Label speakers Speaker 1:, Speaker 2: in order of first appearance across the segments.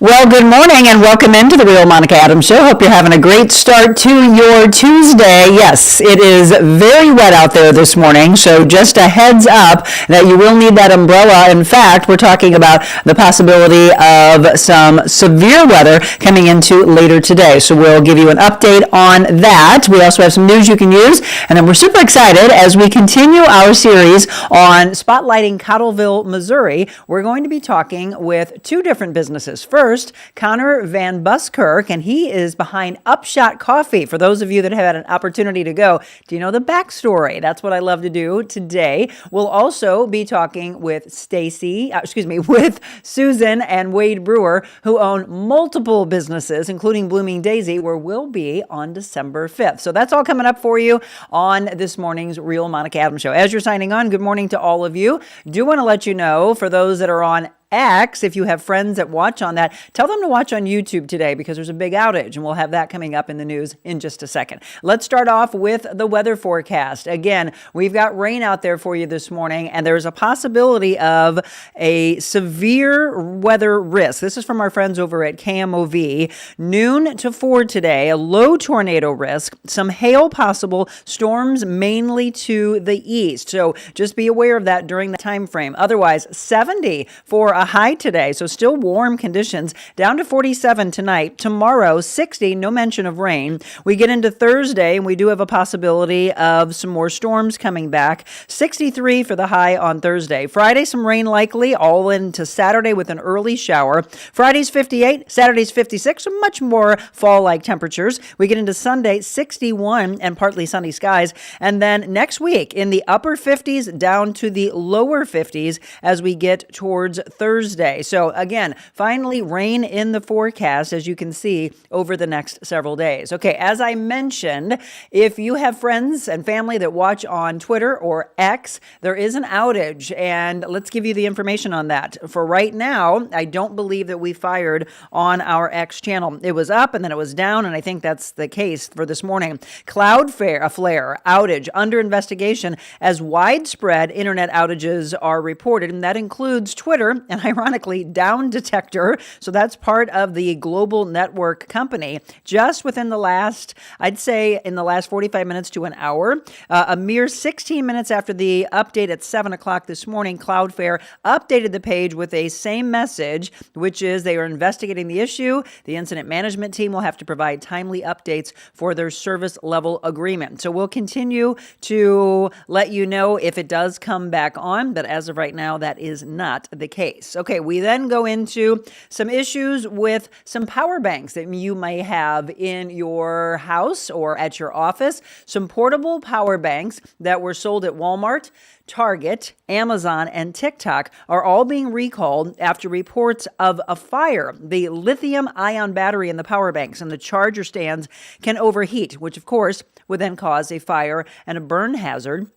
Speaker 1: Well, good morning and welcome into the Real Monica Adams Show. Hope you're having a great start to your Tuesday. Yes, it is very wet out there this morning, so just a heads up that you will need that umbrella. In fact, we're talking about the possibility of some severe weather coming into later today, so we'll give you an update on that. We also have some news you can use, and then we're super excited as we continue our series on spotlighting Cottleville, Missouri. We're going to be talking with two different businesses. First, Conor VanBusKirk, and he is behind UpShot Coffee. For those of you that have had an opportunity to go, do you know the backstory? That's what I love to do today. We'll also be talking with Stacey, with Susan and Wade Brewer, who own multiple businesses, including Blooming Daisy, where we'll be on December 5th. So that's all coming up for you on this morning's Real Monica Adams Show. As you're signing on, good morning to all of you. Do want to let you know, for those that are on X, if you have friends that watch on that, tell them to watch on YouTube today because there's a big outage, and we'll have that coming up in the news in just a second. Let's start off with the weather forecast. Again, we've got rain out there for you this morning, and there's a possibility of a severe weather risk. This is from our friends over at KMOV. Noon to 4 today, a low tornado risk, some hail possible, storms mainly to the east. So just be aware of that during the time frame. Otherwise, 70 for a high today, so still warm conditions, down to 47 tonight. Tomorrow, 60, no mention of rain. We get into Thursday, and we do have a possibility of some more storms coming back. 63 for the high on Thursday. Friday, some rain likely, all into Saturday with an early shower. Friday's 58, Saturday's 56, so much more fall-like temperatures. We get into Sunday, 61 and partly sunny skies. And then next week, in the upper 50s down to the lower 50s as we get towards Thursday. So again, finally rain in the forecast, as you can see, over the next several days. Okay, as I mentioned, if you have friends and family that watch on Twitter or X, there is an outage, and let's give you the information on that. For right now, I don't believe that we fired on our X channel. It was up and then it was down, and I think that's the case for this morning. Flare outage under investigation as widespread internet outages are reported, and that includes Twitter and ironically Down Detector. So that's part of the global network company. Just within the last, I'd say in the last 45 minutes to an hour, a mere 16 minutes after the update at 7 o'clock this morning, Cloudflare updated the page with a same message, which is they are investigating the issue. The incident management team will have to provide timely updates for their service level agreement. So we'll continue to let you know if it does come back on, but as of right now, that is not the case. Okay, we then go into some issues with some power banks that you may have in your house or at your office. Some portable power banks that were sold at Walmart, Target, Amazon, and TikTok are all being recalled after reports of a fire. The lithium-ion battery in the power banks and the charger stands can overheat, which of course would then cause a fire and a burn hazard.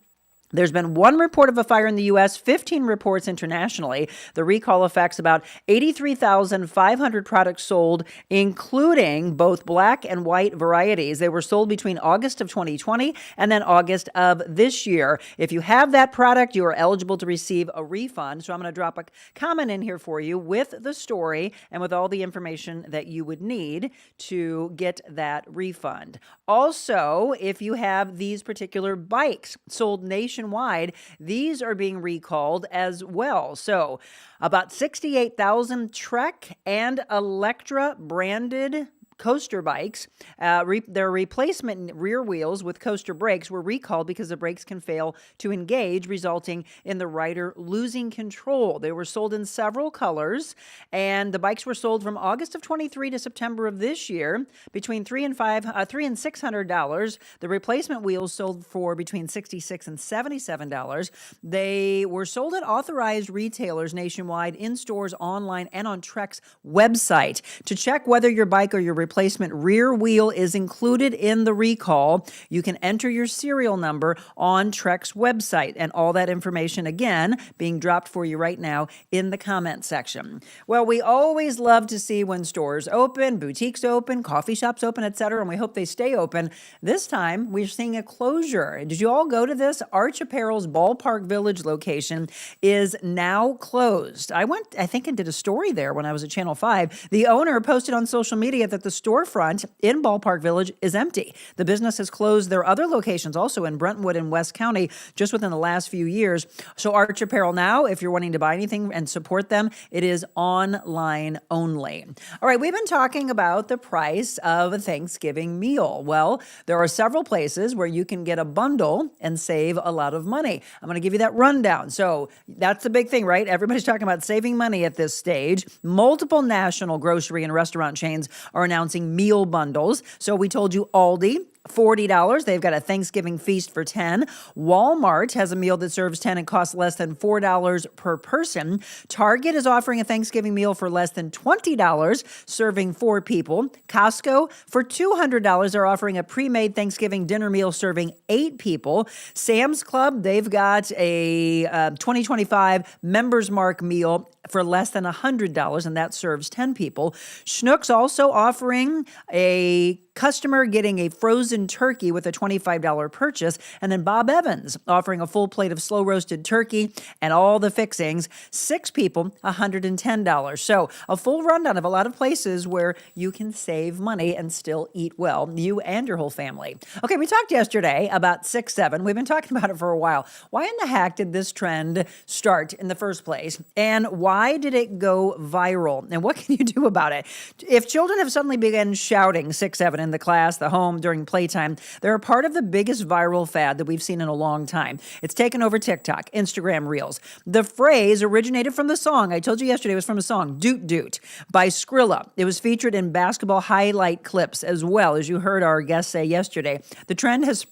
Speaker 1: There's been one report of a fire in the U.S., 15 reports internationally. The recall affects about 83,500 products sold, including both black and white varieties. They were sold between August of 2020 and then August of this year. If you have that product, you are eligible to receive a refund. So I'm going to drop a comment in here for you with the story and with all the information that you would need to get that refund. Also, if you have these particular bikes sold nationwide, these are being recalled as well. So about 68,000 Trek and Electra branded coaster bikes, their replacement rear wheels with coaster brakes were recalled because the brakes can fail to engage, resulting in the rider losing control. They were sold in several colors, and the bikes were sold from August of 23 to September of this year between $300 and $600. The replacement wheels sold for between $66 and $77. They were sold at authorized retailers nationwide, in stores, online, and on Trek's website. To check whether your bike or your replacement rear wheel is included in the recall. You can enter your serial number on Trek's website, and all that information, again, being dropped for you right now in the comment section. Well, we always love to see when stores open, boutiques open, coffee shops open, etc., and we hope they stay open. This time, we're seeing a closure. Did you all go to this? Arch Apparel's Ballpark Village location is now closed. I think and did a story there when I was at Channel 5. The owner posted on social media that the storefront in Ballpark Village is empty. The business has closed their other locations also in Brentwood and West County just within the last few years. So Arch Apparel now, if you're wanting to buy anything and support them, it is online only. All right, we've been talking about the price of a Thanksgiving meal. Well, there are several places where you can get a bundle and save a lot of money. I'm going to give you that rundown. So that's the big thing, right? Everybody's talking about saving money at this stage. Multiple national grocery and restaurant chains are announcing meal bundles. So we told you Aldi, $40. They've got a Thanksgiving feast for 10. Walmart has a meal that serves 10 and costs less than $4 per person. Target is offering a Thanksgiving meal for less than $20, serving 4 people. Costco, for $200, are offering a pre-made Thanksgiving dinner meal serving 8 people. Sam's Club, they've got a 2025 Members Mark meal for less than $100, and that serves 10 people. Schnucks also offering a customer getting a frozen turkey with a $25 purchase. And then Bob Evans offering a full plate of slow roasted turkey and all the fixings. 6 people, $110. So a full rundown of a lot of places where you can save money and still eat well, you and your whole family. Okay, we talked yesterday about 6-7. We've been talking about it for a while. Why in the heck did this trend start in the first place? And why did it go viral? And what can you do about it? If children have suddenly begun shouting 6-7 in the class, the home, during playtime, they're a part of the biggest viral fad that we've seen in a long time. It's taken over TikTok, Instagram Reels. The phrase originated from the song, I told you yesterday it was from a song, Doot Doot, by Skrilla. It was featured in basketball highlight clips as well, as you heard our guest say yesterday. The trend has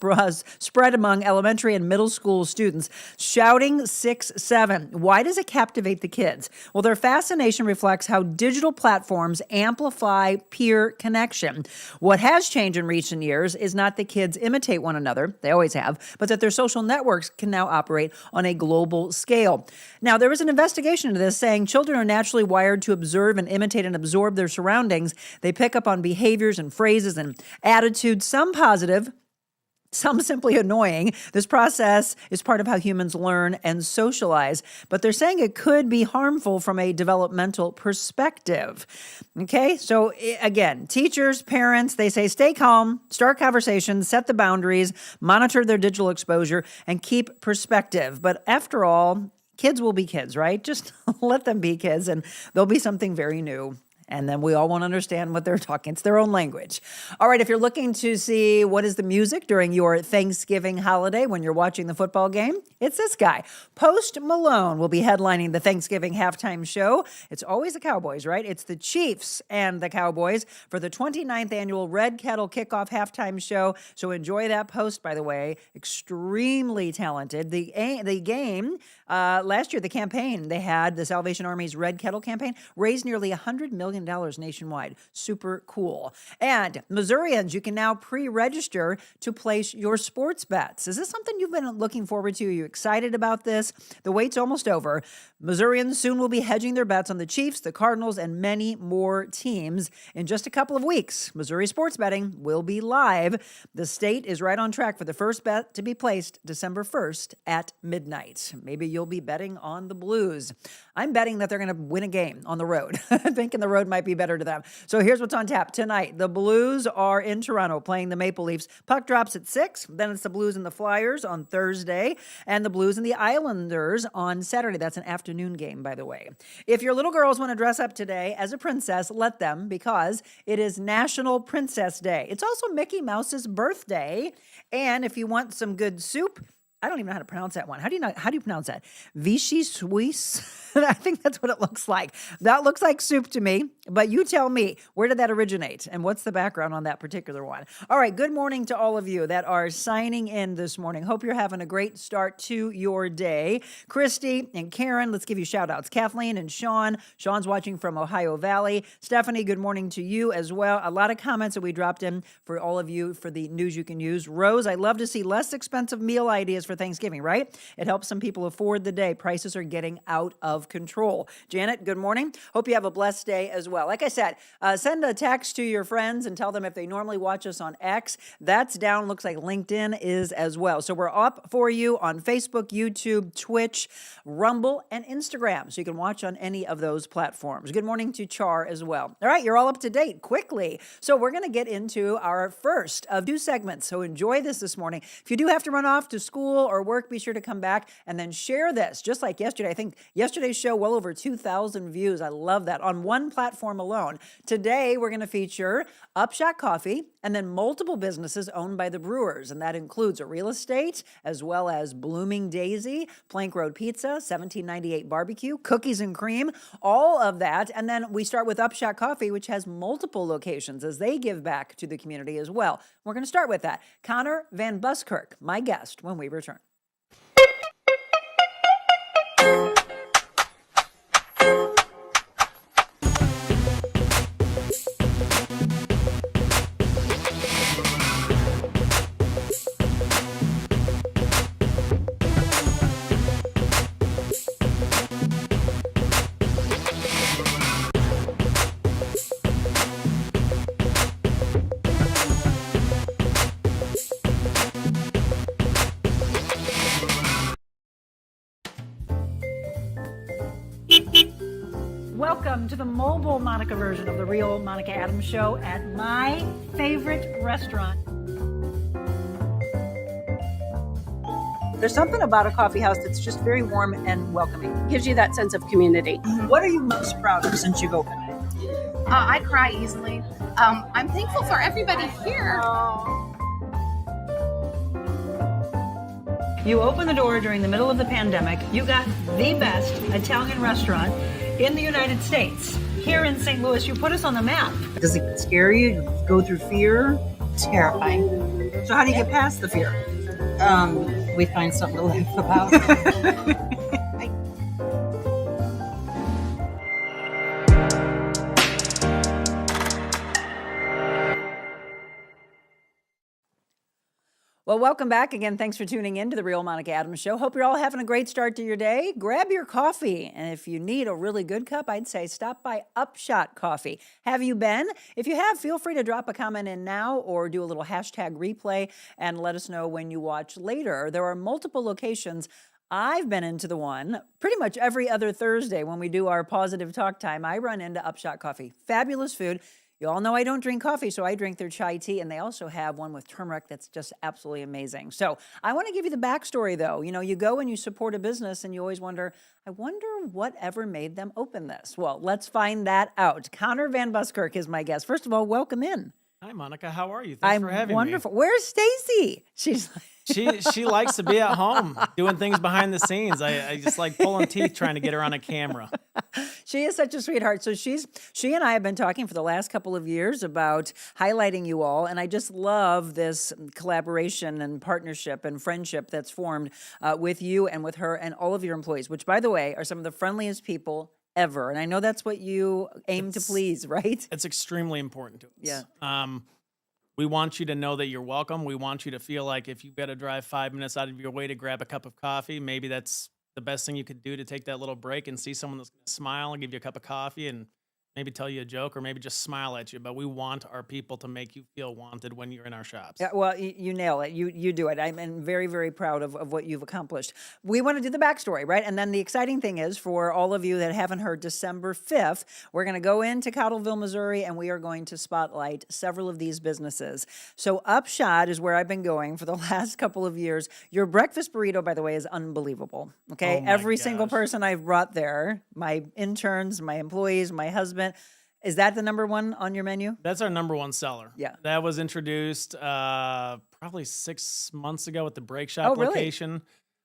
Speaker 1: spread among elementary and middle school students, shouting 6-7. Why does it captivate the kids? Well, their fascination reflects how digital platforms amplify peer connection. What has changed in recent years is not that kids imitate one another, they always have, but that their social networks can now operate on a global scale. Now, there was an investigation into this saying children are naturally wired to observe and imitate and absorb their surroundings. They pick up on behaviors and phrases and attitudes, some positive, some simply annoying. This process is part of how humans learn and socialize, but they're saying it could be harmful from a developmental perspective. Okay, so again, teachers, parents, they say stay calm, start conversations, set the boundaries, monitor their digital exposure, and keep perspective. But after all, kids will be kids, right? Just let them be kids, and there'll be something very new. And then we all won't understand what they're talking. It's their own language. All right, if you're looking to see what is the music during your Thanksgiving holiday when you're watching the football game, it's this guy. Post Malone will be headlining the Thanksgiving halftime show. It's always the Cowboys, right? It's the Chiefs and the Cowboys for the 29th annual Red Kettle Kickoff halftime show. So enjoy that. Post, by the way, extremely talented. The game, last year, the campaign, they had the Salvation Army's Red Kettle campaign, raised nearly $100 million nationwide. Super cool. And Missourians, you can now pre-register to place your sports bets. Is this something you've been looking forward to? Are you excited about this? The wait's almost over. Missourians soon will be hedging their bets on the Chiefs, the Cardinals, and many more teams. In just a couple of weeks, Missouri sports betting will be live. The state is right on track for the first bet to be placed December 1st at midnight. Maybe you'll be betting on the Blues. I'm betting that they're going to win a game on the road. Thinking the road might be better to them. So here's what's on tap tonight. The Blues are in Toronto playing the Maple Leafs. Puck drops at 6. Then it's the Blues and the Flyers on Thursday, and the Blues and the Islanders on Saturday. That's an afternoon game, by the way. If your little girls want to dress up today as a princess, let them, because it is National Princess Day. It's also Mickey Mouse's birthday. And if you want some good soup, I don't even know how to pronounce that one. How do you pronounce that? Vichy Suisse? I think that's what it looks like. That looks like soup to me, but you tell me, where did that originate and what's the background on that particular one? All right, good morning to all of you that are signing in this morning. Hope you're having a great start to your day. Christy and Karen, let's give you shout outs. Kathleen and Sean. Sean's watching from Ohio Valley. Stephanie, good morning to you as well. A lot of comments that we dropped in for all of you for the news you can use. Rose, I love to see less expensive meal ideas for Thanksgiving, right? It helps some people afford the day. Prices are getting out of control. Janet, good morning. Hope you have a blessed day as well. Like I said, send a text to your friends and tell them if they normally watch us on X, that's down. Looks like LinkedIn is as well. So we're up for you on Facebook, YouTube, Twitch, Rumble, and Instagram. So you can watch on any of those platforms. Good morning to Char as well. All right, you're all up to date quickly. So we're going to get into our first of 2 segments. So enjoy this morning. If you do have to run off to school or work, be sure to come back and then share this. Just like yesterday, I think yesterday's show, well over 2,000 views. I love that on one platform alone. Today, we're going to feature UpShot Coffee and then multiple businesses owned by the Brewers. And that includes a real estate as well as Blooming Daisy, Plank Road Pizza, 1798 Barbecue, Cookies and Cream, all of that. And then we start with UpShot Coffee, which has multiple locations as they give back to the community as well. We're going to start with that. Conor VanBusKirk, my guest when we return. Welcome to the mobile Monica version of the Real Monica Adams Show at my favorite restaurant. There's something about a coffee house that's just very warm and welcoming.
Speaker 2: Gives you that sense of community.
Speaker 1: What are you most proud of since you've opened it?
Speaker 2: I cry easily. I'm thankful for everybody here.
Speaker 1: You opened the door during the middle of the pandemic. You got the best Italian restaurant in the United States. Here in St. Louis, you put us on the map. Does it scare you? Do you go through fear?
Speaker 3: Terrifying.
Speaker 1: So how do you get past the fear?
Speaker 3: We find something to laugh about.
Speaker 1: Well, welcome back again. Thanks for tuning in to the Real Monica Adams Show. Hope you're all having a great start to your day. Grab your coffee. And if you need a really good cup, I'd say stop by UpShot Coffee. Have you been? If you have, feel free to drop a comment in now or do a little hashtag replay and let us know when you watch later. There are multiple locations. I've been into the one pretty much every other Thursday when we do our positive talk time. I run into UpShot Coffee. Fabulous food. You all know I don't drink coffee, so I drink their chai tea, and they also have one with turmeric that's just absolutely amazing. So I want to give you the backstory, though. You know, you go and you support a business, and you always wonder, I wonder whatever made them open this. Well, let's find that out. Conor VanBusKirk is my guest. First of all, welcome in.
Speaker 4: Hi, Monica. How are you? Thanks for having
Speaker 1: me. Wonderful. Where's Stacey?
Speaker 4: She likes to be at home doing things behind the scenes. I just like pulling teeth trying to get her on a camera.
Speaker 1: She is such a sweetheart. So she and I have been talking for the last couple of years about highlighting you all, and I just love this collaboration and partnership and friendship that's formed with you and with her and all of your employees, which, by the way, are some of the friendliest people ever. And I know that's what you aim to please, right?
Speaker 4: It's extremely important to us.
Speaker 1: Yeah.
Speaker 4: We want you to know that you're welcome. We want you to feel like if you've got to drive 5 minutes out of your way to grab a cup of coffee, maybe that's the best thing you could do to take that little break and see someone that's going to smile and give you a cup of coffee and maybe tell you a joke or maybe just smile at you. But we want our people to make you feel wanted when you're in our shops.
Speaker 1: Yeah, well, you nail it. You do it. I'm very, very proud of what you've accomplished. We want to do the backstory, right? And then the exciting thing is for all of you that haven't heard, December 5th, we're going to go into Cottleville, Missouri, and we are going to spotlight several of these businesses. So UpShot is where I've been going for the last couple of years. Your breakfast burrito, by the way, is unbelievable. Okay,
Speaker 4: Oh my
Speaker 1: every
Speaker 4: gosh.
Speaker 1: single person I've brought there, my interns, my employees, my husband, Is that the number one on your menu?
Speaker 4: That's our number one seller.
Speaker 1: Yeah.
Speaker 4: That was introduced probably 6 months ago at the Break Shop
Speaker 1: Oh, really?
Speaker 4: location.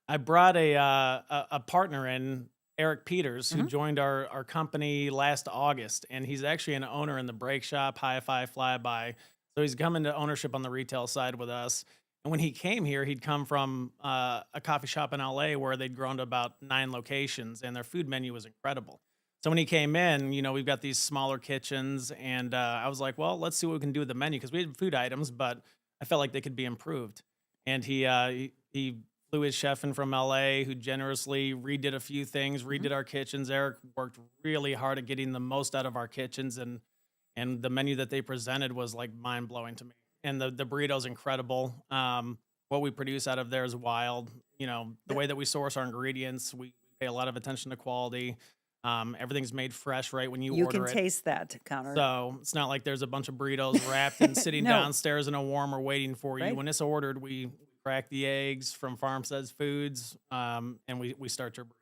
Speaker 4: I brought a partner in, Eric Peters, who joined our company last August, and he's actually an owner in the Break Shop, Hi-Fi Flyby. So he's come into ownership on the retail side with us. And when he came here, he'd come from a coffee shop in LA where they'd grown to about 9 locations, and their food menu was incredible. So when he came in, we've got these smaller kitchens, and I was like, well, let's see what we can do with the menu, because we had food items, but I felt like they could be improved. And he flew his chef in from LA, who generously redid a few things, redid our kitchens. Eric worked really hard at getting the most out of our kitchens, and the menu that they presented was like mind blowing to me. And the burrito's incredible. What we produce out of there is wild. The way that we source our ingredients, we pay a lot of attention to quality. Everything's made fresh right when you
Speaker 1: You
Speaker 4: order
Speaker 1: can
Speaker 4: it.
Speaker 1: taste that, Conor.
Speaker 4: So it's not like there's a bunch of burritos wrapped and sitting
Speaker 1: No.
Speaker 4: downstairs in a warmer waiting for you.
Speaker 1: Right.
Speaker 4: When it's ordered, we crack the eggs from Farmstead's Foods, and we start your burrito.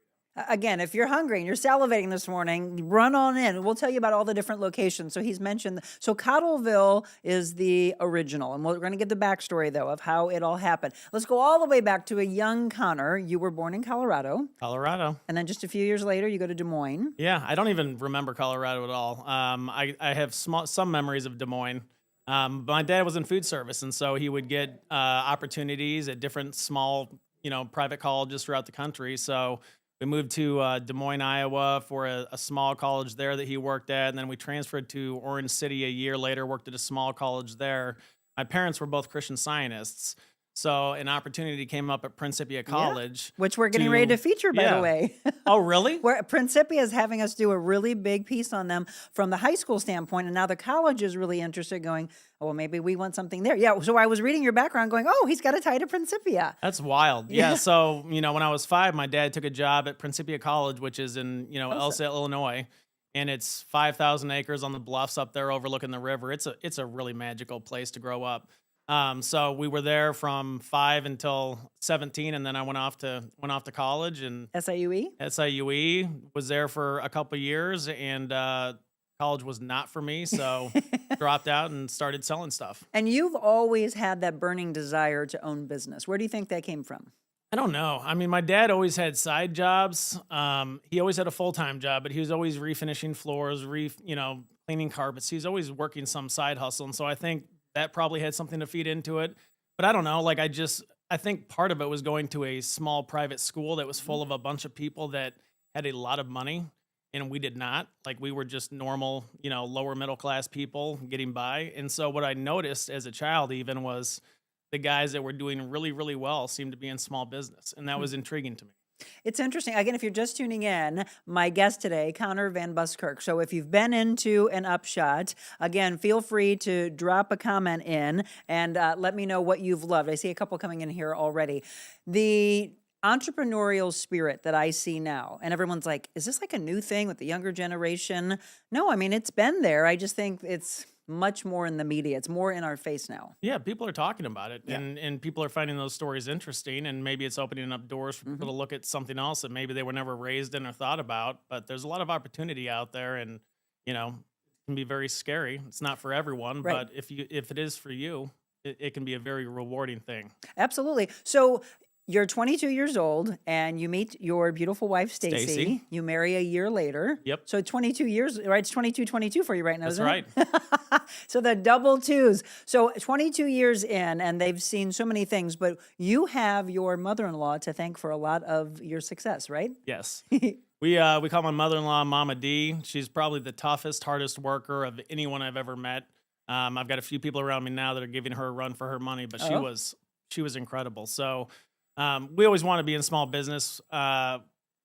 Speaker 1: Again, if you're hungry and you're salivating this morning, run on in. We'll tell you about all the different locations. So he's mentioned, so Cottleville is the original. And we're going to get the backstory, though, of how it all happened. Let's go all the way back to a young Conor. You were born in Colorado.
Speaker 4: Colorado.
Speaker 1: And then just a few years later, you go to Des Moines.
Speaker 4: Yeah, I don't even remember Colorado at all. I have some memories of Des Moines. My dad was in food service, and so he would get opportunities at different small, private colleges throughout the country. So we moved to Des Moines, Iowa for a small college there that he worked at, and then we transferred to Orange City a year later, worked at a small college there. My parents were both Christian Scientists, so an opportunity came up at Principia College.
Speaker 1: Which we're getting ready to feature, by the way.
Speaker 4: Oh, really?
Speaker 1: Where Principia is having us do a really big piece on them from the high school standpoint, and now the college is really interested, going, oh, well, maybe we want something there. Yeah, so I was reading your background going, oh, he's got a tie to Principia.
Speaker 4: That's wild. Yeah, so, when I was 5, my dad took a job at Principia College, which is in, Elsa, Illinois, and it's 5,000 acres on the bluffs up there overlooking the river. It's a really magical place to grow up. So we were there from 5 until 17, and then I went off to college, and
Speaker 1: SIUE?
Speaker 4: SIUE was there for a couple of years, and college was not for me, so dropped out and started selling stuff.
Speaker 1: And you've always had that burning desire to own business. Where do you think that came from?
Speaker 4: I don't know. I mean, my dad always had side jobs. He always had a full-time job, but he was always refinishing floors, cleaning carpets. He was always working some side hustle, and so I think that probably had something to feed into it. But I don't know. Like, I think part of it was going to a small private school that was full of a bunch of people that had a lot of money, and we did not. Like, we were just normal, lower middle class people getting by. And so what I noticed as a child even was the guys that were doing really, really well seemed to be in small business, and that was intriguing to me.
Speaker 1: It's interesting. Again, if you're just tuning in, my guest today, Conor VanBusKirk. So if you've been into an UpShot, again, feel free to drop a comment in and let me know what you've loved. I see a couple coming in here already. The entrepreneurial spirit that I see now, and everyone's like, is this like a new thing with the younger generation? No, I mean, it's been there. I just think it's much more in the media. It's more in our face now.
Speaker 4: Yeah, people are talking about it, and people are finding those stories interesting, and maybe it's opening up doors for people to look at something else that maybe they were never raised in or thought about. But there's a lot of opportunity out there, and it can be very scary. It's not for everyone,
Speaker 1: Right.
Speaker 4: but if it is for you, it can be a very rewarding thing.
Speaker 1: Absolutely. So you're 22 years old and you meet your beautiful wife, Stacey.
Speaker 4: Stacey.
Speaker 1: You marry a year later.
Speaker 4: Yep.
Speaker 1: So 22 years, right? It's 22 for you right now,
Speaker 4: That's
Speaker 1: isn't
Speaker 4: right.
Speaker 1: it? So the double twos. So 22 years in, and they've seen so many things, but you have your mother-in-law to thank for a lot of your success, right?
Speaker 4: Yes. We call my mother-in-law Mama D. She's probably the toughest, hardest worker of anyone I've ever met. I've got a few people around me now that are giving her a run for her money, but she was incredible. So we always want to be in small business.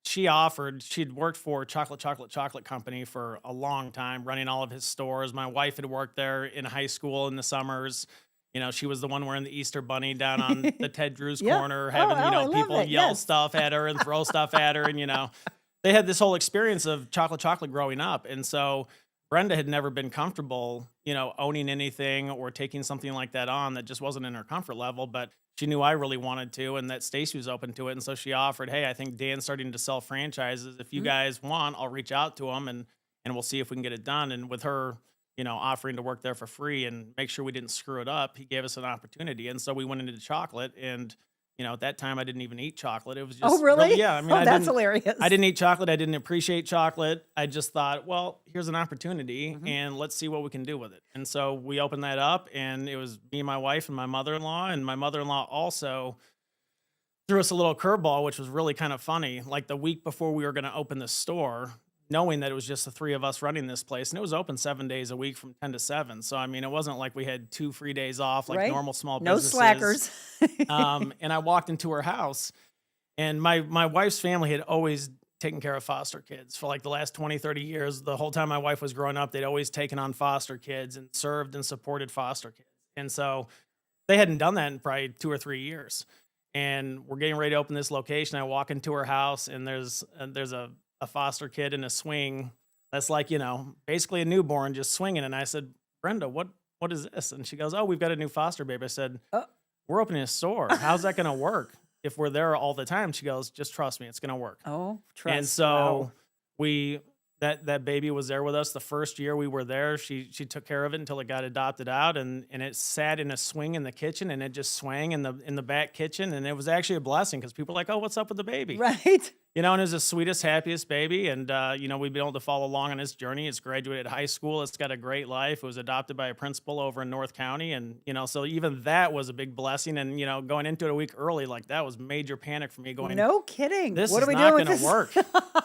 Speaker 4: She'd worked for Chocolate Company for a long time, running all of his stores. My wife had worked there in high school in the summers. She was the one wearing the Easter bunny down on the Ted Drew's corner, having,
Speaker 1: I love
Speaker 4: people
Speaker 1: it.
Speaker 4: yell
Speaker 1: Yes.
Speaker 4: stuff at her and throw stuff at her. And, they had this whole experience of chocolate growing up. And so Brenda had never been comfortable, owning anything or taking something like that on that just wasn't in her comfort level. But she knew I really wanted to, and that Stacey was open to it. And so she offered, hey, I think Dan's starting to sell franchises. If you guys want, I'll reach out to him and and we'll see if we can get it done. And with her, offering to work there for free and make sure we didn't screw it up, he gave us an opportunity. And so we went into chocolate, and at that time I didn't even eat chocolate. It was just
Speaker 1: Oh, really?
Speaker 4: yeah. I mean,
Speaker 1: Oh, that's hilarious.
Speaker 4: I didn't eat chocolate. I didn't appreciate chocolate. I just thought, well, here's an opportunity, and let's see what we can do with it. And so we opened that up, and it was me and my wife and my mother-in-law. And my mother-in-law also threw us a little curveball, which was really kind of funny. Like the week before we were going to open the store, knowing that it was just the three of us running this place, and it was open 7 days a week from 10 to 7. So, I mean, it wasn't like we had 2 free days off like
Speaker 1: Right.
Speaker 4: normal small
Speaker 1: No
Speaker 4: businesses.
Speaker 1: slackers.
Speaker 4: And I walked into her house, and my wife's family had always taken care of foster kids for like the last 20, 30 years. The whole time my wife was growing up, they'd always taken on foster kids and served and supported foster kids. And so they hadn't done that in probably 2 or 3 years. And we're getting ready to open this location. I walk into her house, and there's a foster kid in a swing that's like, basically a newborn just swinging. And I said, Brenda, what is this? And she goes, oh, we've got a new foster baby. I said, we're opening a store. How's that going to work if we're there all the time? She goes, just trust me, it's going to work.
Speaker 1: Oh, trust.
Speaker 4: And so
Speaker 1: Wow.
Speaker 4: that baby was there with us the first year we were there. She took care of it until it got adopted out, and it sat in a swing in the kitchen, and it just swang in the back kitchen. And it was actually a blessing because people were like, oh, what's up with the baby?
Speaker 1: Right.
Speaker 4: And it was the sweetest, happiest baby. And, we've been able to follow along on its journey. It's graduated high school. It's got a great life. It was adopted by a principal over in North County. And, so even that was a big blessing. And, going into it a week early, like that was major panic for me going,
Speaker 1: No kidding.
Speaker 4: this
Speaker 1: What
Speaker 4: is
Speaker 1: are we
Speaker 4: not
Speaker 1: doing
Speaker 4: going
Speaker 1: with
Speaker 4: to
Speaker 1: this?
Speaker 4: work.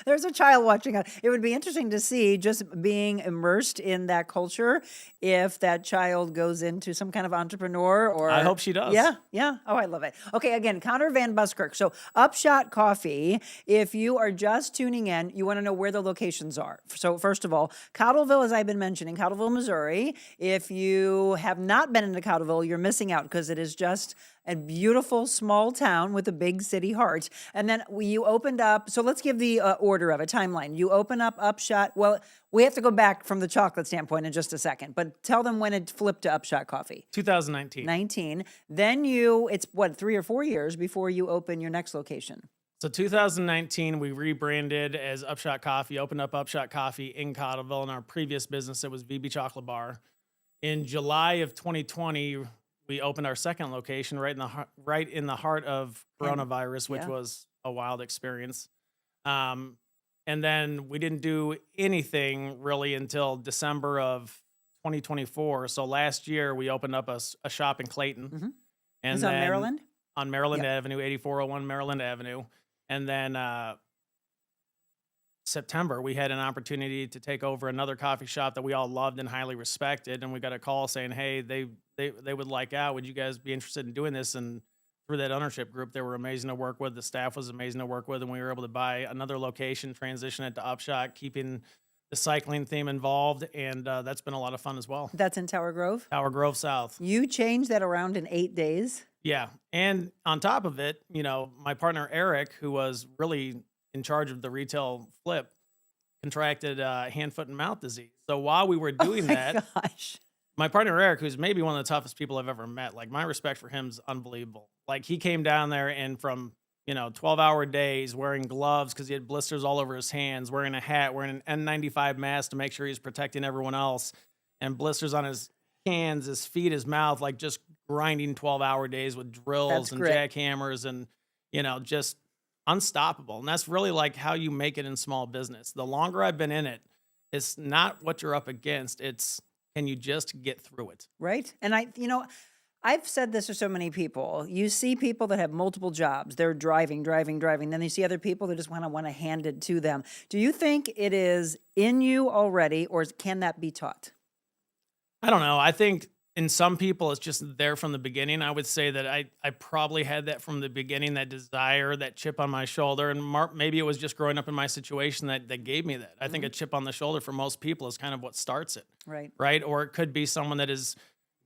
Speaker 1: There's a child watching us. It would be interesting to see, just being immersed in that culture, if that child goes into some kind of entrepreneur or.
Speaker 4: I hope she does.
Speaker 1: Yeah, yeah. Oh, I love it. Okay, again, Conor VanBusKirk. So UpShot Coffee, if you are just tuning in, you want to know where the locations are. So first of all, Cottleville, as I've been mentioning, Cottleville, Missouri. If you have not been into Cottleville, you're missing out because it is just a beautiful small town with a big city heart. And then you opened up, so let's give the order of a timeline. You open up UpShot. Well, we have to go back from the chocolate standpoint in just a second, but tell them when it flipped to UpShot Coffee.
Speaker 4: 2019.
Speaker 1: 19. Then it's 3 or 4 years before you open your next location.
Speaker 4: So 2019, we rebranded as UpShot Coffee, opened up UpShot Coffee in Cottleville. In our previous business, it was VB Chocolate Bar. In July of 2020, we opened our second location right in the heart of coronavirus, which was a wild experience. And then we didn't do anything really until December of 2024. So last year we opened up a shop in Clayton. And
Speaker 1: Is it on Maryland?
Speaker 4: On Maryland Avenue, 8401 Maryland Avenue. And then September, we had an opportunity to take over another coffee shop that we all loved and highly respected. And we got a call saying, hey, they would like out. Would you guys be interested in doing this? And through that ownership group, they were amazing to work with. The staff was amazing to work with. And we were able to buy another location, transition it to UpShot, keeping the cycling theme involved. And that's been a lot of fun as well.
Speaker 1: That's in Tower Grove?
Speaker 4: Tower Grove South.
Speaker 1: You changed that around in 8 days?
Speaker 4: Yeah. And on top of it, my partner, Eric, who was really in charge of the retail flip, contracted hand, foot, and mouth disease. So while we were doing that,
Speaker 1: Gosh.
Speaker 4: my partner, Eric, who's maybe one of the toughest people I've ever met, like my respect for him is unbelievable. Like he came down there and from, 12-hour days, wearing gloves because he had blisters all over his hands, wearing a hat, wearing an N95 mask to make sure he's protecting everyone else, and blisters on his hands, his feet, his mouth, like just grinding 12-hour days with drills
Speaker 1: That's
Speaker 4: and
Speaker 1: grit.
Speaker 4: jackhammers and, just unstoppable. And that's really like how you make it in small business. The longer I've been in it, it's not what you're up against. It's, can you just get through it?
Speaker 1: Right. And I've said this to so many people. You see people that have multiple jobs. They're driving. Then you see other people that just want to hand it to them. Do you think it is in you already, or can that be taught?
Speaker 4: I don't know. I think in some people, it's just there from the beginning. I would say that I probably had that from the beginning, that desire, that chip on my shoulder. And maybe it was just growing up in my situation that gave me that. I think a chip on the shoulder for most people is kind of what starts it.
Speaker 1: Right.
Speaker 4: Right. Or it could be someone that has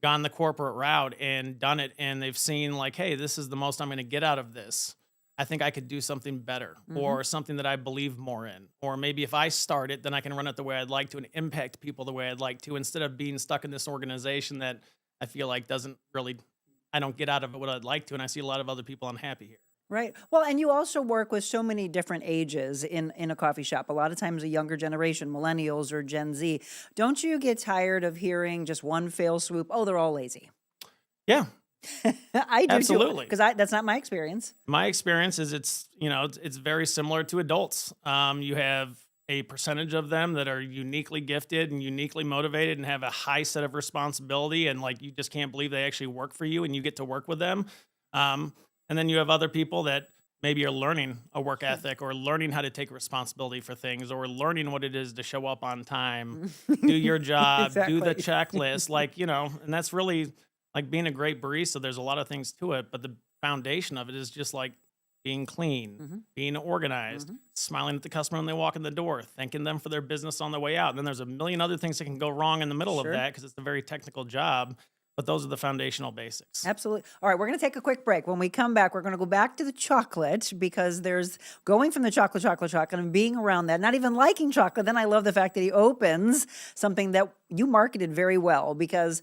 Speaker 4: gone the corporate route and done it, and they've seen like, hey, this is the most I'm going to get out of this. I think I could do something better or something that I believe more in. Or maybe if I start it, then I can run it the way I'd like to and impact people the way I'd like to, instead of being stuck in this organization that I feel like I don't get out of it what I'd like to. And I see a lot of other people unhappy here.
Speaker 1: Right. Well, and you also work with so many different ages in a coffee shop. A lot of times a younger generation, millennials or Gen Z. Don't you get tired of hearing just one fell swoop? Oh, they're all lazy.
Speaker 4: Yeah,
Speaker 1: I do too,
Speaker 4: absolutely.
Speaker 1: because that's not my experience.
Speaker 4: My experience is it's very similar to adults. You have a percentage of them that are uniquely gifted and uniquely motivated and have a high set of responsibility, and like you just can't believe they actually work for you and you get to work with them. And then you have other people that maybe are learning a work ethic or learning how to take responsibility for things or learning what it is to show up on time, do your job, do the
Speaker 1: Exactly.
Speaker 4: checklist, like, and that's really like being a great barista. There's a lot of things to it, but the foundation of it is just like being clean, being organized, smiling at the customer when they walk in the door, thanking them for their business on the way out. And then there's a million other things that can go wrong in the middle of
Speaker 1: Sure.
Speaker 4: that because it's a very technical job, but those are the foundational basics.
Speaker 1: Absolutely. All right, we're going to take a quick break. When we come back, we're going to go back to the chocolate because there's going from the chocolate, and being around that, not even liking chocolate. Then I love the fact that he opens something that you marketed very well, because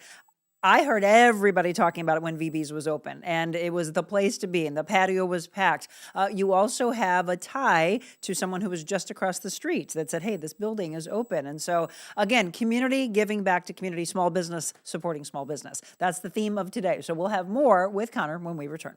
Speaker 1: I heard everybody talking about it when VB's was open, and it was the place to be, and the patio was packed. You also have a tie to someone who was just across the street that said, hey, this building is open. And so, again, community, giving back to community, small business, supporting small business. That's the theme of today. So we'll have more with Conor when we return.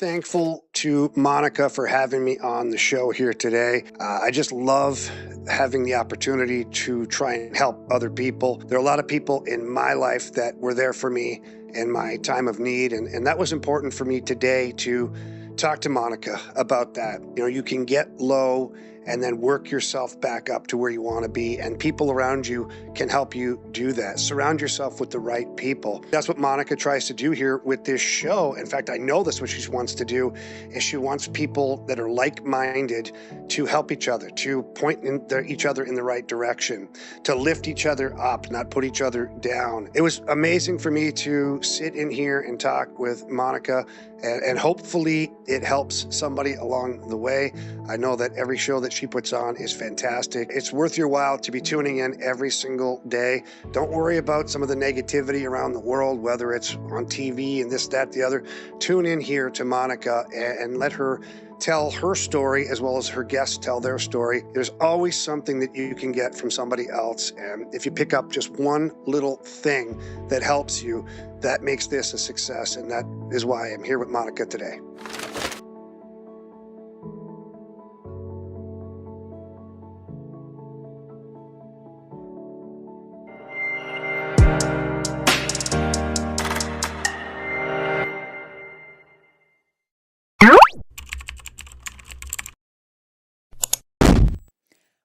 Speaker 5: Thankful to Monica for having me on the show here today. I just love having the opportunity to try and help other people. There are a lot of people in my life that were there for me in my time of need, and that was important for me today to talk to Monica about that. You can get low and then work yourself back up to where you want to be, and people around you can help you do that. Surround yourself with the right people. That's what Monica tries to do here with this show. In fact, I know that's what she wants to do, is she wants people that are like-minded to help each other, to point each other in the right direction, to lift each other up, not put each other down. It was amazing for me to sit in here and talk with Monica, and hopefully it helps somebody along the way. I know that every show that she puts on is fantastic. It's worth your while to be tuning in every single day. Don't worry about some of the negativity around the world, whether it's on TV and this, that, the other. Tune in here to Monica and let her tell her story as well as her guests tell their story. There's always something that you can get from somebody else. And if you pick up just one little thing that helps you, that makes this a success. And that is why I'm here with Monica today.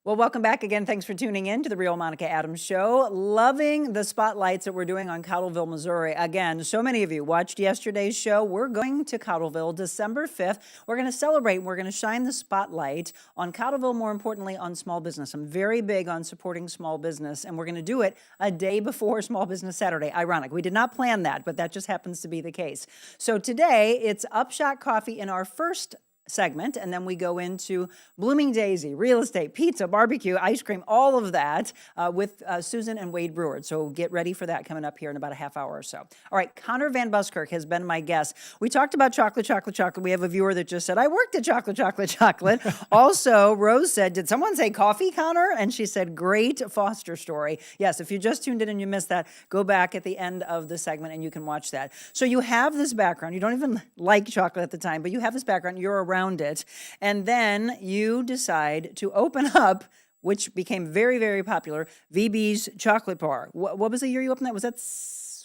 Speaker 1: Well, welcome back again. Thanks for tuning in to the Real Monica Adams Show. Loving the spotlights that we're doing on Cottleville, Missouri. Again, so many of you watched yesterday's show. We're going to Cottleville December 5th. We're going to celebrate. We're going to shine the spotlight on Cottleville, more importantly, on small business. I'm very big on supporting small business, and we're going to do it a day before Small Business Saturday. Ironic. We did not plan that, but that just happens to be the case. So today, it's UpShot Coffee in our first segment, and then we go into Blooming Daisy, real estate, pizza, barbecue, ice cream, all of that with Susan and Wade Brewer. So get ready for that coming up here in about a half hour or so. All right, Conor VanBusKirk has been my guest. We talked about chocolate. We have a viewer that just said, I worked at chocolate. Also, Rose said, did someone say coffee, Conor? And she said, great Foster story. Yes, if you just tuned in and you missed that, go back at the end of the segment and you can watch that. So you have this background. You don't even like chocolate at the time, but you have this background. You're around it. And then you decide to open up, which became very, very popular, VB's Chocolate Bar. What was the year you opened that? Was that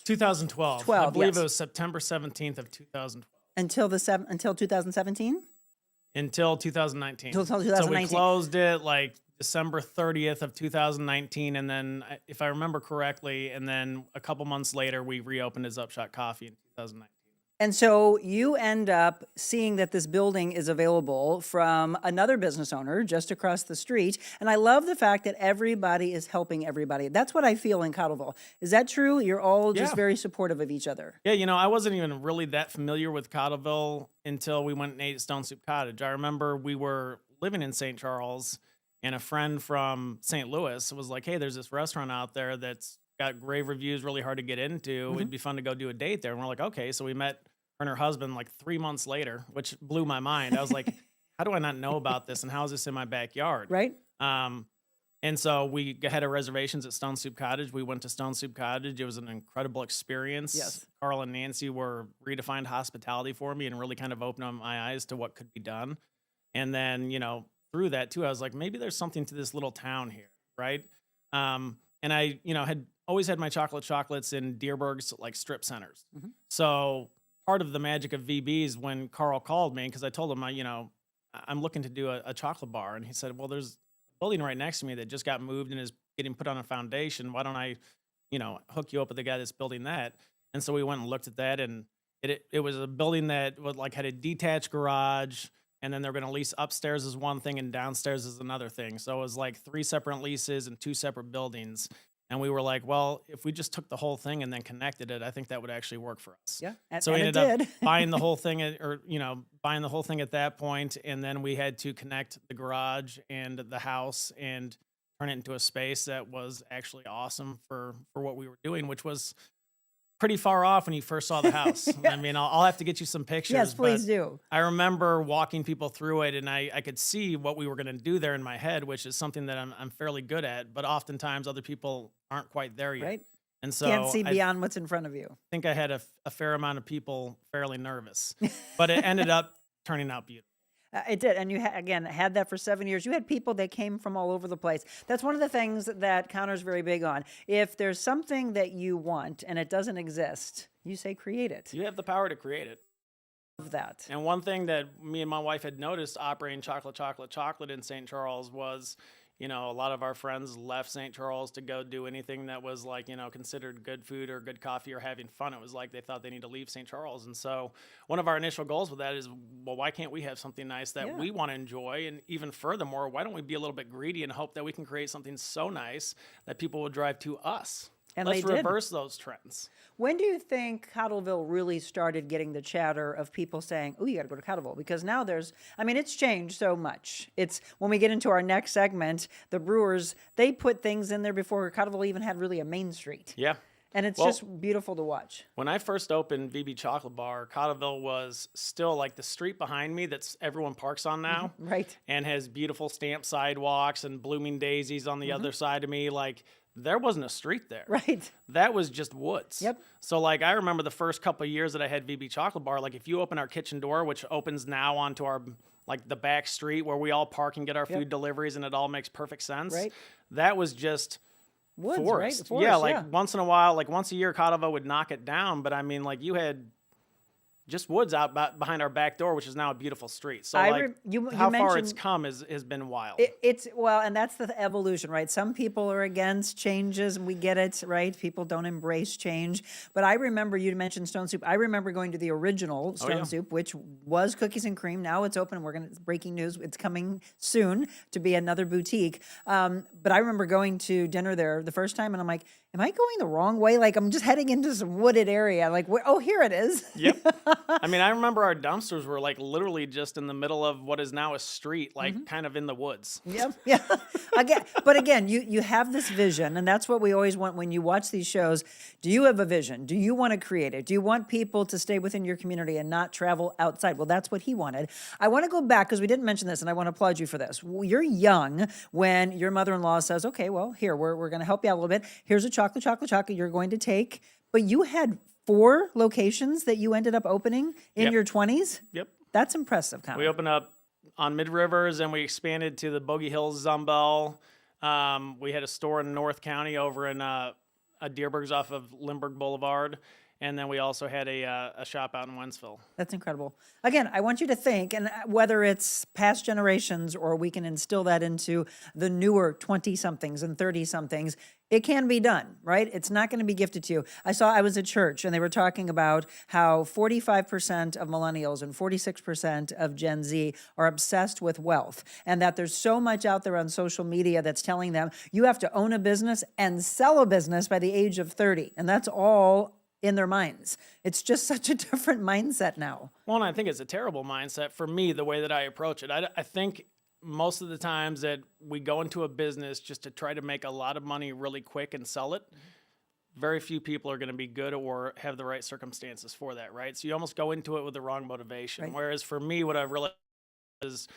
Speaker 4: 2012. I believe it was September 17th of 2012.
Speaker 1: Until 2017?
Speaker 4: Until 2019.
Speaker 1: Until 2019.
Speaker 4: So we closed it like December 30th of 2019. And then, if I remember correctly, and then a couple months later, we reopened as UpShot Coffee in 2019.
Speaker 1: And so you end up seeing that this building is available from another business owner just across the street. And I love the fact that everybody is helping everybody. That's what I feel in Cottleville. Is that true? You're all just
Speaker 4: Yeah.
Speaker 1: very supportive of each other.
Speaker 4: Yeah, I wasn't even really that familiar with Cottleville until we went and ate at Stone Soup Cottage. I remember we were living in St. Charles, and a friend from St. Louis was like, hey, there's this restaurant out there that's got great reviews, really hard to get into. It'd be fun to go do a date there. And we're like, okay. So we met her and her husband like 3 months later, which blew my mind. I was like, how do I not know about this? And how is this in my backyard?
Speaker 1: Right?
Speaker 4: And so we had our reservations at Stone Soup Cottage. We went to Stone Soup Cottage. It was an incredible experience.
Speaker 1: Yes.
Speaker 4: Carl and Nancy were redefined hospitality for me and really kind of opened up my eyes to what could be done. And then, through that too, I was like, maybe there's something to this little town here, right? And I, had always had my chocolates in Deerberg's like strip centers. So part of the magic of VB's when Carl called me, because I told him, I'm looking to do a chocolate bar. And he said, well, there's a building right next to me that just got moved and is getting put on a foundation. Why don't I, hook you up with the guy that's building that? And so we went and looked at that, and it was a building that was like had a detached garage, and then they're going to lease upstairs as one thing and downstairs as another thing. So it was like 3 separate leases and 2 separate buildings. And we were like, well, if we just took the whole thing and then connected it, I think that would actually work for us.
Speaker 1: Yeah.
Speaker 4: So we
Speaker 1: and
Speaker 4: ended
Speaker 1: it
Speaker 4: up buying the whole thing buying the whole thing at that point. And then we had to connect the garage and the house and turn it into a space that was actually awesome for what we were doing, which was pretty far off when you first saw the house. I mean, I'll have to get you some pictures.
Speaker 1: Yes, please
Speaker 4: but
Speaker 1: do.
Speaker 4: I remember walking people through it, and I could see what we were going to do there in my head, which is something that I'm fairly good at, but oftentimes other people aren't quite there yet.
Speaker 1: Right.
Speaker 4: And so
Speaker 1: Can't see
Speaker 4: I
Speaker 1: beyond what's in front of you.
Speaker 4: think I had a fair amount of people fairly nervous, but it ended up turning out beautiful.
Speaker 1: It did. And you, again, had that for 7 years. You had people that came from all over the place. That's one of the things that Conor's very big on. If there's something that you want and it doesn't exist, you say create it.
Speaker 4: You have the power to create it.
Speaker 1: Love that.
Speaker 4: And one thing that me and my wife had noticed operating chocolate in St. Charles was, a lot of our friends left St. Charles to go do anything that was like, considered good food or good coffee or having fun. It was like they thought they need to leave St. Charles. And so one of our initial goals with that is, well, why can't we have something nice that we want to enjoy? And even furthermore, why don't we be a little bit greedy and hope that we can create something so nice that people will drive to us?
Speaker 1: And
Speaker 4: Let's
Speaker 1: they did.
Speaker 4: reverse those trends.
Speaker 1: When do you think Cottleville really started getting the chatter of people saying, oh, you got to go to Cottleville? Because now it's changed so much. It's when we get into our next segment, the brewers, they put things in there before Cottleville even had really a main street.
Speaker 4: Yeah.
Speaker 1: And it's just beautiful to watch.
Speaker 4: When I first opened VB Chocolate Bar, Cottleville was still like the street behind me that's everyone parks on now.
Speaker 1: Right.
Speaker 4: And has beautiful stamped sidewalks and blooming daisies on the other side of me. Like, there wasn't a street there.
Speaker 1: Right.
Speaker 4: That was just woods.
Speaker 1: Yep.
Speaker 4: So, like, I remember the first couple of years that I had VB Chocolate Bar, like, if you open our kitchen door, which opens now onto our, like, the back street where we all park and get our food deliveries, and it all makes perfect sense.
Speaker 1: Right.
Speaker 4: That was just
Speaker 1: Woods,
Speaker 4: forest.
Speaker 1: right? Forest,
Speaker 4: yeah, like, once in a while, like, once a year, Cottleville would knock it down. But, I mean, like, you had just woods out behind our back door, which is now a beautiful street. So,
Speaker 1: you
Speaker 4: how far it's
Speaker 1: mentioned-
Speaker 4: come has been wild.
Speaker 1: And that's the evolution, right? Some people are against changes, and we get it, right? People don't embrace change. But I remember you mentioned Stone Soup. I remember going to the original Stone Soup, which was cookies and cream. Now it's open. Breaking news, it's coming soon to be another boutique. But I remember going to dinner there the first time, and I'm like, am I going the wrong way? Like, I'm just heading into some wooded area. Like, oh, here it is.
Speaker 4: Yep. I mean, I remember our dumpsters were like literally just in the middle of what is now a street, like kind of in the woods.
Speaker 1: Yep. Yeah. Again, you have this vision, and that's what we always want when you watch these shows. Do you have a vision? Do you want to create it? Do you want people to stay within your community and not travel outside? Well, that's what he wanted. I want to go back because we didn't mention this, and I want to applaud you for this. You're young when your mother-in-law says, okay, well, here, we're going to help you out a little bit. Here's a chocolate you're going to take. But you had 4 locations that you ended up opening in your 20s?
Speaker 4: Yep.
Speaker 1: That's impressive, Conor.
Speaker 4: We opened up on Mid Rivers, and we expanded to the Bogey Hills, Zumbel. We had a store in North County over in Deerberg's off of Lindbergh Boulevard. And then we also had a shop out in Wentzville.
Speaker 1: That's incredible. Again, I want you to think, and whether it's past generations or we can instill that into the newer 20-somethings and 30-somethings, It can be done, right? It's not going to be gifted to you. I was at church and they were talking about how 45% of millennials and 46% of Gen Z are obsessed with wealth, and that there's so much out there on social media that's telling them you have to own a business and sell a business by the age of 30. And that's all in their minds. It's just such a different mindset now.
Speaker 4: Well, and I think it's a terrible mindset for me, the way that I approach it. I think most of the times that we go into a business just to try to make a lot of money really quick and sell it, very few people are going to be good or have the right circumstances for that, right? So you almost go into it with the wrong motivation.
Speaker 1: Right.
Speaker 4: Whereas for me, what I've realized is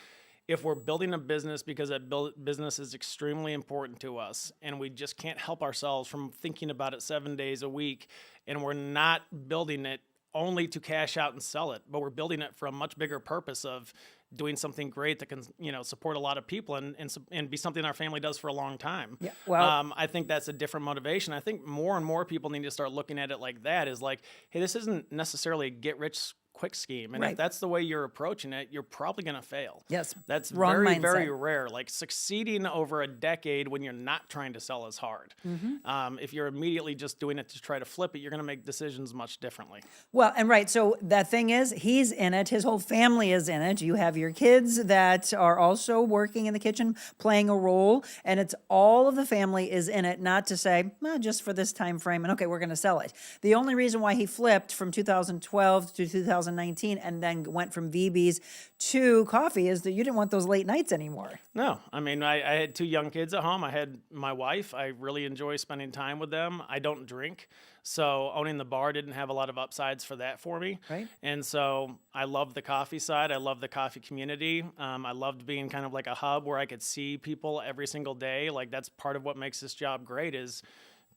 Speaker 4: if we're building a business because that business is extremely important to us and we just can't help ourselves from thinking about it 7 days a week, and we're not building it only to cash out and sell it, but we're building it for a much bigger purpose of doing something great that can, support a lot of people and be something our family does for a long time.
Speaker 1: Yeah, well,
Speaker 4: I think that's a different motivation. I think more and more people need to start looking at it like that, is like, hey, this isn't necessarily a get rich quick scheme. And
Speaker 1: Right.
Speaker 4: if that's the way you're approaching it, you're probably going to fail.
Speaker 1: Yes.
Speaker 4: That's
Speaker 1: Wrong
Speaker 4: very,
Speaker 1: mindset.
Speaker 4: very rare. Like succeeding over a decade when you're not trying to sell is hard. If you're immediately just doing it to try to flip it, you're going to make decisions much differently.
Speaker 1: Well, and right. So the thing is, he's in it. His whole family is in it. You have your kids that are also working in the kitchen, playing a role, and it's all of the family is in it, not to say, well, just for this time frame, and okay, we're going to sell it. The only reason why he flipped from 2012 to 2019 and then went from VB's to coffee is that you didn't want those late nights anymore.
Speaker 4: No, I mean, I had 2 young kids at home. I had my wife. I really enjoy spending time with them. I don't drink, so owning the bar didn't have a lot of upsides for that for me.
Speaker 1: Right.
Speaker 4: And so I love the coffee side. I love the coffee community. I loved being kind of like a hub where I could see people every single day. Like that's part of what makes this job great is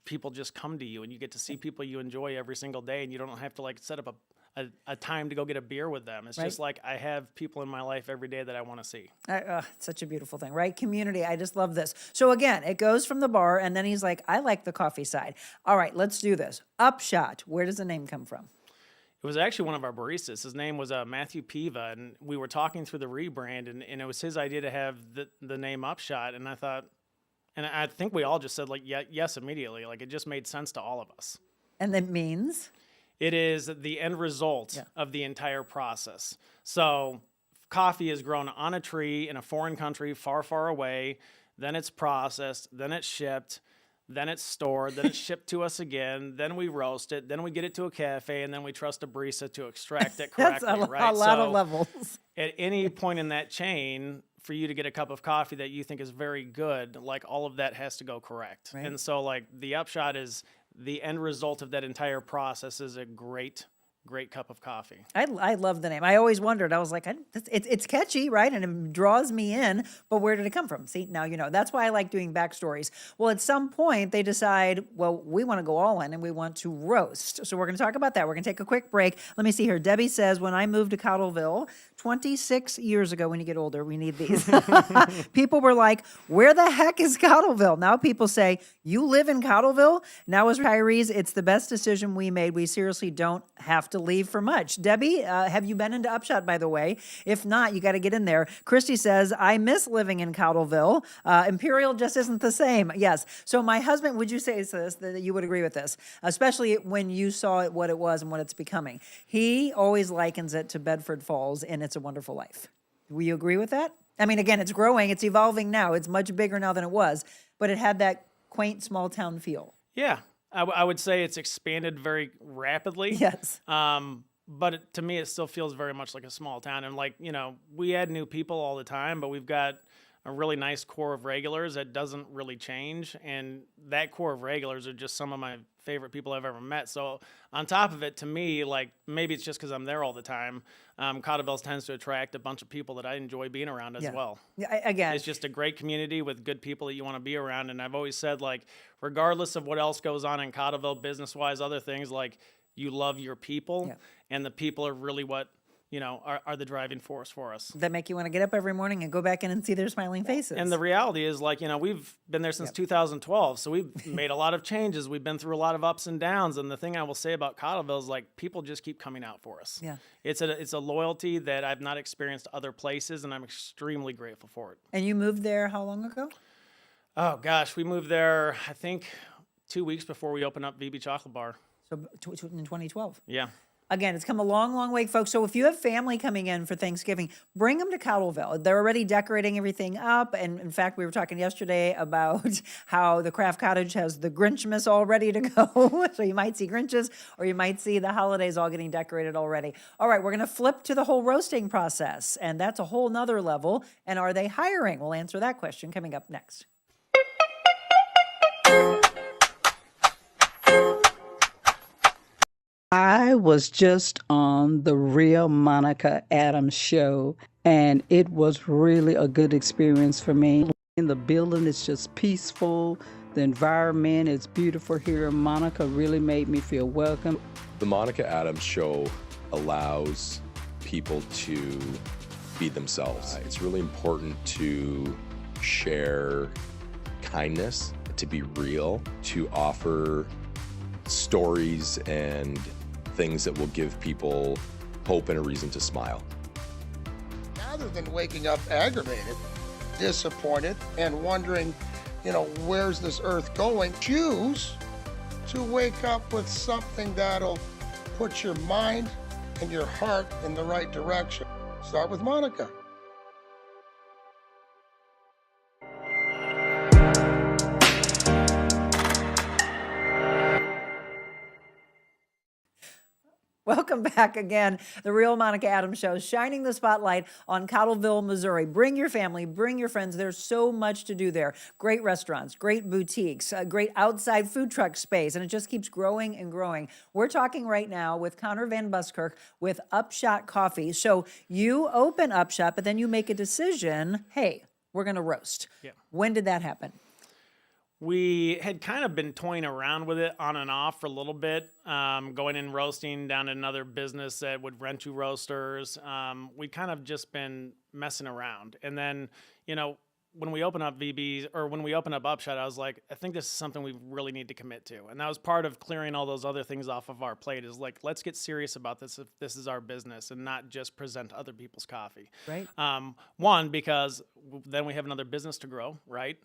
Speaker 4: people just come to you and you get to see people you enjoy every single day, and you don't have to like set up a time to go get a beer with them. It's just like I have people in my life every day that I want to see.
Speaker 1: It's such a beautiful thing, right? Community. I just love this. So again, it goes from the bar, and then he's like, I like the coffee side. All right, let's do this. UpShot. Where does the name come from?
Speaker 4: It was actually one of our baristas. His name was Matthew Piva, and we were talking through the rebrand, and it was his idea to have the name UpShot, and I thought, and I think we all just said, like, yes, immediately. Like, it just made sense to all of us.
Speaker 1: And that means?
Speaker 4: It is the end result of the entire process. So coffee is grown on a tree in a foreign country far, far away. Then it's processed. Then it's shipped. Then it's stored. Then it's shipped to us again. Then we roast it. Then we get it to a cafe. And then we trust a barista to extract it correctly.
Speaker 1: That's
Speaker 4: right?
Speaker 1: a lot of levels.
Speaker 4: At any point in that chain, for you to get a cup of coffee that you think is very good, like all of that has to go correct.
Speaker 1: Right.
Speaker 4: And so like the UpShot is the end result of that entire process is a great cup of coffee.
Speaker 1: I love the name. I always wondered. I was like, it's catchy, right? And it draws me in, but where did it come from? See, now you know. That's why I like doing backstories. Well, at some point, they decide, well, we want to go all in and we want to roast. So we're going to talk about that. We're going to take a quick break. Let me see here. Debbie says, when I moved to Cottleville 26 years ago, when you get older, we need these. People were like, where the heck is Cottleville? Now people say, you live in Cottleville? Now as retirees, it's the best decision we made. We seriously don't have to leave for much. Debbie, have you been into UpShot, by the way? If not, you got to get in there. Christy says, I miss living in Cottleville. Imperial just isn't the same. Yes. So my husband, would you say this, that you would agree with this, especially when you saw it, what it was and what it's becoming? He always likens it to Bedford Falls in It's a Wonderful Life. Will you agree with that? I mean, again, it's growing. It's evolving now. It's much bigger now than it was, but it had that quaint small town feel.
Speaker 4: Yeah. I would say it's expanded very rapidly.
Speaker 1: Yes.
Speaker 4: But to me, it still feels very much like a small town. And like, we add new people all the time, but we've got a really nice core of regulars that doesn't really change. And that core of regulars are just some of my favorite people I've ever met. So on top of it, to me, like maybe it's just because I'm there all the time. Cottleville tends to attract a bunch of people that I enjoy being around as well.
Speaker 1: Yeah, again,
Speaker 4: it's just a great community with good people that you want to be around. And I've always said, like, regardless of what else goes on in Cottleville, business-wise, other things, like you love your people, and the people are really what are the driving force for us.
Speaker 1: that make you want to get up every morning and go back in and see their smiling faces.
Speaker 4: And the reality is, like, we've been there since 2012, so we've made a lot of changes. We've been through a lot of ups and downs. And the thing I will say about Cottleville is, like, people just keep coming out for us.
Speaker 1: Yeah.
Speaker 4: It's a loyalty that I've not experienced other places, and I'm extremely grateful for it.
Speaker 1: And you moved there how long ago?
Speaker 4: Oh gosh, we moved there, I think 2 weeks before we opened up VB Chocolate Bar.
Speaker 1: So in 2012.
Speaker 4: Yeah.
Speaker 1: Again, it's come a long, long way, folks. So if you have family coming in for Thanksgiving, bring them to Cottleville. They're already decorating everything up. And in fact, we were talking yesterday about how the Craft Cottage has the Grinchmas all ready to go. So you might see Grinches, or you might see the holidays all getting decorated already. All right, we're going to flip to the whole roasting process. And that's a whole nother level. And are they hiring? We'll answer that question coming up next.
Speaker 6: I was just on the Real Monica Adams show, and it was really a good experience for me. In the building, it's just peaceful. The environment is beautiful here. Monica really made me feel welcome.
Speaker 7: The Monica Adams show allows people to be themselves. It's really important to share kindness, to be real, to offer stories and things that will give people hope and a reason to smile.
Speaker 8: Rather than waking up aggravated, disappointed, and wondering, where's this earth going, choose to wake up with something that'll put your mind and your heart in the right direction. Start with Monica.
Speaker 1: Welcome back again. The Real Monica Adams Show, shining the spotlight on Cottleville, Missouri. Bring your family, bring your friends. There's so much to do there. Great restaurants, great boutiques, great outside food truck space, and it just keeps growing and growing. We're talking right now with Conor VanBusKirk with UpShot Coffee. So you open UpShot, but then you make a decision, hey, we're going to roast.
Speaker 4: Yeah.
Speaker 1: When did that happen?
Speaker 4: We had kind of been toying around with it on and off for a little bit, going and roasting down to another business that would rent you roasters. We'd kind of just been messing around. And then, when we opened up VB's, or when we opened up UpShot, I was like, I think this is something we really need to commit to. And that was part of clearing all those other things off of our plate, is like, let's get serious about this if this is our business and not just present other people's coffee.
Speaker 1: Right.
Speaker 4: One, because then we have another business to grow, right?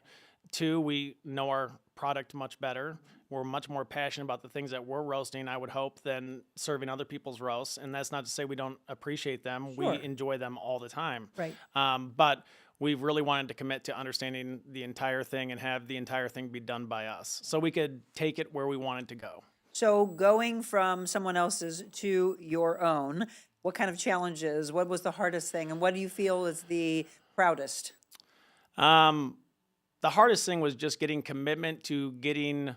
Speaker 4: Two, we know our product much better. We're much more passionate about the things that we're roasting, I would hope, than serving other people's roasts. And that's not to say we don't appreciate them.
Speaker 1: Sure.
Speaker 4: We enjoy them all the time.
Speaker 1: Right.
Speaker 4: But we really wanted to commit to understanding the entire thing and have the entire thing be done by us, so we could take it where we wanted to go.
Speaker 1: So going from someone else's to your own, what kind of challenges, what was the hardest thing, and what do you feel is the proudest?
Speaker 4: The hardest thing was just getting commitment to getting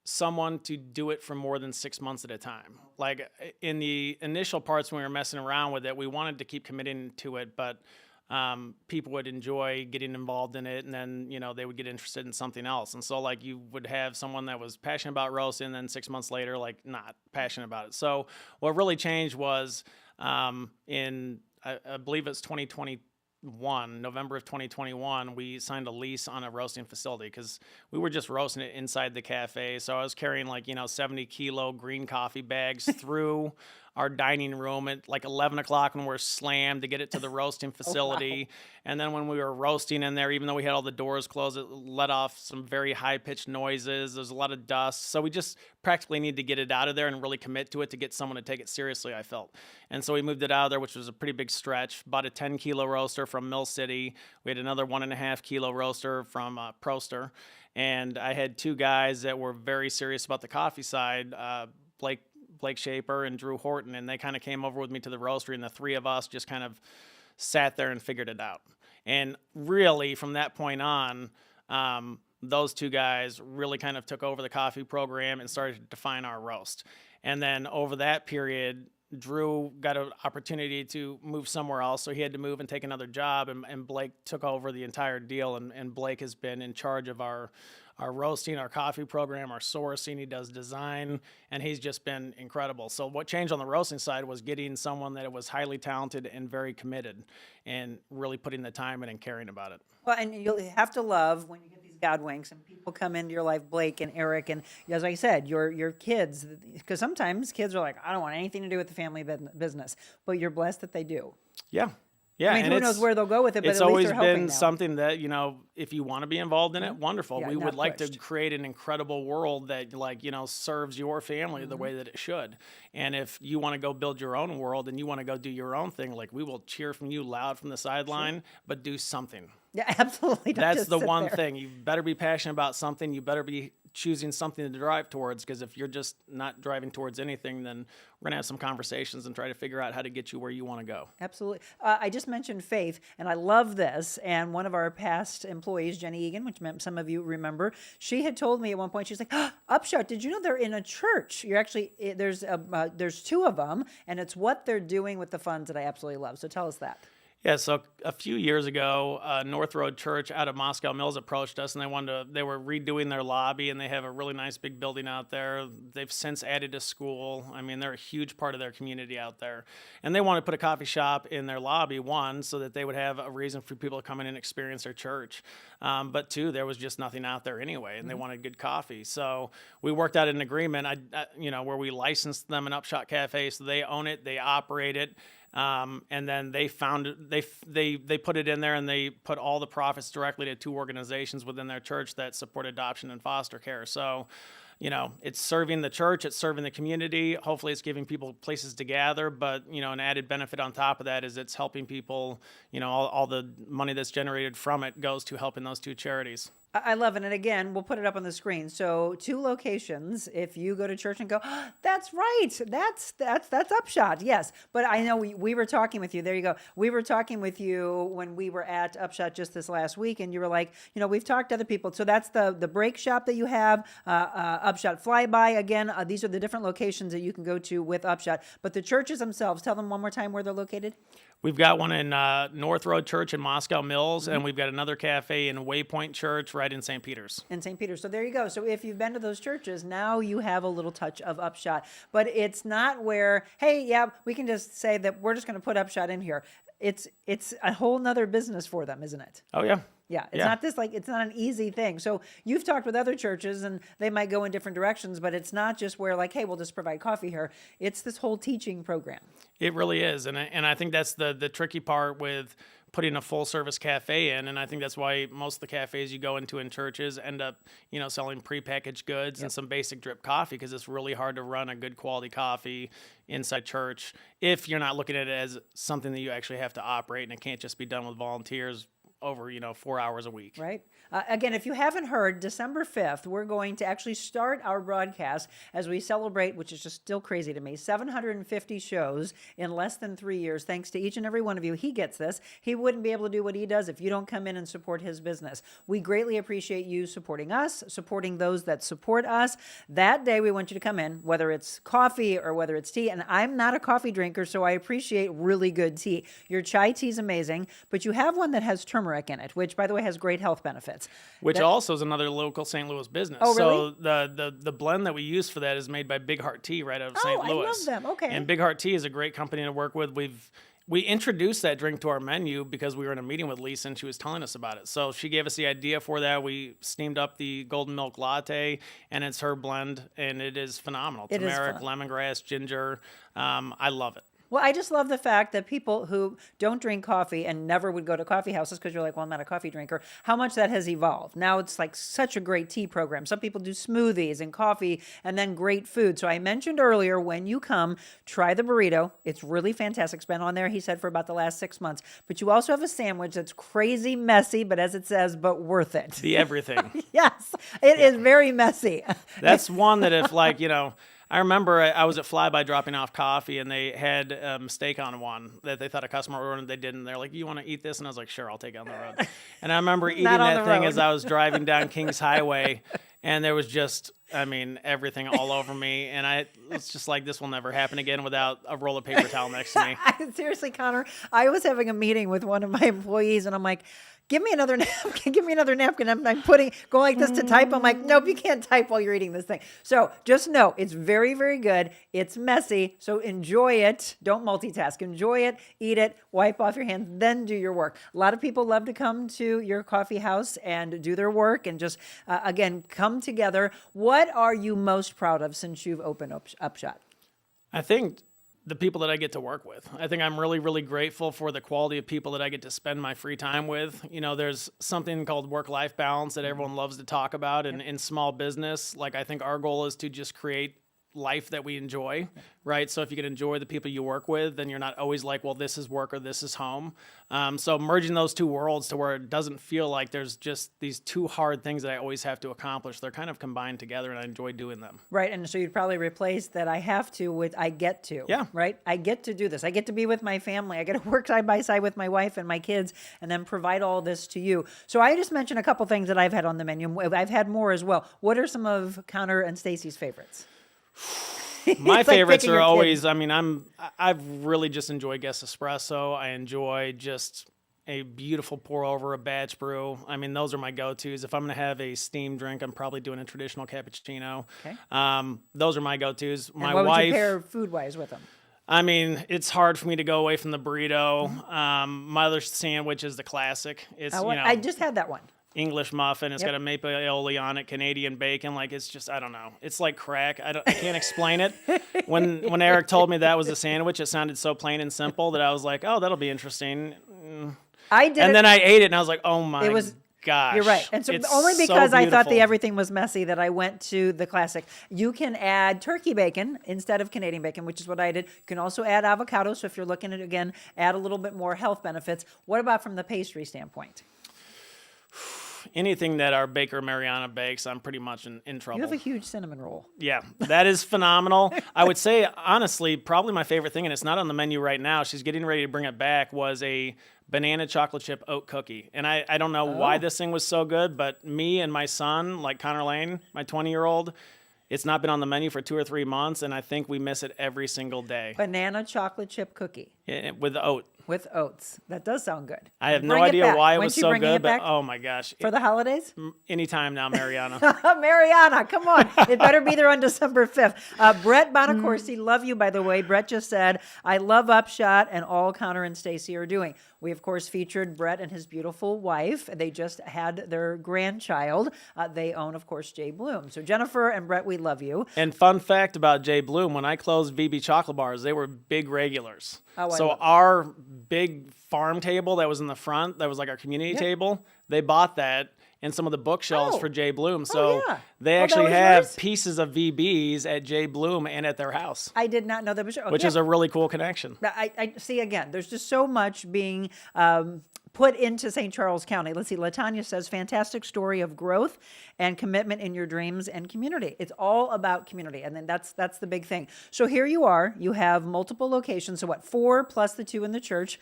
Speaker 4: someone to do it for more than 6 months at a time. Like in the initial parts when we were messing around with it, we wanted to keep committing to it, but people would enjoy getting involved in it, and then, they would get interested in something else. And so like you would have someone that was passionate about roasting, and then 6 months later, like not passionate about it. So what really changed was I believe it's 2021, November of 2021, we signed a lease on a roasting facility because we were just roasting it inside the cafe. So I was carrying 70-kilo green coffee bags through our dining room at like 11 o'clock when we're slammed to get it to the roasting facility.
Speaker 1: Oh, wow.
Speaker 4: And then when we were roasting in there, even though we had all the doors closed, it let off some very high-pitched noises. There's a lot of dust. So we just practically need to get it out of there and really commit to it to get someone to take it seriously, I felt. And so we moved it out of there, which was a pretty big stretch. Bought a 10-kilo roaster from Mill City. We had another 1.5-kilo roaster from Proster. And I had two guys that were very serious about the coffee side, Blake Shaper and Drew Horton, and they kind of came over with me to the roastery, and the three of us just kind of sat there and figured it out. And really, from that point on, those two guys really kind of took over the coffee program and started to define our roast. And then over that period, Drew got an opportunity to move somewhere else, so he had to move and take another job, and Blake took over the entire deal, and Blake has been in charge of our roasting, our coffee program, our sourcing. He does design, and he's just been incredible. So what changed on the roasting side was getting someone that was highly talented and very committed and really putting the time in and caring about it.
Speaker 1: Well, and you'll have to love when you get these God winks and people come into your life, Blake and Eric, and as I said, your kids, because sometimes kids are like, I don't want anything to do with the family business, but you're blessed that they do.
Speaker 4: Yeah. Yeah,
Speaker 1: I mean,
Speaker 4: and
Speaker 1: who knows where they'll go with it, but
Speaker 4: it's
Speaker 1: at least
Speaker 4: always
Speaker 1: they're helping
Speaker 4: been
Speaker 1: now.
Speaker 4: something that, if you want to be involved in it, wonderful.
Speaker 1: Yeah,
Speaker 4: We
Speaker 1: not
Speaker 4: would like
Speaker 1: pushed.
Speaker 4: to create an incredible world that serves your family
Speaker 1: Mm-hmm.
Speaker 4: the way that it should. And if you want to go build your own world and you want to go do your own thing, we will cheer from you loud from the sideline, but do something.
Speaker 1: Yeah, absolutely. Don't
Speaker 4: That's
Speaker 1: just
Speaker 4: the
Speaker 1: sit
Speaker 4: one
Speaker 1: there.
Speaker 4: thing. You better be passionate about something. You better be choosing something to drive towards, because if you're just not driving towards anything, then we're going to have some conversations and try to figure out how to get you where you want to go.
Speaker 1: Absolutely. I just mentioned faith, and I love this. And one of our past employees, Jenny Egan, which some of you remember, she had told me at one point, she's like, UpShot, did you know they're in a church? You're actually, there's two of them, and it's what they're doing with the funds that I absolutely love. So tell us that.
Speaker 4: Yeah, so a few years ago, North Road Church out of Moscow Mills approached us, and they were redoing their lobby, and they have a really nice big building out there. They've since added a school. I mean, they're a huge part of their community out there. And they wanted to put a coffee shop in their lobby, one, so that they would have a reason for people to come in and experience their church. But two, there was just nothing out there anyway, and they wanted good coffee. So we worked out an agreement, where we licensed them an UpShot Cafe, so they own it, they operate it. And then they put it in there, and they put all the profits directly to two organizations within their church that support adoption and foster care. So, it's serving the church, it's serving the community. Hopefully it's giving people places to gather, but, an added benefit on top of that is it's helping people, all the money that's generated from it goes to helping those two charities.
Speaker 1: I love it. And again, we'll put it up on the screen. So 2 locations. If you go to church and go, that's right. That's UpShot. Yes. But I know we were talking with you. There you go. We were talking with you when we were at UpShot just this last week. And you were like, we've talked to other people. So that's the break shop that you have, UpShot Flyby. Again, these are the different locations that you can go to with UpShot. But the churches themselves, tell them one more time where they're located.
Speaker 4: We've got one in North Road Church in Moscow Mills, and we've got another cafe in Waypoint Church right in St. Peter's.
Speaker 1: In St. Peter's. So there you go. So if you've been to those churches, now you have a little touch of UpShot. But it's not where, hey, yeah, we can just say that we're just going to put UpShot in here. It's a whole nother business for them, isn't it?
Speaker 4: Oh, yeah.
Speaker 1: Yeah, it's not an easy thing. So you've talked with other churches, and they might go in different directions, but it's not just where hey, we'll just provide coffee here. It's this whole teaching program.
Speaker 4: It really is, and I think that's the tricky part with putting a full service cafe in, and I think that's why most of the cafes you go into in churches end up, selling prepackaged goods and some basic drip coffee, because it's really hard to run a good quality coffee inside church if you're not looking at it as something that you actually have to operate, and it can't just be done with volunteers over 4 hours a week.
Speaker 1: Right. Again, if you haven't heard, December 5th, we're going to actually start our broadcast as we celebrate, which is just still crazy to me, 750 shows in less than 3 years. Thanks to each and every one of you. He gets this. He wouldn't be able to do what he does if you don't come in and support his business. We greatly appreciate you supporting us, supporting those that support us. That day, we want you to come in, whether it's coffee or whether it's tea. And I'm not a coffee drinker, so I appreciate really good tea. Your chai tea is amazing, but you have one that has turmeric in it, which, by the way, has great health benefits.
Speaker 4: Which also is another local St. Louis business.
Speaker 1: Oh, really?
Speaker 4: So the blend that we use for that is made by Big Heart Tea right out of St. Louis.
Speaker 1: I love them. Okay.
Speaker 4: And Big Heart Tea is a great company to work with. We introduced that drink to our menu because we were in a meeting with Lisa and she was telling us about it. So she gave us the idea for that. We steamed up the golden milk latte, and it's her blend, and it is phenomenal.
Speaker 1: It is
Speaker 4: Turmeric,
Speaker 1: fun.
Speaker 4: lemongrass, ginger. I love it.
Speaker 1: Well, I just love the fact that people who don't drink coffee and never would go to coffee houses because you're like, well, I'm not a coffee drinker, how much that has evolved. Now it's like such a great tea program. Some people do smoothies and coffee and then great food. So I mentioned earlier, when you come, try the burrito. It's really fantastic. It's been on there, he said, for about the last 6 months. But you also have a sandwich that's crazy messy, but as it says, but worth it.
Speaker 4: The everything.
Speaker 1: Yes, it is very messy.
Speaker 4: That's one that if I remember I was at Flyby dropping off coffee, and they had a mistake on one that they thought a customer ordered and they didn't. They're like, you want to eat this? And I was like, sure, I'll take it on the road. And I remember eating that thing as I was driving down Kings Highway, and there was just, everything all over me. And it's just like, this will never happen again without a roll of paper towel next to me.
Speaker 1: Seriously, Conor, I was having a meeting with one of my employees, and I'm like, give me another napkin, give me another napkin. I'm going like this to type. I'm like, nope, you can't type while you're eating this thing. So just know it's very, very good. It's messy. So enjoy it. Don't multitask. Enjoy it, eat it, wipe off your hands, then do your work. A lot of people love to come to your coffee house and do their work and just, again, come together. What are you most proud of since you've opened UpShot?
Speaker 4: I think the people that I get to work with. I think I'm really, really grateful for the quality of people that I get to spend my free time with. You know, there's something called work-life balance that everyone loves to talk about. And in small business, like I think our goal is to just create life that we enjoy, right? So if you can enjoy the people you work with, then you're not always like, well, this is work or this is home. So merging those two worlds to where it doesn't feel like there's just these two hard things that I always have to accomplish. They're kind of combined together, and I enjoy doing them.
Speaker 1: Right, and so you'd probably replace that I have to with I get to.
Speaker 4: Yeah.
Speaker 1: Right? I get to do this. I get to be with my family. I get to work side by side with my wife and my kids and then provide all this to you. So I just mentioned a couple things that I've had on the menu. I've had more as well. What are some of Conor and Stacey's favorites?
Speaker 4: My
Speaker 1: It's like
Speaker 4: favorites
Speaker 1: picking
Speaker 4: are
Speaker 1: your
Speaker 4: always,
Speaker 1: kid.
Speaker 4: I mean, I've really just enjoyed Guest Espresso. I enjoy just a beautiful pour over, a batch brew. I mean, those are my go-tos. If I'm going to have a steam drink, I'm probably doing a traditional cappuccino.
Speaker 1: Okay.
Speaker 4: Those are my go-tos.
Speaker 1: And
Speaker 4: My
Speaker 1: what would
Speaker 4: wife,
Speaker 1: you pair food-wise with them?
Speaker 4: I mean, it's hard for me to go away from the burrito. My other sandwich is the classic. It's,
Speaker 1: I just had that one.
Speaker 4: English muffin. It's
Speaker 1: Yep.
Speaker 4: got a maple aioli on it, Canadian bacon. Like, it's just, I don't know. It's like crack. I can't explain it. When Eric told me that was a sandwich, it sounded so plain and simple that I was like, oh, that'll be interesting.
Speaker 1: I did
Speaker 4: And
Speaker 1: it.
Speaker 4: then I ate it, and I was like, oh my
Speaker 1: It was-
Speaker 4: gosh.
Speaker 1: You're right. And so
Speaker 4: It's
Speaker 1: only
Speaker 4: so
Speaker 1: because I thought the
Speaker 4: beautiful.
Speaker 1: everything was messy that I went to the classic. You can add turkey bacon instead of Canadian bacon, which is what I did. You can also add avocado. So if you're looking at, again, add a little bit more health benefits. What about from the pastry standpoint?
Speaker 4: Anything that our baker Mariana bakes, I'm pretty much in trouble.
Speaker 1: You have a huge cinnamon roll.
Speaker 4: Yeah, that is phenomenal. I would say, honestly, probably my favorite thing, and it's not on the menu right now, she's getting ready to bring it back, was a banana chocolate chip oat cookie. And I don't know why this thing was so good, but me and my son, like Conor Lane, my 20-year-old, it's not been on the menu for 2 or 3 months, and I think we miss it every single day.
Speaker 1: Banana chocolate chip cookie
Speaker 4: With the oat.
Speaker 1: with oats. That does sound good.
Speaker 4: I have no
Speaker 1: Bring it
Speaker 4: idea
Speaker 1: back.
Speaker 4: why it
Speaker 1: When's
Speaker 4: was
Speaker 1: she
Speaker 4: so
Speaker 1: bringing
Speaker 4: good,
Speaker 1: it
Speaker 4: but
Speaker 1: back?
Speaker 4: oh my gosh.
Speaker 1: For the holidays?
Speaker 4: Anytime now, Mariana.
Speaker 1: Mariana, come on. It better be there on December 5th. Brett Bonacorsi, love you, by the way. Brett just said, I love UpShot and all Conor and Stacey are doing. We, of course, featured Brett and his beautiful wife. They just had their grandchild. They own, of course, Jay Bloom. So Jennifer and Brett, we love you.
Speaker 4: And fun fact about Jay Bloom, when I closed VB Chocolate Bars, they were big regulars.
Speaker 1: Oh, I
Speaker 4: so
Speaker 1: love it.
Speaker 4: our big farm table that was in the front, that was like our community table, they bought that and some of the bookshelves
Speaker 1: Oh.
Speaker 4: for Jay Bloom. So
Speaker 1: yeah.
Speaker 4: they
Speaker 1: Oh, that
Speaker 4: actually
Speaker 1: was
Speaker 4: have
Speaker 1: yours?
Speaker 4: pieces of VBs at Jay Bloom and at their house,
Speaker 1: I did not know that.
Speaker 4: which is a really cool connection.
Speaker 1: I see again, there's just so much being put into St. Charles County. Let's see, LaTanya says, fantastic story of growth and commitment in your dreams and community. It's all about community. And then that's the big thing. So here you are, you have multiple locations. So what, 4 plus the 2 in the church.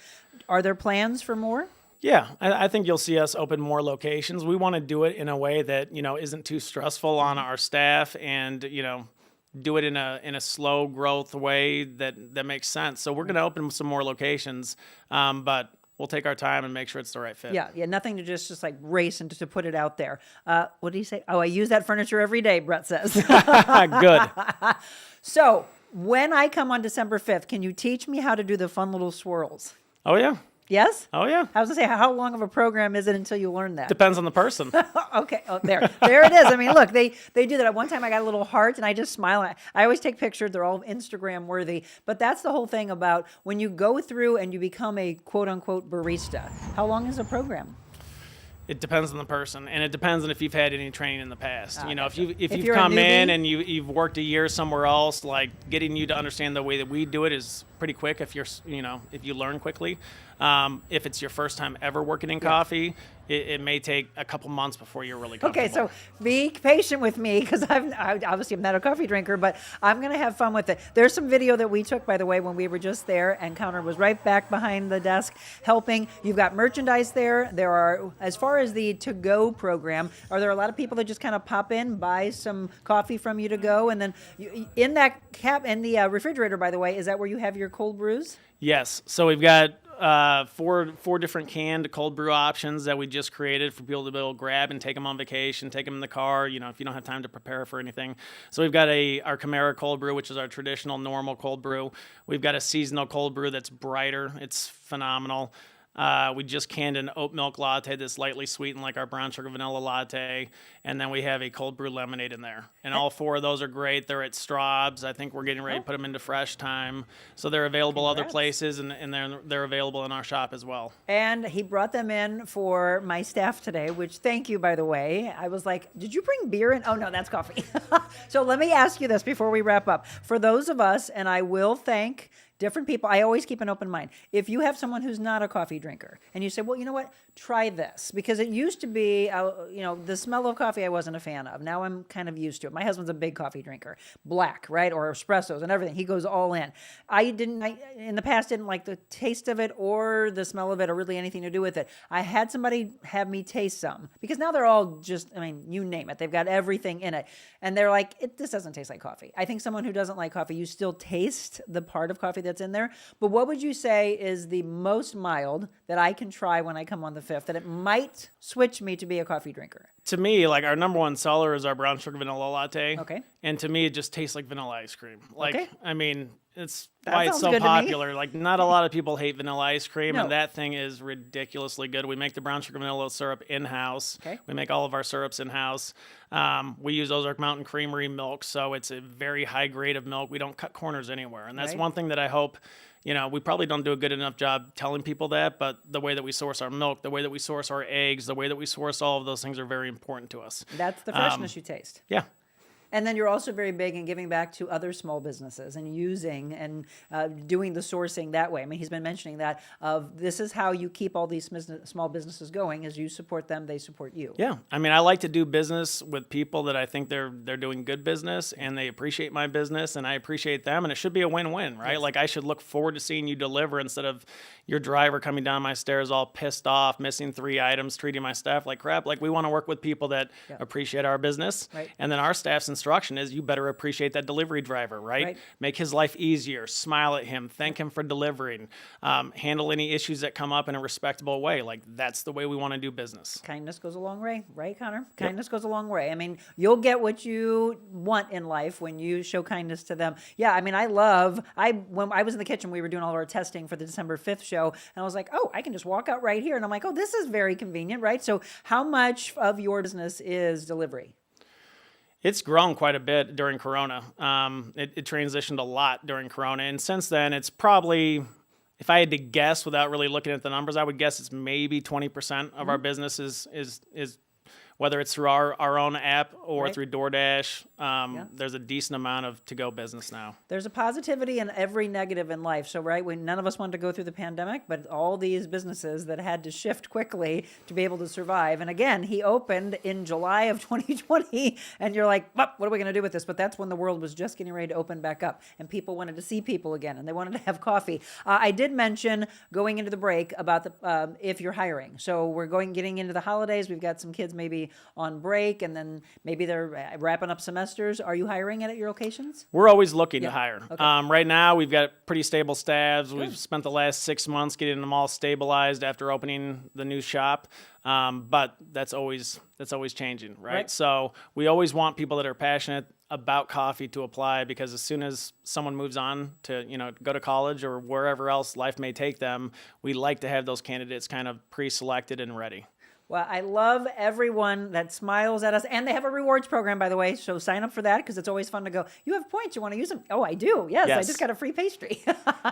Speaker 1: Are there plans for more?
Speaker 4: Yeah, I think you'll see us open more locations. We want to do it in a way that, isn't too stressful on our staff and, do it in a slow growth way that makes sense. So we're going to open some more locations, but we'll take our time and make sure it's the right fit.
Speaker 1: Yeah, nothing to just like race and to put it out there. What did he say? Oh, I use that furniture every day, Brett says.
Speaker 4: Good.
Speaker 1: So when I come on December 5th, can you teach me how to do the fun little swirls?
Speaker 4: Oh, yeah.
Speaker 1: Yes?
Speaker 4: Oh, yeah.
Speaker 1: I was going to say, how long of a program is it until you learn that?
Speaker 4: Depends on the person.
Speaker 1: Okay. Oh, there it is. I mean, look, they do that. At one time, I got a little heart, and I just smile. I always take pictures. They're all Instagram worthy. But that's the whole thing about when you go through and you become a quote unquote barista. How long is a program?
Speaker 4: It depends on the person, and it depends on if you've had any training in the past.
Speaker 1: Gotcha.
Speaker 4: If you've
Speaker 1: you're a
Speaker 4: come in
Speaker 1: newbie-
Speaker 4: and you've worked a year somewhere else, like getting you to understand the way that we do it is pretty quick if if you learn quickly. If it's your first time ever working in coffee, it may take a couple months before you're really comfortable.
Speaker 1: Okay, so be patient with me because obviously I'm not a coffee drinker, but I'm going to have fun with it. There's some video that we took, by the way, when we were just there, and Conor was right back behind the desk helping. You've got merchandise there. There are, as far as the to-go program, are there a lot of people that just kind of pop in, buy some coffee from you to go, and then in that in the refrigerator, by the way, is that where you have your cold brews?
Speaker 4: Yes. So we've got four different canned cold brew options that we just created for people to be able to grab and take them on vacation, take them in the car, if you don't have time to prepare for anything. So we've got our Chimera cold brew, which is our traditional normal cold brew. We've got a seasonal cold brew that's brighter. It's phenomenal. We just canned an oat milk latte that's lightly sweetened like our brown sugar vanilla latte. And then we have a cold brew lemonade in there. And all 4 of those are great. They're at Straub's. I think we're getting ready to put them into Fresh Time. So they're available other places, and they're available in our shop as well.
Speaker 1: And he brought them in for my staff today, which thank you, by the way. I was like, did you bring beer in? Oh, no, that's coffee. So let me ask you this before we wrap up. For those of us, and I will thank different people, I always keep an open mind. If you have someone who's not a coffee drinker and you say, well, you know what, try this. Because it used to be, the smell of coffee I wasn't a fan of. Now I'm kind of used to it. My husband's a big coffee drinker. Black, right? Or espressos and everything. He goes all in. I in the past didn't like the taste of it or the smell of it or really anything to do with it. I had somebody have me taste some. Because now they're all just, you name it. They've got everything in it. And they're like, this doesn't taste like coffee. I think someone who doesn't like coffee, you still taste the part of coffee that's in there. But what would you say is the most mild that I can try when I come on the 5th, that it might switch me to be a coffee drinker?
Speaker 4: To me, like, our number one seller is our brown sugar vanilla latte.
Speaker 1: Okay.
Speaker 4: And to me, it just tastes like vanilla ice cream. Like,
Speaker 1: Okay.
Speaker 4: It's
Speaker 1: That
Speaker 4: why it's
Speaker 1: sounds
Speaker 4: so
Speaker 1: good to me.
Speaker 4: popular. Like, not a lot of people hate vanilla ice cream,
Speaker 1: No.
Speaker 4: and that thing is ridiculously good. We make the brown sugar vanilla syrup in-house.
Speaker 1: Okay.
Speaker 4: We make all of our syrups in-house. We use Ozark Mountain Creamery milk, so it's a very high grade of milk. We don't cut corners anywhere, and that's
Speaker 1: Right.
Speaker 4: one thing that I hope, we probably don't do a good enough job telling people that, but the way that we source our milk, the way that we source our eggs, the way that we source all of those things are very important to us.
Speaker 1: That's the freshness you taste.
Speaker 4: Yeah.
Speaker 1: And then you're also very big in giving back to other small businesses and using and doing the sourcing that way. He's been mentioning that this is how you keep all these small businesses going, is you support them, they support you.
Speaker 4: Yeah. I like to do business with people that I think they're doing good business and they appreciate my business and I appreciate them, and it should be a win-win, right?
Speaker 1: Yes.
Speaker 4: Like, I should look forward to seeing you deliver instead of your driver coming down my stairs all pissed off, missing 3 items, treating my staff like crap. Like, we want to work with people that appreciate our business.
Speaker 1: Right.
Speaker 4: And then our staff's instruction is you better appreciate that delivery driver, right? Make his life easier, smile at him, thank him for delivering, handle any issues that come up in a respectable way. Like, that's the way we want to do business.
Speaker 1: Kindness goes a long way, right, Conor? Kindness goes a long way. You'll get what you want in life when you show kindness to them. Yeah, when I was in the kitchen, we were doing all of our testing for the December 5th show, and I was like, oh, I can just walk out right here. And I'm like, oh, this is very convenient, right? So how much of your business is delivery?
Speaker 4: It's grown quite a bit during Corona. It transitioned a lot during Corona. And since then, it's probably, if I had to guess without really looking at the numbers, I would guess it's maybe 20% of our business is whether it's through our own app or through DoorDash. There's a decent amount of to-go business now.
Speaker 1: There's a positivity in every negative in life. So, when none of us wanted to go through the pandemic, but all these businesses that had to shift quickly to be able to survive. And again, he opened in July of 2020, and you're like, what are we going to do with this? But that's when the world was just getting ready to open back up, and people wanted to see people again, and they wanted to have coffee. I did mention going into the break about if you're hiring. So we're getting into the holidays. We've got some kids maybe on break, and then maybe they're wrapping up semesters. Are you hiring at your locations?
Speaker 4: We're always looking to hire.
Speaker 1: Okay.
Speaker 4: Right now, we've got pretty stable staffs. We've spent the last 6 months getting them all stabilized after opening the new shop. But that's always changing, right? So we always want people that are passionate about coffee to apply, because as soon as someone moves on to, go to college or wherever else life may take them, we like to have those candidates kind of pre-selected and ready.
Speaker 1: Well, I love everyone that smiles at us. And they have a rewards program, by the way. So sign up for that, because it's always fun to go, you have points, you want to use them? Oh, I do. Yes. I just got a free pastry.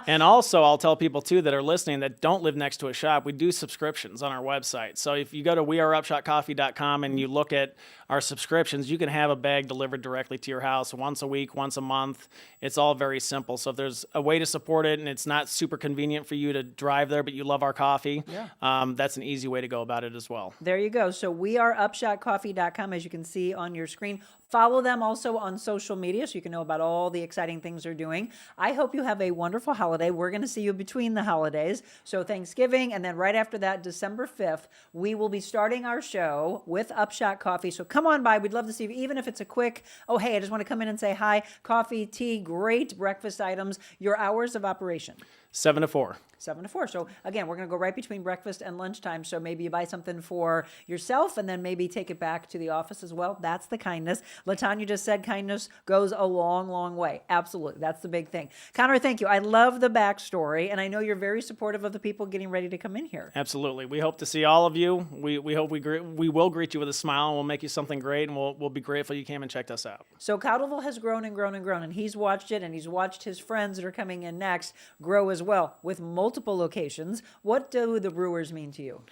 Speaker 4: And also, I'll tell people, too, that are listening that don't live next to a shop, we do subscriptions on our website. So if you go to weareupshotcoffee.com and you look at our subscriptions, you can have a bag delivered directly to your house once a week, once a month. It's all very simple. So if there's a way to support it and it's not super convenient for you to drive there, but you love our coffee, that's an easy way to go about it as well.
Speaker 1: There you go. So weareupshotcoffee.com, as you can see on your screen. Follow them also on social media so you can know about all the exciting things they're doing. I hope you have a wonderful holiday. We're going to see you between the holidays. So Thanksgiving, and then right after that, December 5th, we will be starting our show with UpShot Coffee. So come on by. We'd love to see you, even if it's a quick, oh, hey, I just want to come in and say hi. Coffee, tea, great breakfast items. Your hours of operation.
Speaker 4: 7 to 4.
Speaker 1: 7 to 4. So again, we're going to go right between breakfast and lunchtime. So maybe you buy something for yourself and then maybe take it back to the office as well. That's the kindness.
Speaker 9: LaTanya just said kindness goes a long, long way. Absolutely. That's the big thing. Conor, thank you. I love the backstory, and I know you're very supportive of the people getting ready to come in here.
Speaker 4: Absolutely. We hope to see all of you. We hope we will greet you with a smile, and we'll make you something great, and we'll be grateful you came and checked us out.
Speaker 9: So Cottleville has grown and grown and grown, and he's watched it, and he's watched his friends that are coming in next grow as well with multiple locations. What do the Brewers mean to you?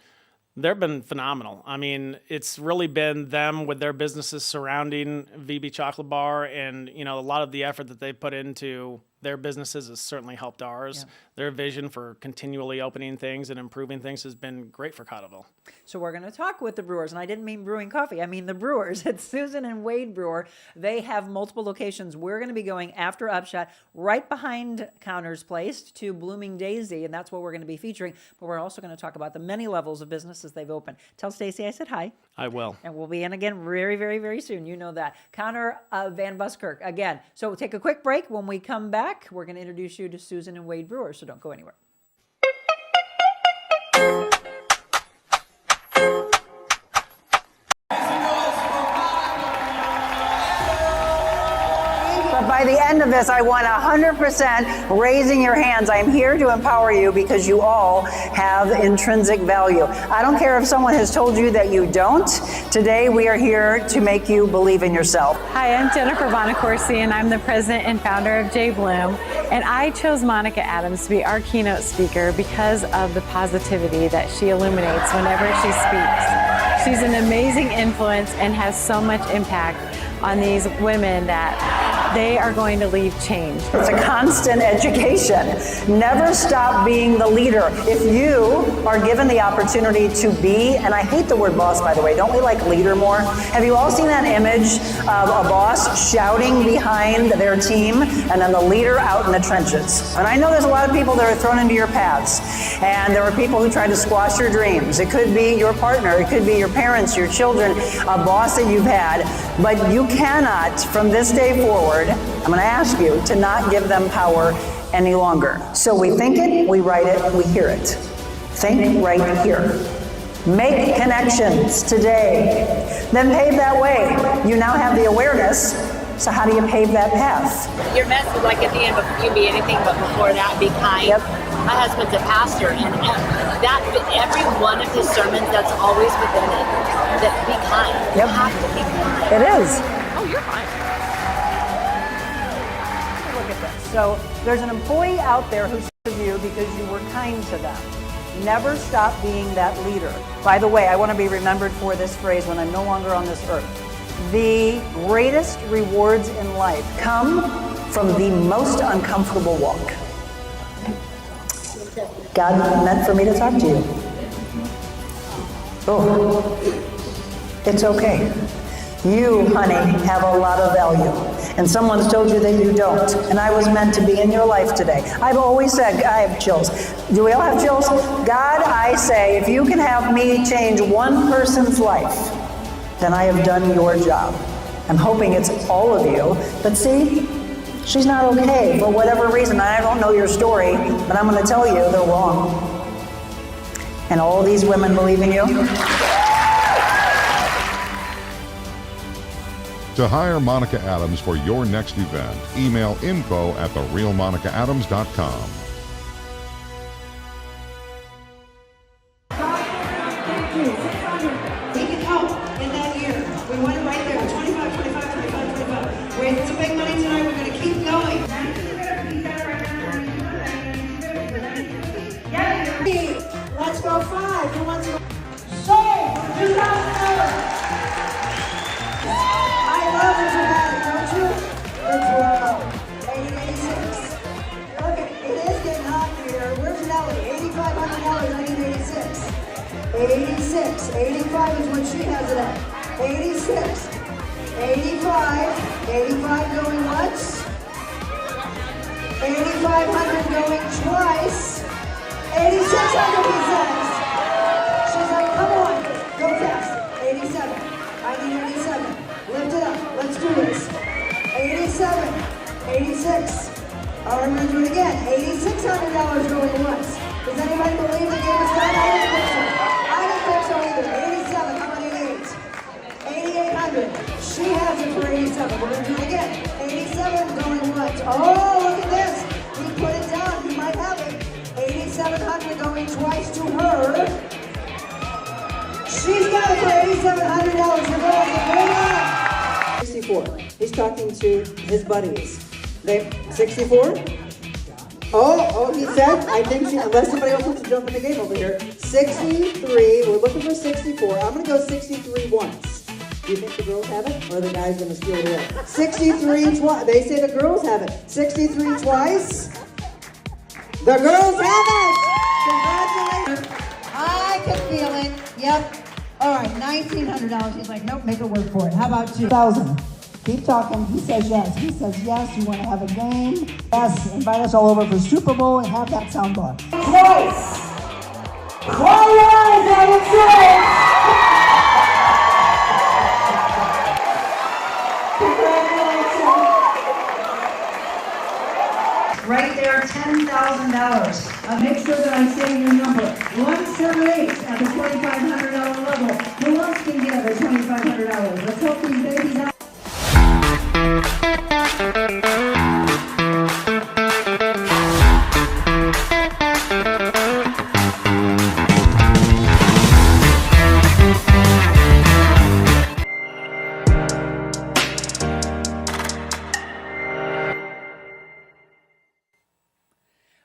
Speaker 4: They've been phenomenal. I mean, it's really been them with their businesses surrounding VB Chocolate Bar, and a lot of the effort that they put into their businesses has certainly helped ours. Yeah. Their vision for continually opening things and improving things has been great for Cottleville.
Speaker 9: So we're going to talk with the Brewers, and I didn't mean brewing coffee. I mean the Brewers. It's Susan and Wade Brewer. They have multiple locations. We're going to be going after UpShot right behind Conor's place to Blooming Daisy, and that's what we're going to be featuring. But we're also going to talk about the many levels of businesses they've opened. Tell Stacey I said hi.
Speaker 4: I will.
Speaker 9: And we'll be in again very, very, very soon. You know that. Conor VanBusKirk again. So we'll take a quick break. When we come back, we're going to introduce you to Susan and Wade Brewer, so don't go anywhere. But by the end of this, I want 100% raising your hands. I'm here to empower you because you all have intrinsic value. I don't care if someone has told you that you don't. Today, we are here to make you believe in yourself.
Speaker 10: Hi, I'm Jennifer Bonacorsi, and I'm the president and founder of J Bloom. And I chose Monica Adams to be our keynote speaker because of the positivity that she illuminates whenever she speaks. She's an amazing influence and has so much impact on these women that they are going to leave changed.
Speaker 9: It's a constant education. Never stop being the leader. If you are given the opportunity to be, and I hate the word boss, by the way, don't we like leader more? Have you all seen that image of a boss shouting behind their team and then the leader out in the trenches? And I know there's a lot of people that are thrown into your paths, and there are people who try to squash your dreams. It could be your partner, it could be your parents, your children, a boss that you've had, but you cannot, from this day forward, I'm going to ask you to not give them power any longer. So we think it, we write it, we hear it. Think right here. Make connections today. Then pave that way. You now have the awareness, so how do you pave that path?
Speaker 11: Your message, like at the end, you can be anything, but before that, be kind.
Speaker 9: Yep.
Speaker 11: My husband's a pastor, and that every one of his sermons, that's always within it. That be kind.
Speaker 9: Yep.
Speaker 11: You have to be kind.
Speaker 9: It is.
Speaker 11: Oh, you're fine.
Speaker 9: Look at this. So there's an employee out there who serves you because you were kind to them. Never stop being that leader. By the way, I want to be remembered for this phrase when I'm no longer on this earth. The greatest rewards in life come from the most uncomfortable walk. God meant for me to talk to you. Oh, it's okay. You, honey, have a lot of value. And someone's told you that you don't. And I was meant to be in your life today. I've always said, I have chills. Do we all have chills? God, I say, if you can have me change one person's life, then I have done your job. I'm hoping it's all of you. But see, she's not okay for whatever reason. I don't know your story, but I'm going to tell you they're wrong. And all these women believe in you.
Speaker 12: To hire Monica Adams for your next event, email info@therealmonicaadams.com.
Speaker 13: We can help in that year. We want it right there. 25, 25, 25, 25. Wait, some big money tonight. We're going to keep going. Let's go 5. Who wants to go? Sold! $2,000. I love the dramatic, don't you? Let's roll. 8086. Look, it is getting hot here. Where's Nellie? $8,500, 86. 85 is what she has it at. 86. 85. 85 going once. 8,500 going twice. 8,600 he says. She's like, come on, go fast. 87. I need 87. Lift it up. Let's do this. 87. 86. All right, we're going to do it again. $8,600 going once. Does anybody believe the game is done? I don't think so. I don't think so either. 87. How about 88? 8,800. She has it for 88. Monica going twice to her. She's got it for $8,700. The girls are 64. He's talking to his buddies. They 64? Oh, he said, I think she, unless somebody else wants to jump in the game over here. 63, we're looking for 64. I'm gonna go 63 once. Do you think the girls have it, or are the guys gonna steal it away? 63 twice, they say the girls have it. 63 twice. The girls have it! Congratulations. I can feel it, yep. All right, $1,900. He's like, nope, make a word for it. How about 2,000? Keep talking. He says yes. He says yes. You want to have a game? Yes. Invite us all over for Super Bowl and have that sound bar. Twice. All right, that was it. Congratulations. Right there, $10,000. Make sure that I say your number. 178 at the $2,500 level. Who else can give us $2,500? Let's hope these babies out.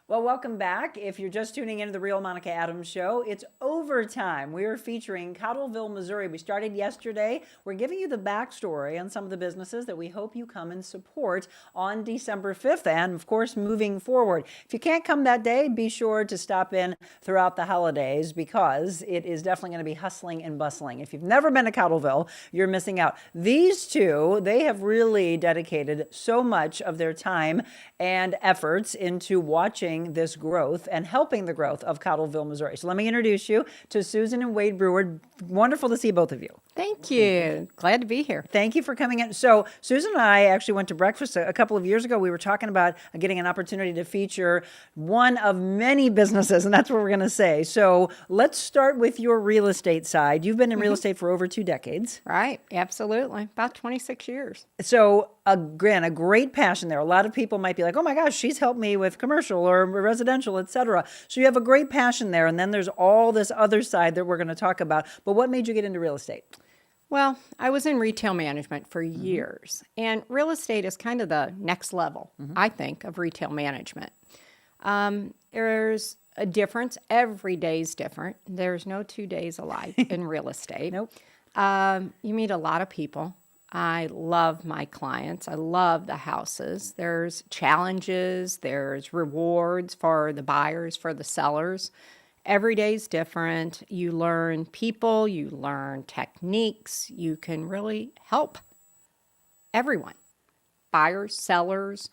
Speaker 1: Well, welcome back. If you're just tuning into the Real Monica Adams Show, it's overtime. We are featuring Cottleville, Missouri. We started yesterday. We're giving you the backstory on some of the businesses that we hope you come and support on December 5th and, of course, moving forward. If you can't come that day, be sure to stop in throughout the holidays because it is definitely going to be hustling and bustling. If you've never been to Cottleville, you're missing out. These two, they have really dedicated so much of their time and efforts into watching this growth and helping the growth of Cottleville, Missouri. So let me introduce you to Susan and Wade Brewer. Wonderful to see both of you.
Speaker 3: Thank you. Glad to be here.
Speaker 1: Thank you for coming in. So Susan and I actually went to breakfast a couple of years ago. We were talking about getting an opportunity to feature one of many businesses, and that's what we're going to say. So let's start with your real estate side. You've been in real estate for over 2 decades.
Speaker 3: Right. Absolutely. About 26 years.
Speaker 1: So again, a great passion there. A lot of people might be like, oh my gosh, she's helped me with commercial or residential, etc. So you have a great passion there. And then there's all this other side that we're going to talk about. But what made you get into real estate?
Speaker 3: Well, I was in retail management for years, and real estate is kind of the next level, I think, of retail management. There's a difference. Every day is different. There's no 2 days alike in real estate.
Speaker 1: Nope.
Speaker 3: You meet a lot of people. I love my clients. I love the houses. There's challenges. There's rewards for the buyers, for the sellers. Every day is different. You learn people, you learn techniques. You can really help everyone, buyers, sellers,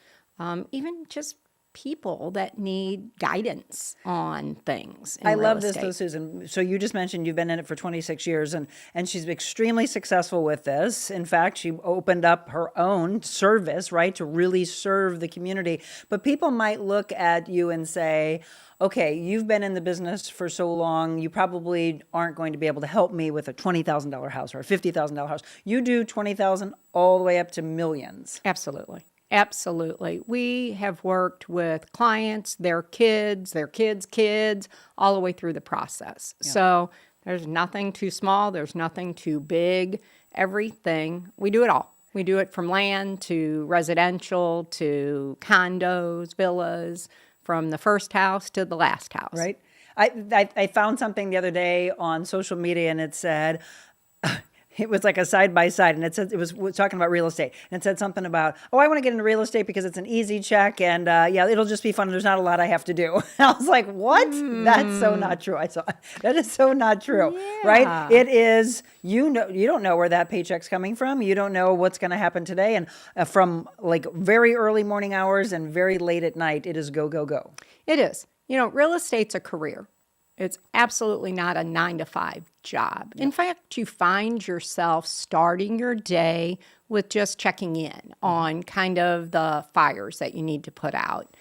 Speaker 3: even just people that need guidance on things in
Speaker 1: I
Speaker 3: real
Speaker 1: love
Speaker 3: estate.
Speaker 1: this though, Susan. So you just mentioned you've been in it for 26 years and she's extremely successful with this. In fact, she opened up her own service, right, to really serve the community. But people might look at you and say, okay, you've been in the business for so long, you probably aren't going to be able to help me with a $20,000 house or a $50,000 house. You do $20,000 all the way up to millions.
Speaker 3: Absolutely. Absolutely. We have worked with clients, their kids, kids, all the way through the process. Yeah. So there's nothing too small. There's nothing too big. Everything, we do it all. We do it from land to residential to condos, villas, from the first house to the last house.
Speaker 1: Right. I found something the other day on social media and it said, it was like a side by side, and it said it was talking about real estate, and it said something about, oh, I want to get into real estate because it's an easy check, and yeah, it'll just be fun. There's not a lot I have to do. I was like, what? That's so not true. I saw that is so not true, right? It is. You don't know where that paycheck's coming from. You don't know what's going to happen today, and from like very early morning hours and very late at night, it is go go go.
Speaker 3: It is. You know, real estate's a career. It's absolutely not a 9-to-5 job. Yep. In fact, you find yourself starting your day with just checking in on kind of the fires that you need to put out.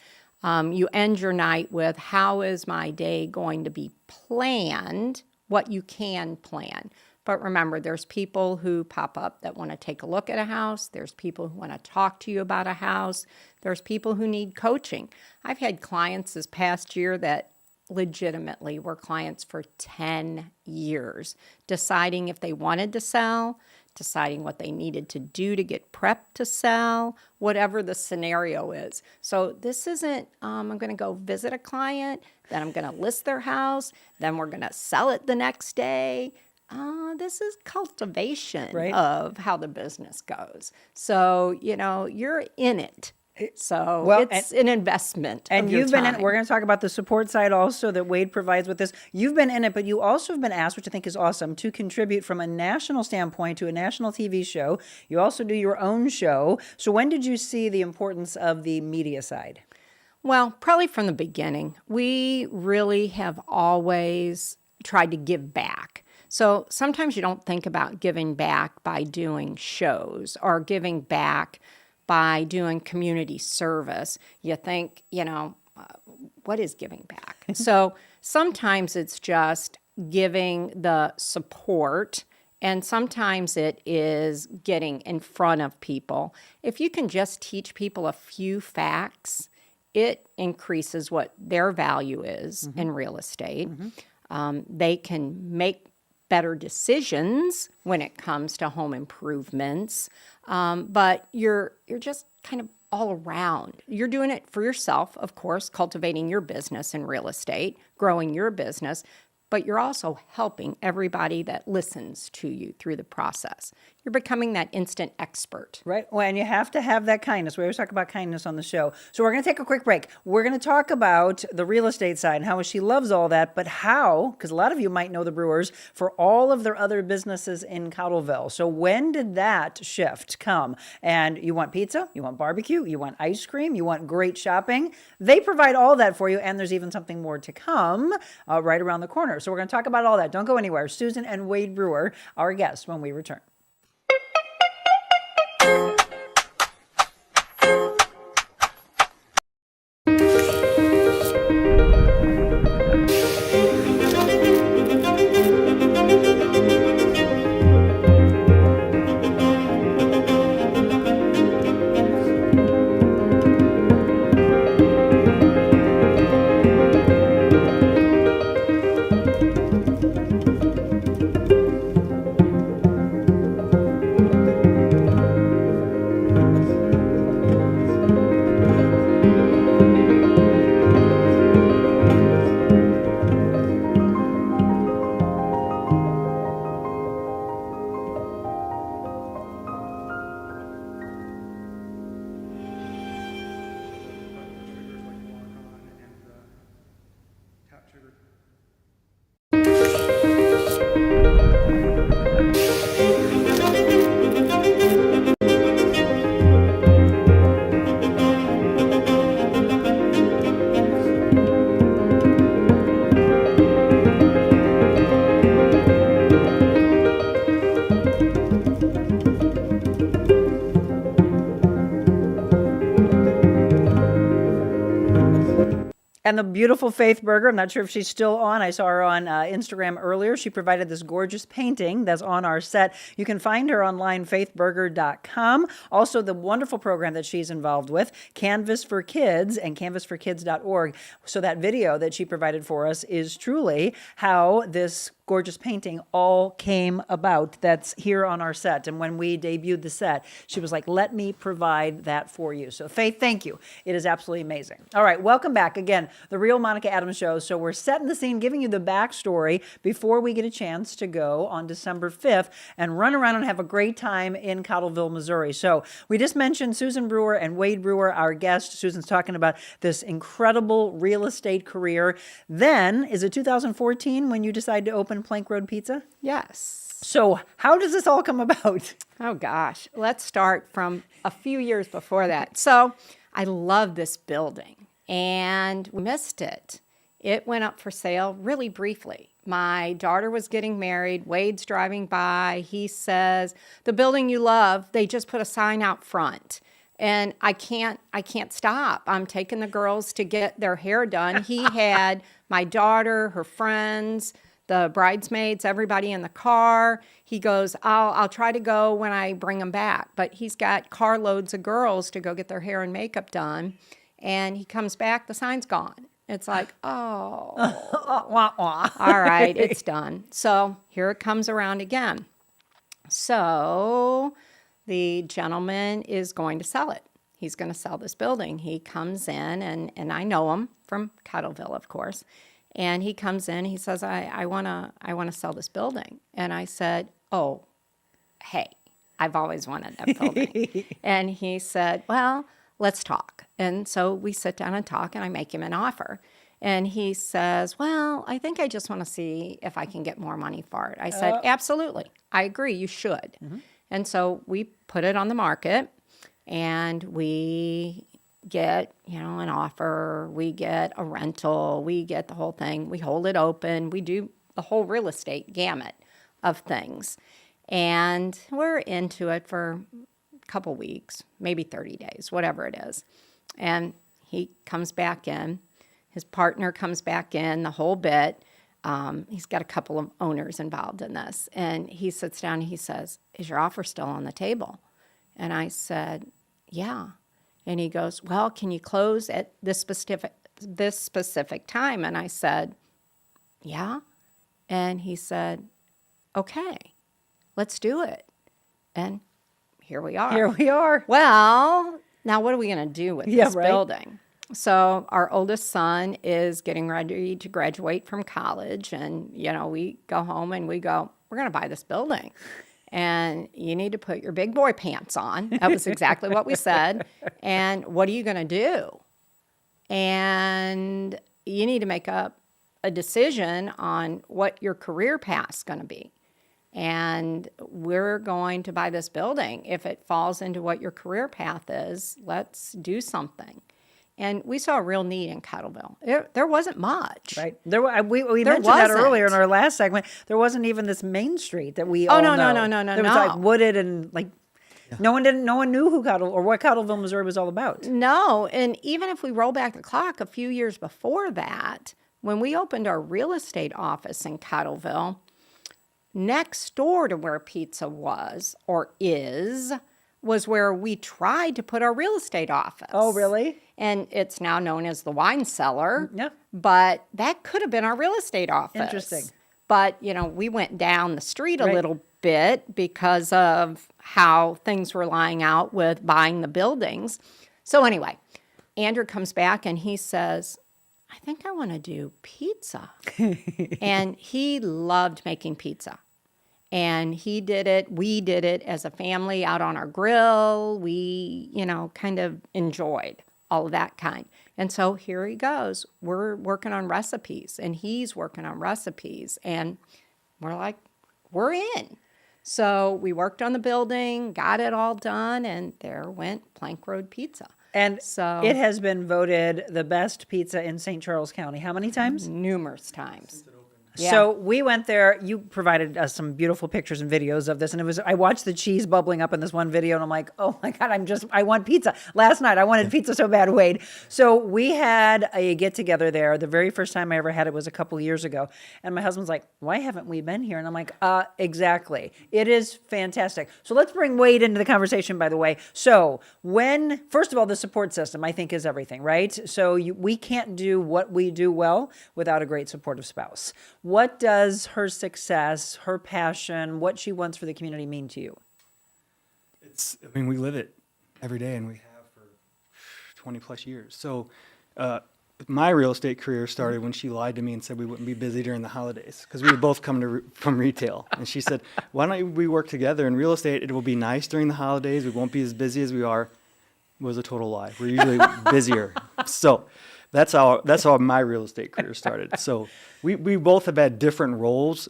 Speaker 3: You end your night with, how is my day going to be planned, what you can plan. But remember, there's people who pop up that want to take a look at a house. There's people who want to talk to you about a house. There's people who need coaching. I've had clients this past year that legitimately were clients for 10 years, deciding if they wanted to sell, deciding what they needed to do to get prepped to sell, whatever the scenario is. So this isn't, I'm going to go visit a client, then I'm going to list their house, then we're going to sell it the next day. This is cultivation of how the business goes. So, you're in it. So it's an investment.
Speaker 1: And
Speaker 3: of your
Speaker 1: you've been in,
Speaker 3: time.
Speaker 1: we're going to talk about the support side also that Wade provides with this. You've been in it, but you also have been asked, which I think is awesome, to contribute from a national standpoint to a national TV show. You also do your own show. So when did you see the importance of the media side?
Speaker 3: Well, probably from the beginning. We really have always tried to give back. So sometimes you don't think about giving back by doing shows or giving back by doing community service. You think, what is giving back? So sometimes it's just giving the support, and sometimes it is getting in front of people. If you can just teach people a few facts, it increases what their value is in real estate. They can make better decisions when it comes to home improvements. But you're just kind of all around. You're doing it for yourself, of course, cultivating your business in real estate, growing your business, but you're also helping everybody that listens to you through the process. You're becoming that instant expert.
Speaker 1: Right. Well, and you have to have that kindness. We always talk about kindness on the show. So we're going to take a quick break. We're going to talk about the real estate side and how she loves all that, but how, because a lot of you might know the Brewers for all of their other businesses in Cottleville. So when did that shift come? And you want pizza, you want barbecue, you want ice cream, you want great shopping. They provide all that for you, and there's even something more to come right around the corner. So we're going to talk about all that. Don't go anywhere. Susan and Wade Brewer, our guests, when we return. And the beautiful Faith Berger, I'm not sure if she's still on. I saw her on Instagram earlier. She provided this gorgeous painting that's on our set. You can find her online, faithberger.com. Also, the wonderful program that she's involved with, Canvas for Kids and canvasforkids.org. So that video that she provided for us is truly how this gorgeous painting all came about. That's here on our set. And when we debuted the set, she was like, let me provide that for you. So Faith, thank you. It is absolutely amazing. All right, welcome back. Again, the Real Monica Adams Show. So we're setting the scene, giving you the backstory before we get a chance to go on December 5th and run around and have a great time in Cottleville, Missouri. So we just mentioned Susan Brewer and Wade Brewer, our guest. Susan's talking about this incredible real estate career. Then, is it 2014 when you decided to open Plank Road Pizza?
Speaker 3: Yes.
Speaker 1: So how does this all come about?
Speaker 3: Oh gosh, let's start from a few years before that. So I love this building and we missed it. It went up for sale really briefly. My daughter was getting married. Wade's driving by. He says, the building you love, they just put a sign out front. And I can't stop. I'm taking the girls to get their hair done. He had my daughter, her friends, the bridesmaids, everybody in the car. He goes, I'll try to go when I bring them back. But he's got carloads of girls to go get their hair and makeup done. And he comes back, the sign's gone. It's like, oh,
Speaker 1: Wah, wah.
Speaker 3: all right, it's done. So here it comes around again. So the gentleman is going to sell it. He's going to sell this building. He comes in, and I know him from Cottleville, of course. And he comes in, he says, I wanna sell this building. And I said, oh, hey, I've always wanted that building. And he said, well, let's talk. And so we sit down and talk, and I make him an offer. And he says, well, I think I just want to see if I can get more money for it. I said, absolutely. I agree, you should. And so we put it on the market, and we get, an offer, we get a rental, we get the whole thing. We hold it open. We do the whole real estate gamut of things. And we're into it for a couple weeks, maybe 30 days, whatever it is. And he comes back in. His partner comes back in, the whole bit. He's got a couple of owners involved in this. And he sits down and he says, is your offer still on the table? And I said, yeah. And he goes, well, can you close at this specific time? And I said, yeah. And he said, okay, let's do it. And here we are.
Speaker 1: Here we are.
Speaker 3: Well, now what are we going to do with this
Speaker 1: right.
Speaker 3: building? So our oldest son is getting ready to graduate from college. And, we go home and we go, we're going to buy this building. And you need to put your big boy pants on. That was exactly what we said. And what are you going to do? And you need to make up a decision on what your career path's going to be. And we're going to buy this building. If it falls into what your career path is, let's do something. And we saw a real need in Cottleville. There wasn't much.
Speaker 1: Right. We mentioned that earlier in our last segment. There wasn't even this main street that we all know.
Speaker 3: No.
Speaker 1: There was like wooded and like no one knew who Cottleville or what Cottleville, Missouri was all about.
Speaker 3: No, and even if we roll back the clock a few years before that, when we opened our real estate office in Cottleville, next door to where pizza was or is was where we tried to put our real estate office.
Speaker 1: Oh, really?
Speaker 3: And it's now known as the wine cellar.
Speaker 1: Yeah.
Speaker 3: But that could have been our real estate office.
Speaker 1: Interesting.
Speaker 3: But, we went down the street a little bit because of how things were lying out with buying the buildings. So anyway, Andrew comes back and he says, I think I want to do pizza. And he loved making pizza. And we did it as a family out on our grill. We, kind of enjoyed all of that kind. And so here he goes. We're working on recipes and he's working on recipes. And we're like, we're in. So we worked on the building, got it all done, and there went Plank Road Pizza.
Speaker 1: And
Speaker 3: so
Speaker 1: it has been voted the best pizza in St. Charles County. How many times?
Speaker 3: Numerous times.
Speaker 1: Yeah. So we went there. You provided us some beautiful pictures and videos of this. And I watched the cheese bubbling up in this one video and I'm like, oh my God, I want pizza. Last night, I wanted pizza so bad, Wade. So we had a get together there. The very first time I ever had it was a couple years ago. And my husband's like, why haven't we been here? And I'm like, exactly. It is fantastic. So let's bring Wade into the conversation, by the way. So first of all, the support system, I think, is everything, right? So we can't do what we do well without a great supportive spouse. What does her success, her passion, what she wants for the community mean to you?
Speaker 14: We live it every day, and we have for 20 plus years. So my real estate career started when she lied to me and said we wouldn't be busy during the holidays because we would both come from retail. And she said, why don't we work together in real estate? It will be nice during the holidays. We won't be as busy as we are. It was a total lie. We're usually busier. So that's how my real estate career started. So we both have had different roles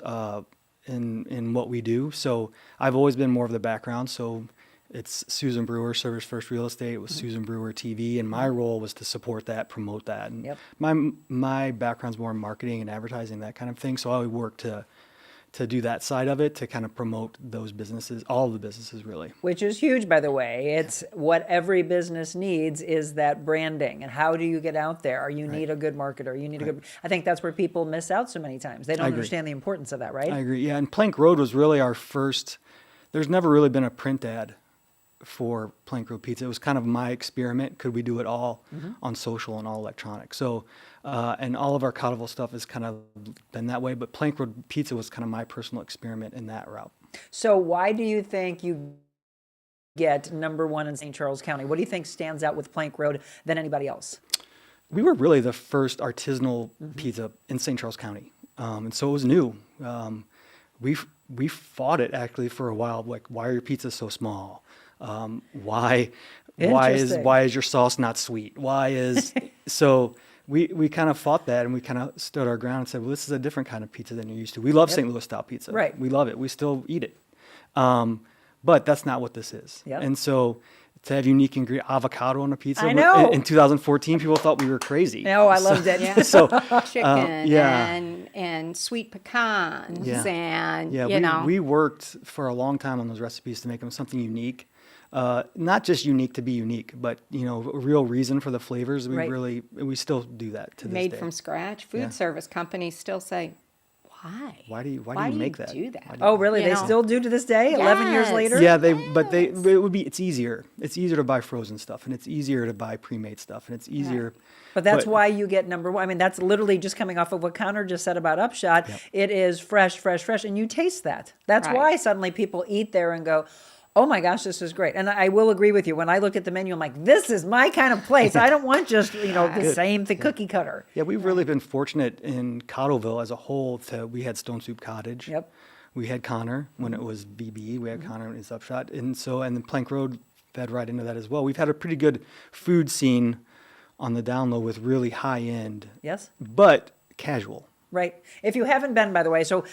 Speaker 14: in what we do. So I've always been more of the background. So it's Susan Brewer, Service First Real Estate. It was Susan Brewer TV, and my role was to support that, promote that. And my background's more in marketing and advertising, that kind of thing. So I would work to do that side of it, to kind of promote those businesses, all the businesses really.
Speaker 1: Which is huge, by the way. It's what every business needs is that branding. And how do you get out there? You need a good marketer. You need a good. I think that's where people miss out so many times. They don't understand the importance of that, right?
Speaker 14: I agree. Yeah, and Plank Road was really our first. There's never really been a print ad for Plank Road Pizza. It was kind of my experiment. Could we do it all on social and all electronic? So, and all of our Cottleville stuff has kind of been that way, but Plank Road Pizza was kind of my personal experiment in that route.
Speaker 1: So why do you think you get number one in St. Charles County? What do you think stands out with Plank Road than anybody else?
Speaker 14: We were really the first artisanal pizza in St. Charles County, and so it was new. We fought it actually for a while. Like, why are your pizzas so small? Why is your sauce not sweet? Why is so? We kind of fought that, and we kind of stood our ground and said, well, this is a different kind of pizza than you're used to. We love St. Louis style pizza.
Speaker 1: Right.
Speaker 14: We love it. We still eat it. But that's not what this is.
Speaker 1: Yep.
Speaker 14: And so to have unique ingredient avocado on a pizza.
Speaker 1: I know.
Speaker 14: In 2014, people thought we were crazy.
Speaker 1: No, I loved it.
Speaker 3: Yeah.
Speaker 14: So
Speaker 3: Chicken
Speaker 14: yeah.
Speaker 3: and sweet pecans
Speaker 14: Yeah.
Speaker 3: and,
Speaker 14: Yeah,
Speaker 3: you know.
Speaker 14: we worked for a long time on those recipes to make them something unique. Not just unique to be unique, but, you know, a real reason for the flavors. We still do that to this
Speaker 3: Made
Speaker 14: day.
Speaker 3: from scratch. Food service companies still say, why?
Speaker 14: Why do you make that?
Speaker 3: Do that?
Speaker 14: Why do you-
Speaker 1: Oh, really?
Speaker 3: You
Speaker 1: They
Speaker 3: know.
Speaker 1: still do to this day, 11 years
Speaker 3: Yes.
Speaker 1: later?
Speaker 14: Yeah, it's easier. It's easier to buy frozen stuff, and it's easier to buy pre-made stuff, and it's easier.
Speaker 1: But that's why you get number one. I mean, that's literally just coming off of what Conor just said about UpShot.
Speaker 14: Yep.
Speaker 1: It is fresh, fresh, fresh, and you taste that. That's
Speaker 3: Right.
Speaker 1: why suddenly people eat there and go, oh my gosh, this is great. And I will agree with you. When I look at the menu, I'm like, this is my kind of place. I don't want just, the same thing, cookie cutter.
Speaker 14: Yeah, we've really been fortunate in Cottleville as a whole. We had Stone Soup Cottage.
Speaker 1: Yep.
Speaker 14: We had Conor when it was BB. We had Conor when it was UpShot. And then Plank Road fed right into that as well. We've had a pretty good food scene on the down low with really high end,
Speaker 1: Yes.
Speaker 14: but casual.
Speaker 1: Right. If you haven't been, by the way, so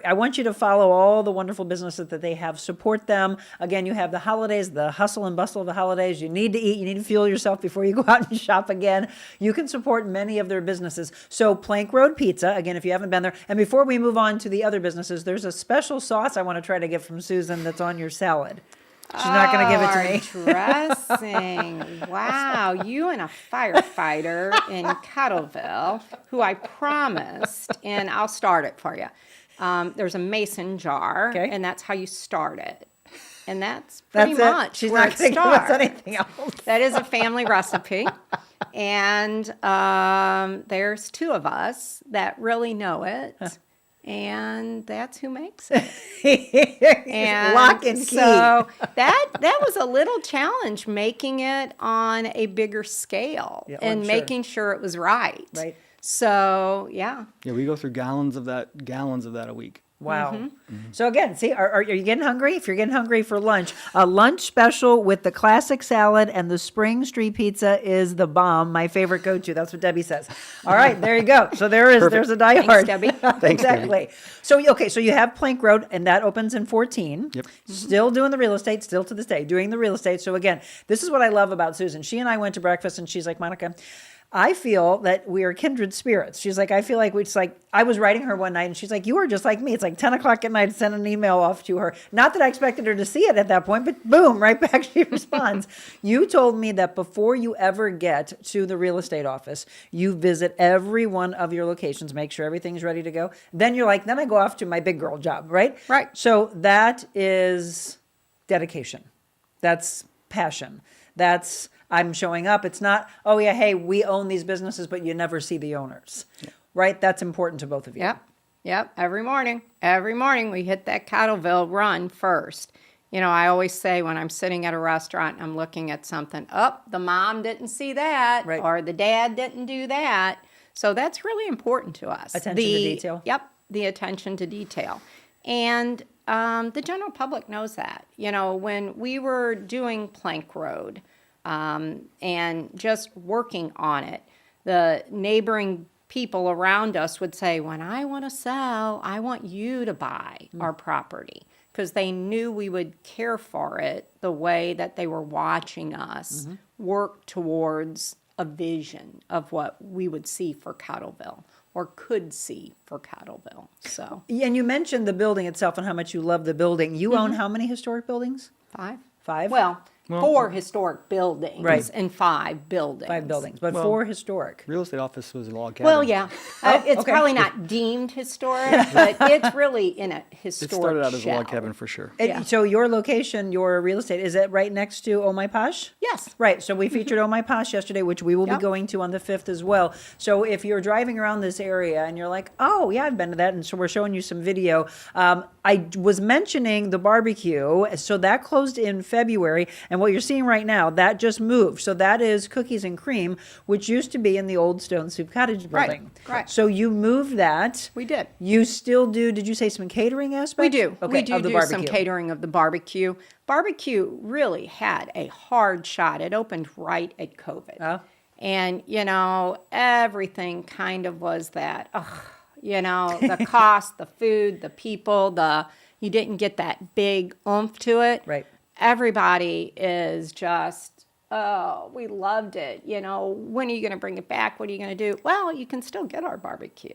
Speaker 1: I want you to follow all the wonderful businesses that they have. Support them. Again, you have the holidays, the hustle and bustle of the holidays. You need to eat. You need to fuel yourself before you go out and shop again. You can support many of their businesses. So Plank Road Pizza, again, if you haven't been there. And before we move on to the other businesses, there's a special sauce I want to try to get from Susan that's on your salad. She's not going to give it to me.
Speaker 3: Dressing. Wow, you and a firefighter in Cottleville, who I promised, and I'll start it for you. There's a mason jar,
Speaker 1: Okay.
Speaker 3: and that's how you start it. And that's pretty
Speaker 1: That's it.
Speaker 3: much
Speaker 1: She's
Speaker 3: where
Speaker 1: not
Speaker 3: it
Speaker 1: going to give us
Speaker 3: starts.
Speaker 1: anything else.
Speaker 3: That is a family recipe. And there's two of us that really know it. And that's who makes it. And
Speaker 1: Lock and key.
Speaker 3: so that was a little challenge, making it on a bigger scale
Speaker 1: Yeah,
Speaker 3: and
Speaker 1: I'm sure.
Speaker 3: making sure it was right.
Speaker 1: Right.
Speaker 3: So, yeah.
Speaker 14: Yeah, we go through gallons of that a week.
Speaker 1: Wow. So again, see, are you getting hungry? If you're getting hungry for lunch, a lunch special with the classic salad and the spring street pizza is the bomb. My favorite go-to. That's what Debbie says. All right, there you go. So there's a diehard.
Speaker 3: Thanks, Debbie.
Speaker 14: Thanks,
Speaker 1: exactly.
Speaker 14: Debbie.
Speaker 1: So you have Plank Road, and that opens in 14.
Speaker 14: Yep.
Speaker 1: Still doing the real estate, still to this day, doing the real estate. So again, this is what I love about Susan. She and I went to breakfast, and she's like, Monica, I feel that we are kindred spirits. She's like, I feel like I was writing her one night and she's like, you are just like me. It's like 10 o'clock at night, send an email off to her. Not that I expected her to see it at that point, but boom, right back she responds. You told me that before you ever get to the real estate office, you visit every one of your locations, make sure everything's ready to go. Then you're like, then I go off to my big girl job, right?
Speaker 3: Right.
Speaker 1: So that is dedication. That's passion. That's I'm showing up. It's not, oh yeah, hey, we own these businesses, but you never see the owners, right? That's important to both of you.
Speaker 3: Yep. Every morning we hit that Cottleville run first. You know, I always say when I'm sitting at a restaurant and I'm looking at something, the mom didn't see that,
Speaker 1: Right.
Speaker 3: or the dad didn't do that. So that's really important to us.
Speaker 1: Attention to detail.
Speaker 3: Yep, the attention to detail. And the general public knows that. You know, when we were doing Plank Road, and just working on it, the neighboring people around us would say, when I want to sell, I want you to buy our property, because they knew we would care for it the way that they were watching us work towards a vision of what we would see for Cottleville or could see for Cottleville. So,
Speaker 1: And you mentioned the building itself and how much you love the building. You own how many historic buildings?
Speaker 3: 5.
Speaker 1: 5?
Speaker 3: Well,
Speaker 14: Well,
Speaker 3: 4 historic buildings
Speaker 1: Right.
Speaker 3: and 5 buildings.
Speaker 1: 5 buildings, but
Speaker 14: Well,
Speaker 1: 4 historic.
Speaker 14: Real estate office was a log cabin.
Speaker 3: Well, yeah. It's
Speaker 1: okay.
Speaker 3: probably not deemed historic, but it's really in a
Speaker 14: It
Speaker 3: historic
Speaker 14: started out as a
Speaker 3: shell.
Speaker 14: log cabin for sure.
Speaker 1: And so your location, your real estate, is it right next to Oh My Posh?
Speaker 3: Yes.
Speaker 1: Right, so we featured Oh My Posh yesterday, which we will be
Speaker 3: Yep.
Speaker 1: going to on the 5th as well. So if you're driving around this area and you're like, oh, yeah, I've been to that, and so we're showing you some video. I was mentioning the barbecue, so that closed in February, and what you're seeing right now, that just moved. So that is Cookies and Cream, which used to be in the old Stone Soup Cottage
Speaker 3: Right,
Speaker 1: building.
Speaker 3: right.
Speaker 1: So you moved that.
Speaker 3: We did.
Speaker 1: You still do, did you say some catering aspects?
Speaker 3: We do.
Speaker 1: Okay,
Speaker 3: We do
Speaker 1: of the
Speaker 3: do
Speaker 1: barbecue.
Speaker 3: some catering of the barbecue. Barbecue really had a hard shot. It opened right at COVID.
Speaker 1: Oh.
Speaker 3: And, everything kind of was that, the cost, the food, the people, you didn't get that big oomph to it.
Speaker 1: Right.
Speaker 3: Everybody is just, oh, we loved it. When are you going to bring it back? What are you going to do? Well, you can still get our barbecue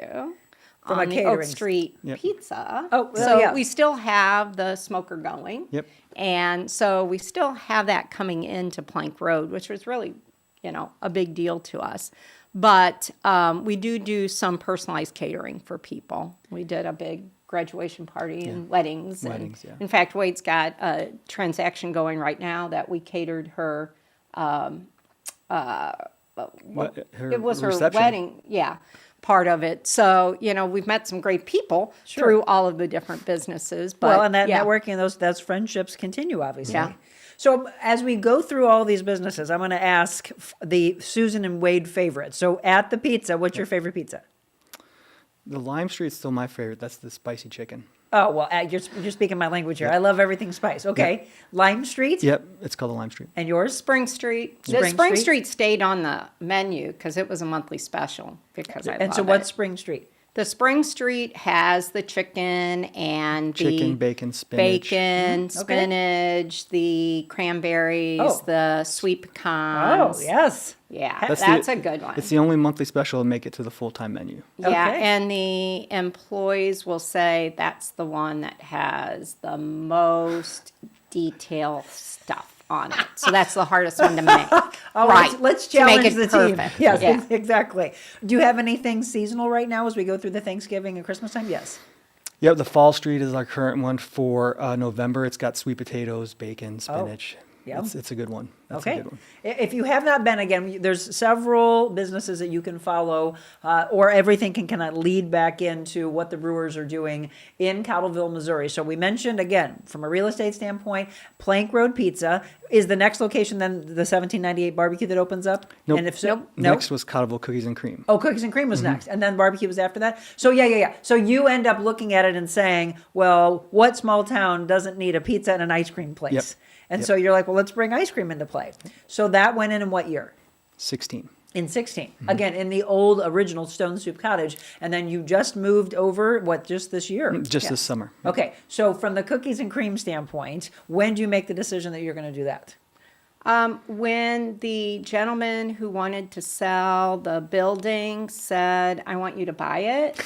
Speaker 1: From a
Speaker 3: on the Oak
Speaker 1: catering
Speaker 3: Street
Speaker 14: Yep.
Speaker 3: Pizza.
Speaker 1: Oh, well,
Speaker 3: so
Speaker 1: yeah.
Speaker 3: we still have the smoker going.
Speaker 14: Yep.
Speaker 3: And so we still have that coming into Plank Road, which was really, a big deal to us. But we do some personalized catering for people. We did a big graduation party and weddings.
Speaker 14: Weddings,
Speaker 3: and
Speaker 14: yeah.
Speaker 3: In fact, Wade's got a transaction going right now that we catered her.
Speaker 14: Her
Speaker 3: It was her
Speaker 14: reception.
Speaker 3: wedding, part of it. So, we've met some great people through all of the different businesses. But
Speaker 1: Well, and that
Speaker 3: yeah.
Speaker 1: networking, those friendships continue, obviously.
Speaker 3: Yeah.
Speaker 1: So as we go through all these businesses, I'm going to ask the Susan and Wade favorites. So at the pizza, what's your favorite pizza?
Speaker 14: The Lime Street's still my favorite. That's the spicy chicken.
Speaker 1: Oh, well, you're speaking my language here. I love everything spice. Okay. Lime Street?
Speaker 14: Yep, it's called the Lime Street.
Speaker 1: And yours?
Speaker 3: Spring Street. The
Speaker 1: Spring
Speaker 3: Spring
Speaker 1: Street?
Speaker 3: Street stayed on the menu because it was a monthly special because I
Speaker 1: And
Speaker 3: love
Speaker 1: so what's
Speaker 3: it.
Speaker 1: Spring Street?
Speaker 3: The Spring Street has the chicken and the
Speaker 14: Chicken, bacon, spinach.
Speaker 3: bacon,
Speaker 1: Okay.
Speaker 3: spinach, the cranberries,
Speaker 1: Oh.
Speaker 3: the sweet
Speaker 1: Oh,
Speaker 3: pecans.
Speaker 1: yes.
Speaker 3: Yeah,
Speaker 14: That's
Speaker 3: that's
Speaker 14: the-
Speaker 3: a good one.
Speaker 14: It's the only monthly special to make it to the full-time menu.
Speaker 3: Yeah,
Speaker 1: Okay.
Speaker 3: and the employees will say that's the one that has the most detailed stuff on it. So that's the hardest one to make.
Speaker 1: Oh,
Speaker 3: right.
Speaker 1: let's
Speaker 3: to make
Speaker 1: challenge
Speaker 3: it
Speaker 1: the team.
Speaker 3: perfect.
Speaker 1: Yes,
Speaker 3: Yeah.
Speaker 1: exactly. Do you have anything seasonal right now as we go through the Thanksgiving and Christmas time? Yes.
Speaker 14: Yep, the Fall Street is our current one for November. It's got sweet potatoes, bacon, spinach.
Speaker 1: Yum.
Speaker 14: It's a good one. That's
Speaker 1: Okay.
Speaker 14: a good one.
Speaker 1: If you have not been, again, there's several businesses that you can follow, or everything can kind of lead back into what the brewers are doing in Cottleville, Missouri. So we mentioned, again, from a real estate standpoint, Plank Road Pizza. Is the next location then the 1798 barbecue that opens up?
Speaker 14: Nope.
Speaker 1: And if so,
Speaker 3: Nope.
Speaker 1: nope.
Speaker 14: Next was Cottleville Cookies and Cream.
Speaker 1: Oh, Cookies and Cream was next, and then barbecue was after that. So yeah. So you end up looking at it and saying, well, what small town doesn't need a pizza and an ice cream place?
Speaker 14: Yep.
Speaker 1: And
Speaker 14: Yep.
Speaker 1: so you're like, well, let's bring ice cream into play. So that went in what year?
Speaker 14: 16.
Speaker 1: In 16. Again, in the old original Stone Soup Cottage, and then you just moved over, just this year?
Speaker 14: Just
Speaker 1: Yeah.
Speaker 14: this summer.
Speaker 1: Okay, so from the cookies and cream standpoint, when do you make the decision that you're going to do that?
Speaker 3: When the gentleman who wanted to sell the building said, I want you to buy it.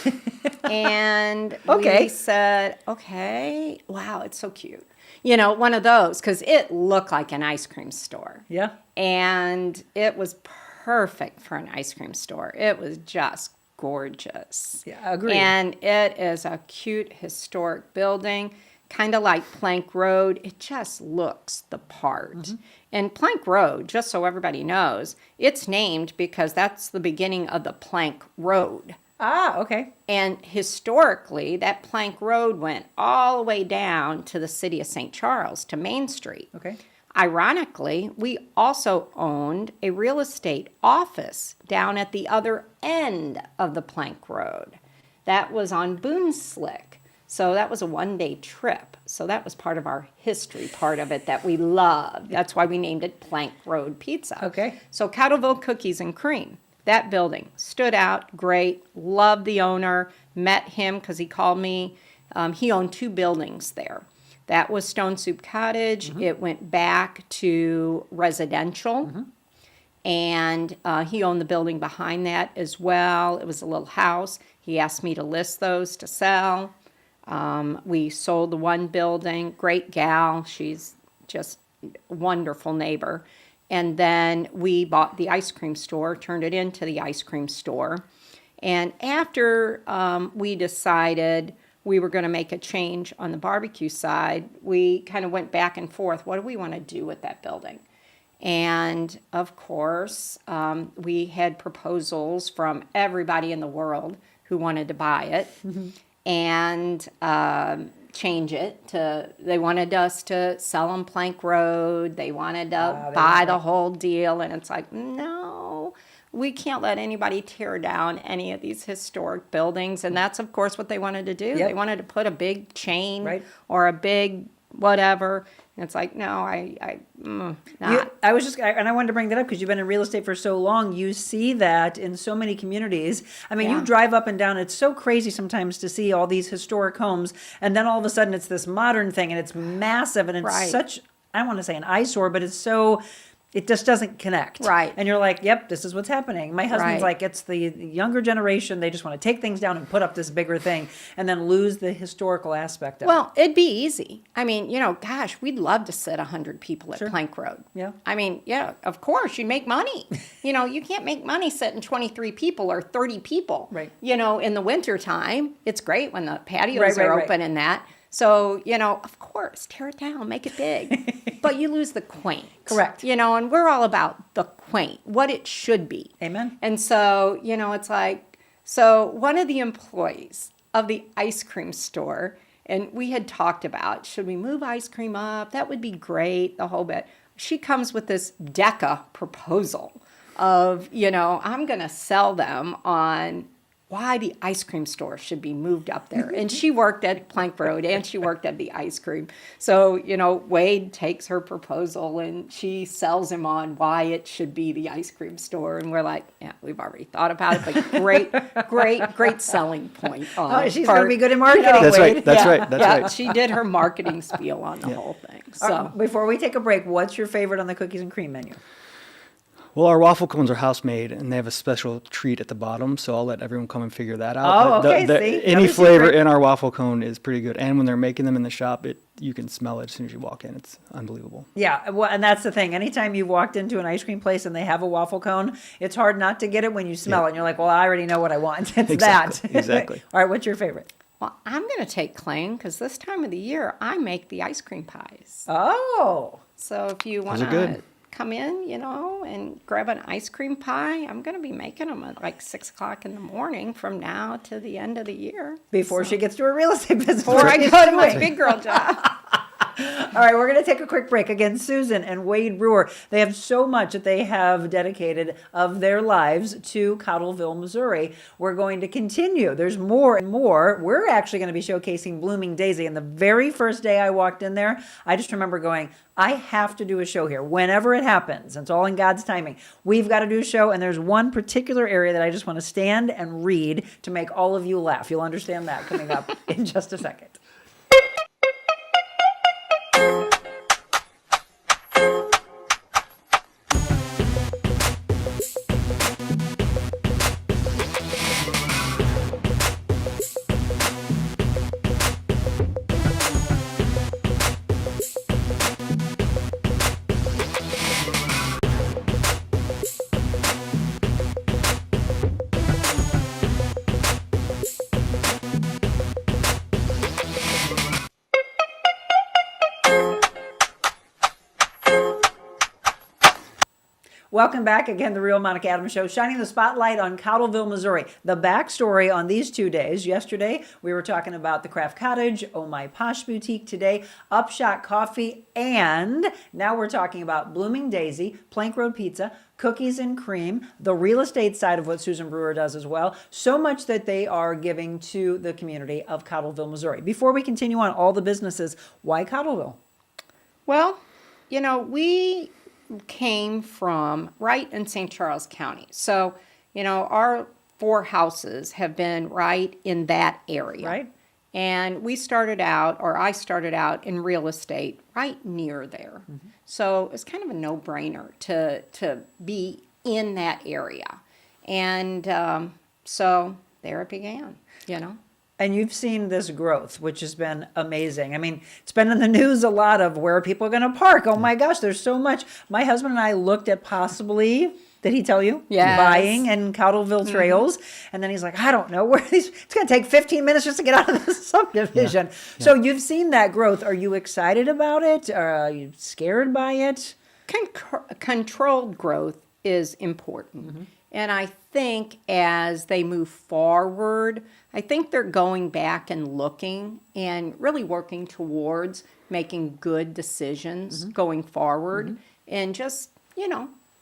Speaker 3: And
Speaker 1: Okay.
Speaker 3: we said, okay, wow, it's so cute. One of those, because it looked like an ice cream store.
Speaker 1: Yeah.
Speaker 3: And it was perfect for an ice cream store. It was just gorgeous.
Speaker 1: Yeah, agreed.
Speaker 3: And it is a cute historic building, kind of like Plank Road. It just looks the part. And Plank Road, just so everybody knows, it's named because that's the beginning of the Plank Road.
Speaker 1: Ah, okay.
Speaker 3: And historically, that Plank Road went all the way down to the city of St. Charles, to Main Street.
Speaker 1: Okay.
Speaker 3: Ironically, we also owned a real estate office down at the other end of the Plank Road. That was on Boonslick. So that was a one-day trip. So that was part of our history part of it that we loved. That's why we named it Plank Road Pizza.
Speaker 1: Okay.
Speaker 3: So Cottleville Cookies and Cream. That building stood out great. Loved the owner. Met him because he called me. He owned 2 buildings there. That was Stone Soup Cottage. It went back to residential. And he owned the building behind that as well. It was a little house. He asked me to list those to sell. We sold the one building. Great gal. She's just wonderful neighbor. And then we bought the ice cream store, turned it into the ice cream store. And after we decided we were going to make a change on the barbecue side, we kind of went back and forth. What do we want to do with that building? And of course, we had proposals from everybody in the world who wanted to buy it and change it to, they wanted us to sell on Plank Road. They wanted to buy the whole deal. And it's like, no, we can't let anybody tear down any of these historic buildings. And that's, of course, what they wanted to do. They wanted to put a big chain or a big whatever. And it's like, no, not.
Speaker 15: I was just, and I wanted to bring that up because you've been in real estate for so long. You see that in so many communities. I mean, you drive up and down. It's so crazy sometimes to see all these historic homes, and then all of a sudden it's this modern thing, and it's massive, and it's such, I don't want to say an eyesore, but it's so, it just doesn't connect.
Speaker 3: Right.
Speaker 15: And you're like, yep, this is what's happening. My husband's like, it's the younger generation. They just want to take things down and put up this bigger thing and then lose the historical aspect of it.
Speaker 3: Well, it'd be easy. I mean, gosh, we'd love to sit 100 people at Plank Road.
Speaker 15: Yeah.
Speaker 3: I mean, of course, you'd make money. You can't make money sitting 23 people or 30 people.
Speaker 15: Right.
Speaker 3: In the wintertime. It's great when the patios are open and that. So, of course, tear it down, make it big. But you lose the quaint.
Speaker 15: Correct.
Speaker 3: And we're all about the quaint, what it should be.
Speaker 15: Amen.
Speaker 3: And so, it's like, so one of the employees of the ice cream store, and we had talked about, should we move ice cream up? That would be great, the whole bit. She comes with this DECA proposal of, I'm going to sell them on why the ice cream store should be moved up there. And she worked at Plank Road and she worked at the ice cream. So, Wade takes her proposal and she sells him on why it should be the ice cream store. And we're like, yeah, we've already thought about it, but great selling point.
Speaker 15: She's going to be good at marketing.
Speaker 14: That's
Speaker 15: Wade.
Speaker 14: right. That's right.
Speaker 3: She did her marketing spiel on the whole thing. So
Speaker 15: before we take a break, what's your favorite on the cookies and cream menu?
Speaker 14: Well, our waffle cones are house made, and they have a special treat at the bottom. So I'll let everyone come and figure that out.
Speaker 15: Oh, okay. See?
Speaker 14: Any flavor in our waffle cone is pretty good, and when they're making them in the shop, you can smell it as soon as you walk in. It's unbelievable.
Speaker 15: Yeah, well, and that's the thing. Anytime you've walked into an ice cream place and they have a waffle cone, it's hard not to get it when you smell it. And you're like, well, I already know what I want. It's that.
Speaker 14: Exactly.
Speaker 15: All right, what's your favorite?
Speaker 3: Well, I'm going to take claim because this time of the year I make the ice cream pies.
Speaker 15: Oh.
Speaker 3: So if you want
Speaker 14: Those are good.
Speaker 3: to come in, and grab an ice cream pie, I'm going to be making them at like 6 o'clock in the morning from now to the end of the year.
Speaker 15: Before she gets to her real estate business.
Speaker 3: Before I go to my big girl job.
Speaker 15: All right, we're going to take a quick break. Again, Susan and Wade Brewer, they have so much that they have dedicated of their lives to Cottleville, Missouri. We're going to continue. There's more and more. We're actually going to be showcasing Blooming Daisy. And the very first day I walked in there, I just remember going, I have to do a show here whenever it happens. It's all in God's timing. We've got to do a show, and there's one particular area that I just want to stand and read to make all of you laugh. You'll understand that coming up in just a second. Welcome back. Again, the Real Monica Adams Show, shining the spotlight on Cottleville, Missouri. The backstory on these 2 days. Yesterday, we were talking about the Craft Cottage, Oh My Posh Boutique. Today, UpShot Coffee. And now we're talking about Blooming Daisy, Plank Road Pizza, cookies and cream, the real estate side of what Susan Brewer does as well. So much that they are giving to the community of Cottleville, Missouri. Before we continue on all the businesses, why Cottleville?
Speaker 3: Well, we came from right in St. Charles County. So, our 4 houses have been right in that area.
Speaker 15: Right.
Speaker 3: And I started out in real estate right near there. Mm-hmm. So it's kind of a no-brainer to be in that area. And so there it began,
Speaker 15: And you've seen this growth, which has been amazing. I mean, it's been in the news a lot of where people are going to park. Oh my gosh, there's so much. My husband and I looked at possibly, did he tell you?
Speaker 3: Yes.
Speaker 15: Buying in Cottleville Trails. And then he's like, I don't know where these, it's going to take 15 minutes just to get out of the subdivision. So you've seen that growth. Are you excited about it? Are you scared by it?
Speaker 3: Controlled growth is important. And I think as they move forward, I think they're going back and looking and really working towards making good decisions going forward and just,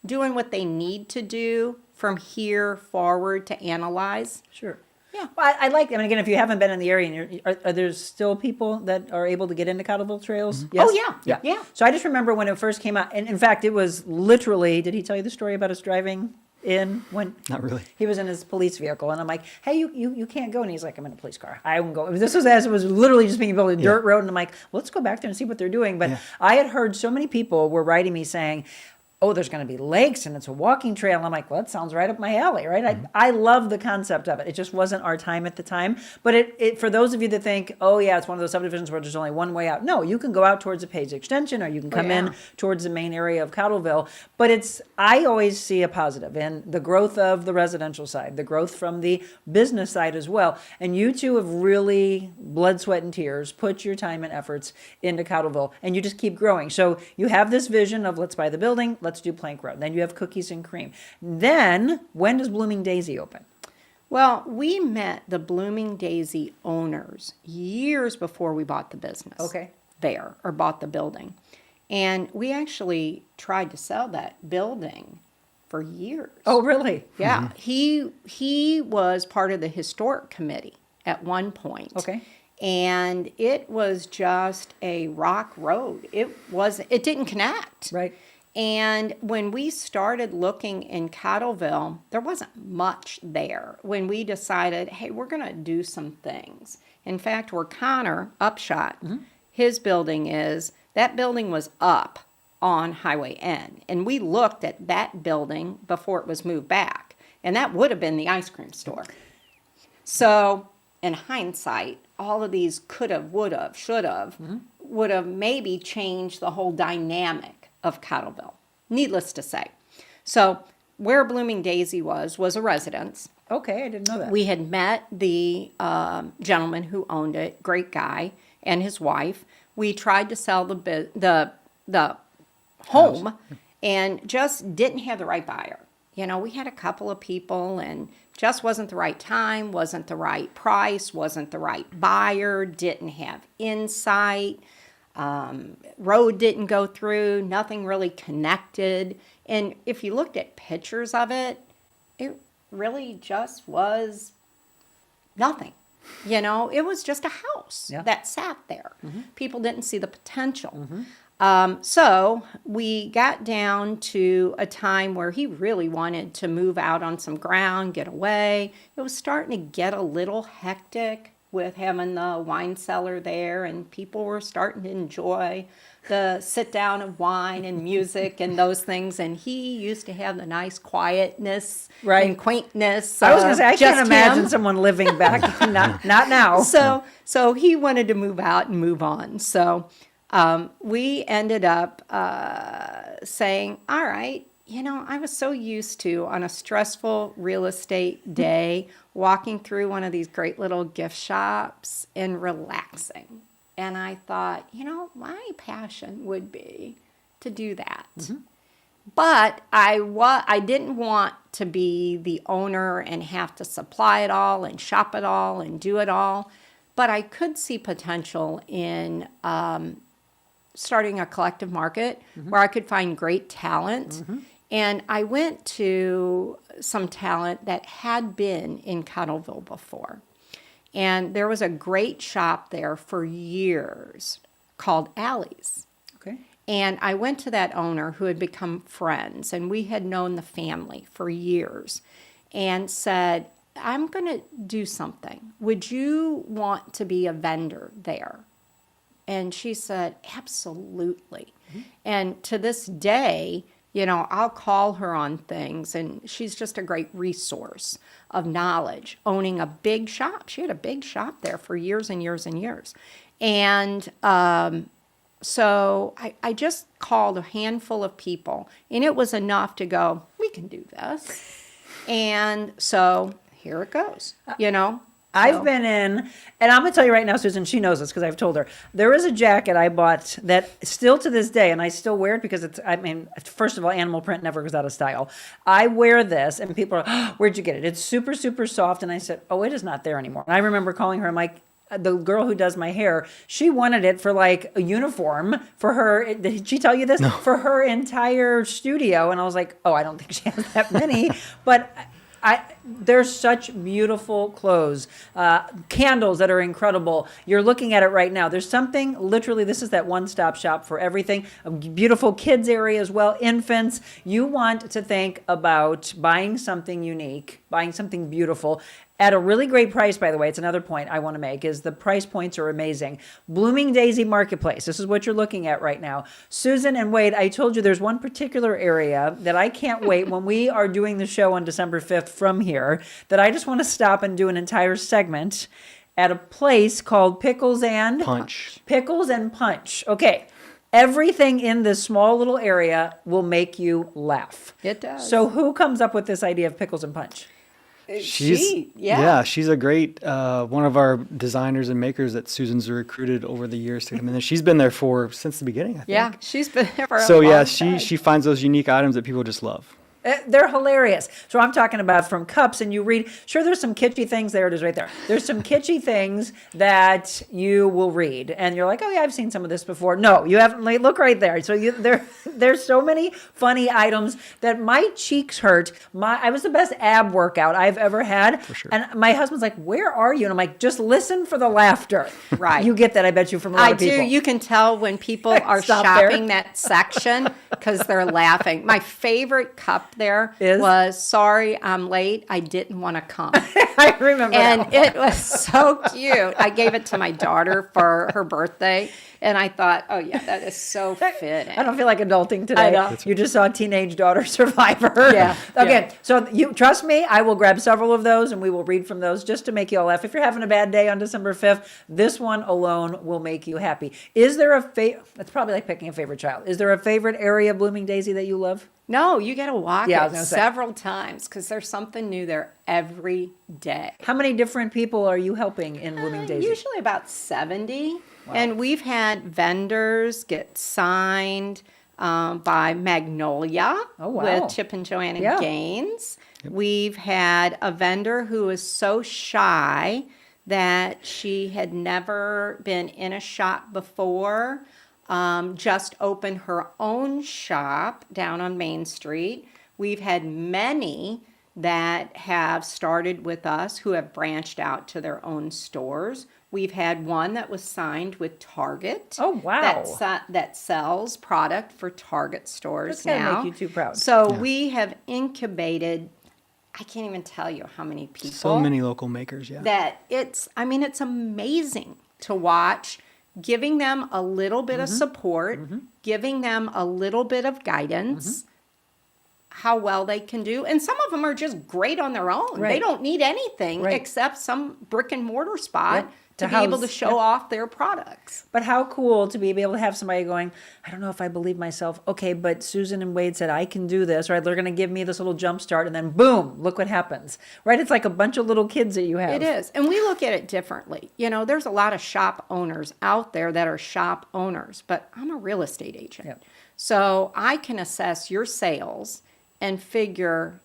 Speaker 3: doing what they need to do from here forward to analyze.
Speaker 15: Sure. Yeah. Well, I like, again, if you haven't been in the area, and are there still people that are able to get into Cottleville Trails? Yes?
Speaker 3: Oh, yeah.
Speaker 15: So I just remember when it first came out, and in fact, it was literally, did he tell you the story about us driving in when?
Speaker 14: Not really.
Speaker 15: He was in his police vehicle, and I'm like, hey, you can't go. And he's like, I'm in a police car. I won't go. This was as it was literally just being built a dirt road, and I'm like, let's go back there and see what they're doing. But I had heard so many people were writing me saying, oh, there's going to be lakes and it's a walking trail. I'm like, well, that sounds right up my alley, right? I love the concept of it. It just wasn't our time at the time. But it for those of you that think, oh, yeah, it's one of those subdivisions where there's only one way out. No, you can go out towards the Page Extension or you can come in towards the main area of Cottleville. But I always see a positive in the growth of the residential side, the growth from the business side as well. And you two have really blood, sweat, and tears, put your time and efforts into Cottleville, and you just keep growing. So you have this vision of let's buy the building, let's do Plank Road. Then you have Cookies and Cream. Then, when does Blooming Daisy open?
Speaker 3: Well, we met the Blooming Daisy owners years before we bought the business.
Speaker 15: Okay.
Speaker 3: There, or bought the building. And we actually tried to sell that building for years.
Speaker 15: Oh, really?
Speaker 3: Yeah. He was part of the historic committee at one point.
Speaker 15: Okay.
Speaker 3: And it was just a rock road. It didn't connect.
Speaker 15: Right.
Speaker 3: And when we started looking in Cottleville, there wasn't much there. When we decided, hey, we're going to do some things. In fact, where Conor, UpShot, his building is, that building was up on Highway N. And we looked at that building before it was moved back. And that would have been the ice cream store. So, in hindsight, all of these could have, would have, should have, would have maybe changed the whole dynamic of Cottleville, needless to say. So where Blooming Daisy was a residence.
Speaker 15: Okay, I didn't know that.
Speaker 3: We had met the gentleman who owned it, great guy, and his wife. We tried to sell the home and just didn't have the right buyer. We had a couple of people and just wasn't the right time, wasn't the right price, wasn't the right buyer, didn't have insight. Road didn't go through, nothing really connected. And if you looked at pictures of it, it really just was nothing. It was just a house that sat there. People didn't see the potential. So we got down to a time where he really wanted to move out on some ground, get away. It was starting to get a little hectic with having the wine cellar there, and people were starting to enjoy the sit down of wine and music and those things. And he used to have the nice quietness and quaintness.
Speaker 15: I was going to say, I can't imagine
Speaker 3: him.
Speaker 15: someone living back, not now.
Speaker 3: So he wanted to move out and move on. So we ended up saying, all right, I was so used to, on a stressful real estate day, walking through one of these great little gift shops and relaxing. And I thought, my passion would be to do that. But I didn't want to be the owner and have to supply it all and shop it all and do it all. But I could see potential in starting a collective market where I could find great talent. And I went to some talent that had been in Cottleville before. And there was a great shop there for years called Alley's.
Speaker 15: Okay.
Speaker 3: And I went to that owner who had become friends, and we had known the family for years, and said, I'm going to do something. Would you want to be a vendor there? And she said, absolutely. And to this day, I'll call her on things, and she's just a great resource of knowledge, owning a big shop. She had a big shop there for years and years and years. And so I just called a handful of people, and it was enough to go, we can do this. And so here it goes,
Speaker 15: I've been in, and I'm going to tell you right now, Susan, she knows this because I've told her. There is a jacket I bought that still to this day, and I still wear it because first of all, animal print never goes out of style. I wear this, and people are, oh, where'd you get it? It's super, super soft. And I said, oh, it is not there anymore. And I remember calling her, I'm like, the girl who does my hair, she wanted it for like a uniform for her. Did she tell you this? No. For her entire studio. And I was like, oh, I don't think she has that many. But there's such beautiful clothes, candles that are incredible. You're looking at it right now. There's something, literally, this is that one-stop shop for everything. A beautiful kids area as well, infants. You want to think about buying something unique, buying something beautiful, at a really great price, by the way. It's another point I want to make, is the price points are amazing. Blooming Daisy Marketplace. This is what you're looking at right now. Susan and Wade, I told you there's one particular area that I can't wait when we are doing the show on December 5th from here, that I just want to stop and do an entire segment at a place called Pickles and
Speaker 14: Punch.
Speaker 15: Pickles and Punch. Okay. Everything in this small little area will make you laugh.
Speaker 3: It does.
Speaker 15: So who comes up with this idea of Pickles and Punch?
Speaker 14: She's a great one of our designers and makers that Susan's recruited over the years to come in there. She's been there since the beginning, I think.
Speaker 3: Yeah, she's been there for a
Speaker 14: So
Speaker 3: long
Speaker 14: yeah,
Speaker 3: time.
Speaker 14: she finds those unique items that people just love.
Speaker 15: They're hilarious. So I'm talking about from cups, and you read, sure, there's some kitschy things. There it is right there. There's some kitschy things that you will read, and you're like, oh yeah, I've seen some of this before. No, you haven't. Like, look right there. So there's so many funny items that my cheeks hurt. I was the best ab workout I've ever had.
Speaker 14: For sure.
Speaker 15: And my husband's like, where are you? And I'm like, just listen for the laughter.
Speaker 3: Right.
Speaker 15: You get that, I bet you, from a lot of people.
Speaker 3: I do. You can tell when people are
Speaker 15: Stop
Speaker 3: shopping
Speaker 15: there.
Speaker 3: that section because they're laughing. My favorite cup there
Speaker 15: Is?
Speaker 3: was, sorry, I'm late. I didn't want to come.
Speaker 15: I remember
Speaker 3: And
Speaker 15: that.
Speaker 3: it was so cute. I gave it to my daughter for her birthday. And I thought, oh yeah, that is so fitting.
Speaker 15: I don't feel like adulting today.
Speaker 3: I know.
Speaker 15: You just saw Teenage Daughter Survivor.
Speaker 3: Yeah.
Speaker 15: Okay, so you trust me, I will grab several of those and we will read from those just to make you all laugh. If you're having a bad day on December 5th, this one alone will make you happy. Is there that's probably like picking a favorite child. Is there a favorite area of Blooming Daisy that you love?
Speaker 3: No, you got to walk
Speaker 15: Yeah, I
Speaker 3: it
Speaker 15: was gonna say.
Speaker 3: several times because there's something new there every day.
Speaker 15: How many different people are you helping in Blooming Daisy?
Speaker 3: Usually about 70. And we've had vendors get signed by Magnolia with Chip and Joanna Gaines. We've had a vendor who is so shy that she had never been in a shop before, just opened her own shop down on Main Street. We've had many that have started with us who have branched out to their own stores. We've had one that was signed with Target.
Speaker 15: Oh, wow.
Speaker 3: That sells product for Target stores
Speaker 15: That's
Speaker 3: now.
Speaker 15: gotta make you too proud.
Speaker 3: So we have incubated, I can't even tell you how many people.
Speaker 14: So many local makers, yeah.
Speaker 3: That it's amazing to watch, giving them a little bit of support, giving them a little bit of guidance, how well they can do. And some of them are just great on their own.
Speaker 15: Right.
Speaker 3: They don't need anything
Speaker 15: Right.
Speaker 3: except some brick and mortar spot
Speaker 15: Yep.
Speaker 3: to be
Speaker 15: house-
Speaker 3: able to show off their products.
Speaker 15: But how cool to be able to have somebody going, I don't know if I believe myself. Okay, but Susan and Wade said I can do this, right? They're going to give me this little jump start, and then boom, look what happens, right? It's like a bunch of little kids that you have.
Speaker 3: It is. And we look at it differently. There's a lot of shop owners out there that are shop owners, but I'm a real estate agent.
Speaker 15: Yep.
Speaker 3: So I can assess your sales and figure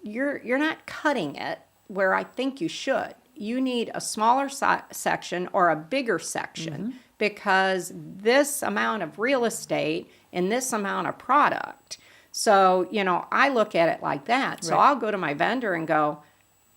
Speaker 3: you're not cutting it where I think you should. You need a smaller section or a bigger section because this amount of real estate and this amount of product. So, I look at it like that. So I'll go to my vendor and go,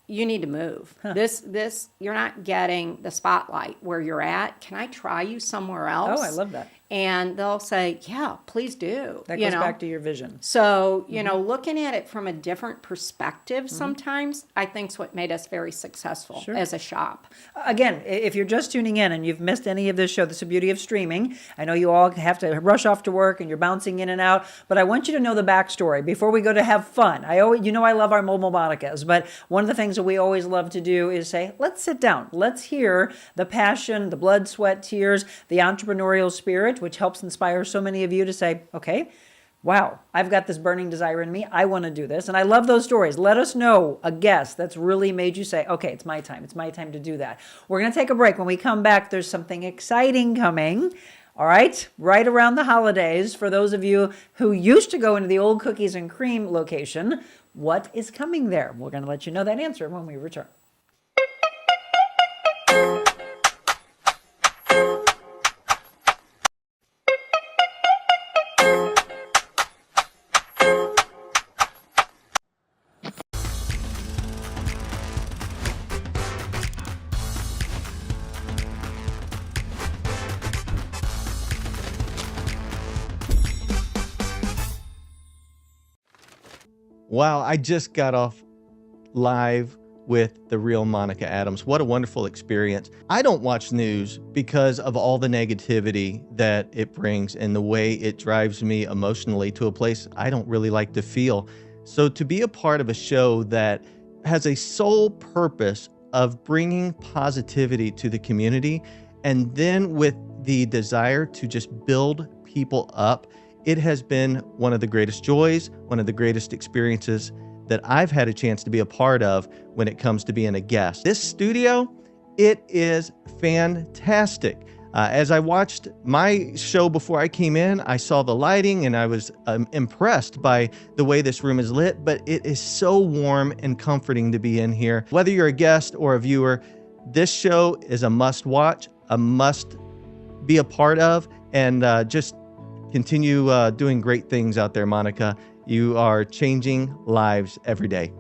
Speaker 3: you need to move. This, you're not getting the spotlight where you're at. Can I try you somewhere else?
Speaker 15: Oh, I love that.
Speaker 3: And they'll say, yeah, please do.
Speaker 15: That
Speaker 3: you
Speaker 15: goes
Speaker 3: know?
Speaker 15: back to your vision.
Speaker 3: So, looking at it from a different perspective sometimes, I think is what made us very successful as a shop.
Speaker 15: Again, if you're just tuning in and you've missed any of this show, that's the beauty of streaming. I know you all have to rush off to work and you're bouncing in and out, but I want you to know the backstory before we go to have fun. I love our mobile Monicas, but one of the things that we always love to do is say, let's sit down. Let's hear the passion, the blood, sweat, tears, the entrepreneurial spirit, which helps inspire so many of you to say, okay, wow, I've got this burning desire in me. I want to do this. And I love those stories. Let us know a guest that's really made you say, okay, it's my time. It's my time to do that. We're going to take a break. When we come back, there's something exciting coming. All right, right around the holidays. For those of you who used to go into the old cookies and cream location, what is coming there? We're going to let you know that answer when we return.
Speaker 16: Wow, I just got off live with the real Monica Adams. What a wonderful experience. I don't watch news because of all the negativity that it brings and the way it drives me emotionally to a place I don't really like to feel. So to be a part of a show that has a sole purpose of bringing positivity to the community, and then with the desire to just build people up, it has been one of the greatest joys, one of the greatest experiences that I've had a chance to be a part of when it comes to being a guest. This studio, it is fantastic. As I watched my show before I came in, I saw the lighting and I was impressed by the way this room is lit, but it is so warm and comforting to be in here. Whether you're a guest or a viewer, this show is a must watch, a must be a part of, and just continue doing great things out there, Monica. You are changing lives every day.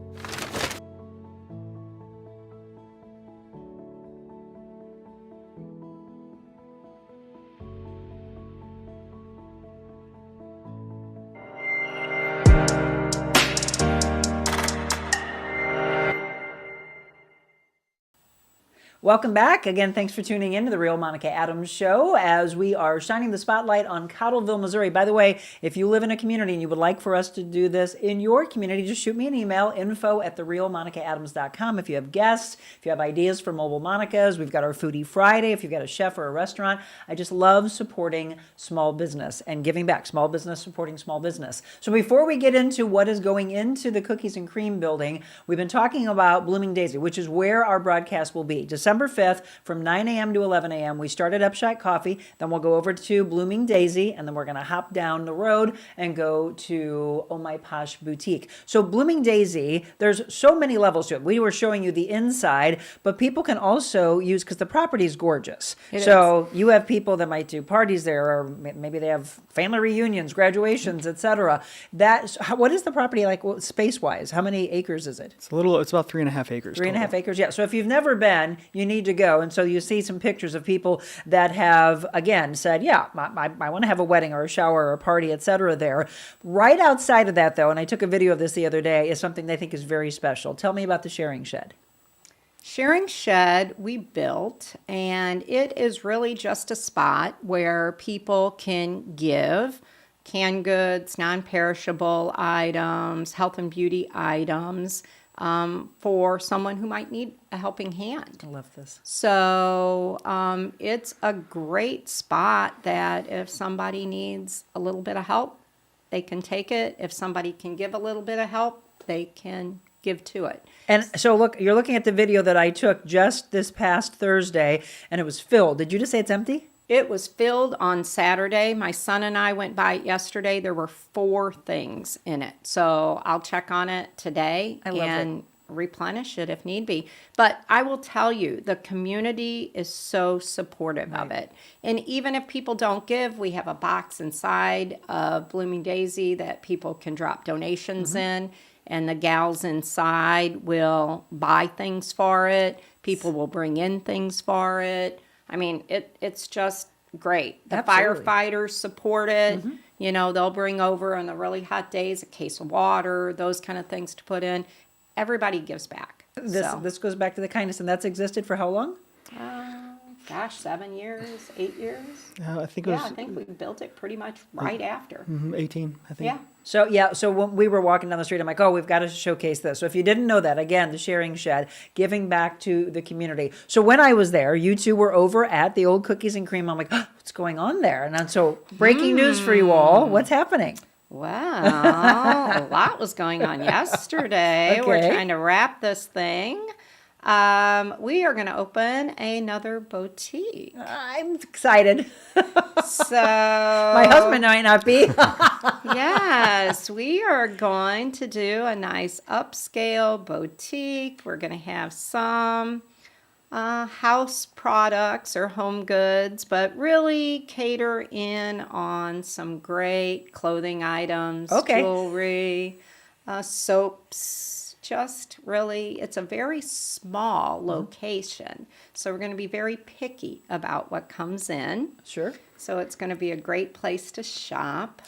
Speaker 15: Welcome back. Again, thanks for tuning in to the Real Monica Adams Show as we are shining the spotlight on Cottleville, Missouri. By the way, if you live in a community and you would like for us to do this in your community, just shoot me an email, info@therealmonicaadams.com. If you have guests, if you have ideas for mobile Monicas, we've got our Foodie Friday. If you've got a chef or a restaurant, I just love supporting small business and giving back. Small business, supporting small business. So before we get into what is going into the Cookies and Cream building, we've been talking about Blooming Daisy, which is where our broadcast will be. December 5th from 9 a.m. to 11 a.m. We start at UpShot Coffee, then we'll go over to Blooming Daisy, and then we're going to hop down the road and go to Oh My Posh Boutique. So Blooming Daisy, there's so many levels to it. We were showing you the inside, but people can also use, because the property is gorgeous. So you have people that might do parties there, or maybe they have family reunions, graduations, etc. What is the property like space-wise? How many acres is it?
Speaker 14: It's about 3.5 acres.
Speaker 15: 3.5 acres, yeah. So if you've never been, you need to go. And so you see some pictures of people that have, again, said, yeah, I want to have a wedding or a shower or a party, etc. there. Right outside of that, though, and I took a video of this the other day, is something they think is very special. Tell me about the sharing shed.
Speaker 3: Sharing Shed we built, and it is really just a spot where people can give canned goods, non-perishable items, health and beauty items, for someone who might need a helping hand.
Speaker 15: I love this.
Speaker 3: So it's a great spot that if somebody needs a little bit of help, they can take it. If somebody can give a little bit of help, they can give to it.
Speaker 15: And so look, you're looking at the video that I took just this past Thursday, and it was filled. Did you just say it's empty?
Speaker 3: It was filled on Saturday. My son and I went by it yesterday. There were 4 things in it. So I'll check on it today and replenish it if need be. But I will tell you, the community is so supportive of it. And even if people don't give, we have a box inside of Blooming Daisy that people can drop donations in. And the gals inside will buy things for it. People will bring in things for it. I mean, it's just great. The
Speaker 15: Absolutely.
Speaker 3: firefighters support it. You know, they'll bring over on the really hot days a case of water, those kind of things to put in. Everybody gives back.
Speaker 15: This goes back to the kindness, and that's existed for how long?
Speaker 3: Gosh, 7 years, 8 years.
Speaker 14: I think it was
Speaker 3: I think we built it pretty much right after.
Speaker 14: 18, I think.
Speaker 3: Yeah.
Speaker 15: So when we were walking down the street, I'm like, oh, we've got to showcase this. So if you didn't know that, again, the Sharing Shed, giving back to the community. So when I was there, you two were over at the old Cookies and Cream. I'm like, oh, what's going on there? And so breaking news for you all. What's happening?
Speaker 3: Wow, a lot was going on yesterday. We're
Speaker 15: Okay.
Speaker 3: trying to wrap this thing. We are going to open another boutique.
Speaker 15: I'm excited.
Speaker 3: So
Speaker 15: My husband might not be.
Speaker 3: yes, we are going to do a nice upscale boutique. We're going to have some house products or home goods, but really cater in on some great clothing items, jewelry, soaps. Just really, it's a very small location. So we're going to be very picky about what comes in.
Speaker 15: Sure.
Speaker 3: So it's going to be a great place to shop.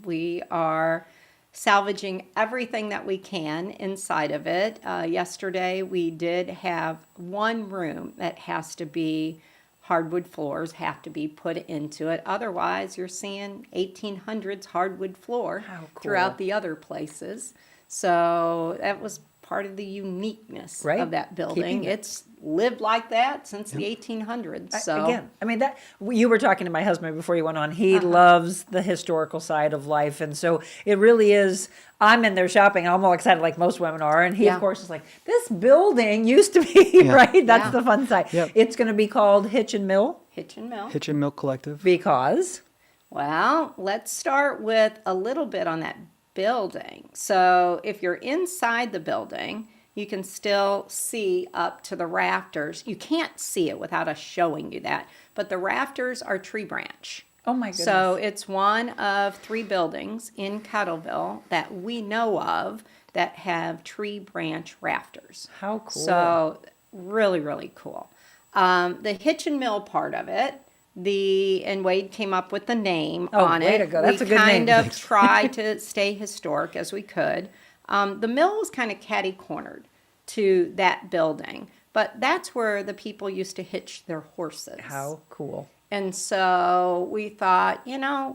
Speaker 3: We are salvaging everything that we can inside of it. Yesterday, we did have one room that has to be hardwood floors have to be put into it. Otherwise, you're seeing 1800s hardwood floor throughout the other places. So that was part of the uniqueness of that building. It's lived like that since the 1800s. So
Speaker 15: Again, I mean, that you were talking to my husband before you went on. He loves the historical side of life. And so it really is, I'm in there shopping. I'm all excited like most women are. And he, of course, is like, this building used to be, right? That's the fun side. It's going to be called Hitch and Mill.
Speaker 3: Hitch and Mill.
Speaker 14: Hitch and Milk Collective.
Speaker 15: Because?
Speaker 3: Well, let's start with a little bit on that building. So if you're inside the building, you can still see up to the rafters. You can't see it without us showing you that, but the rafters are tree branch.
Speaker 15: Oh my goodness.
Speaker 3: So it's one of 3 buildings in Cottleville that we know of that have tree branch rafters.
Speaker 15: How cool.
Speaker 3: So really, really cool. The Hitch and Mill part of it, and Wade came up with the name on
Speaker 15: way
Speaker 3: it.
Speaker 15: to go. That's
Speaker 3: we
Speaker 15: a good name.
Speaker 3: kind of tried to stay historic as we could. The mill was kind of catty-cornered to that building, but that's where the people used to hitch their horses.
Speaker 15: How cool.
Speaker 3: And so we thought,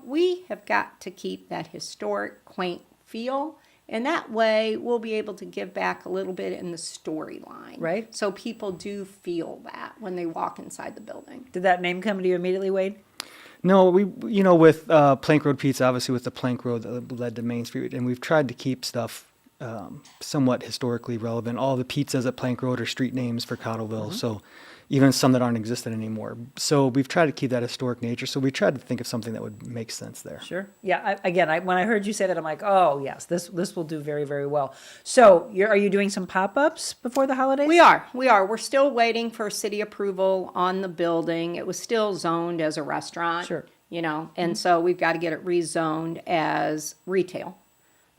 Speaker 3: we have got to keep that historic, quaint feel. And that way we'll be able to give back a little bit in the storyline.
Speaker 15: Right.
Speaker 3: So people do feel that when they walk inside the building.
Speaker 15: Did that name come to you immediately, Wade?
Speaker 14: No, with Plank Road Pizza, obviously with the Plank Road that led to Main Street, and we've tried to keep stuff somewhat historically relevant. All the pizzas at Plank Road are street names for Cottleville, so even some that aren't existent anymore. So we've tried to keep that historic nature. So we tried to think of something that would make sense there.
Speaker 15: Sure. Yeah. When I heard you say that, I'm like, oh yes, this will do very, very well. So are you doing some pop-ups before the holidays?
Speaker 3: We are. We're still waiting for city approval on the building. It was still zoned as a restaurant.
Speaker 15: Sure.
Speaker 3: And so we've got to get it rezoned as retail.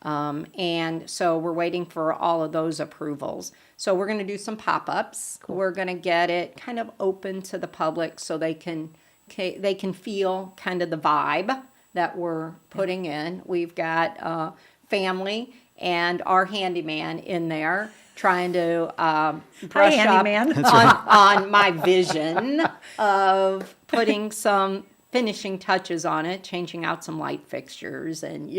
Speaker 3: And so we're waiting for all of those approvals. So we're going to do some pop-ups. Cool. We're going to get it kind of open to the public so they can feel kind of the vibe that we're putting in. We've got family and our handyman in there trying to brush up on my vision of putting some finishing touches on it, changing out some light fixtures and,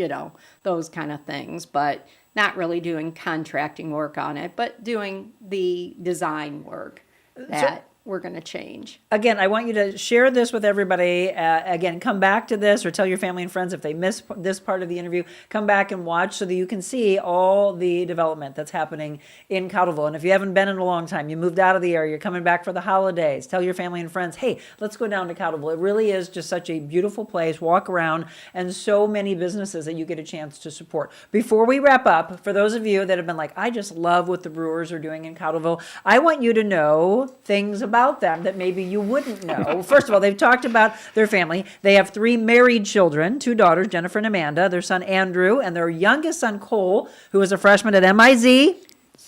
Speaker 3: those kind of things, but not really doing contracting work on it, but doing the design work that we're going to change.
Speaker 15: Again, I want you to share this with everybody. Again, come back to this or tell your family and friends if they miss this part of the interview, come back and watch so that you can see all the development that's happening in Cottleville. And if you haven't been in a long time, you moved out of the area, you're coming back for the holidays, tell your family and friends, hey, let's go down to Cottleville. It really is just such a beautiful place, walk around, and so many businesses that you get a chance to support. Before we wrap up, for those of you that have been like, I just love what the Brewers are doing in Cottleville, I want you to know things about them that maybe you wouldn't know. First of all, they've talked about their family. They have 3 married children, 2 daughters, Jennifer and Amanda, their son Andrew, and their youngest son Cole, who is a freshman at MIZ.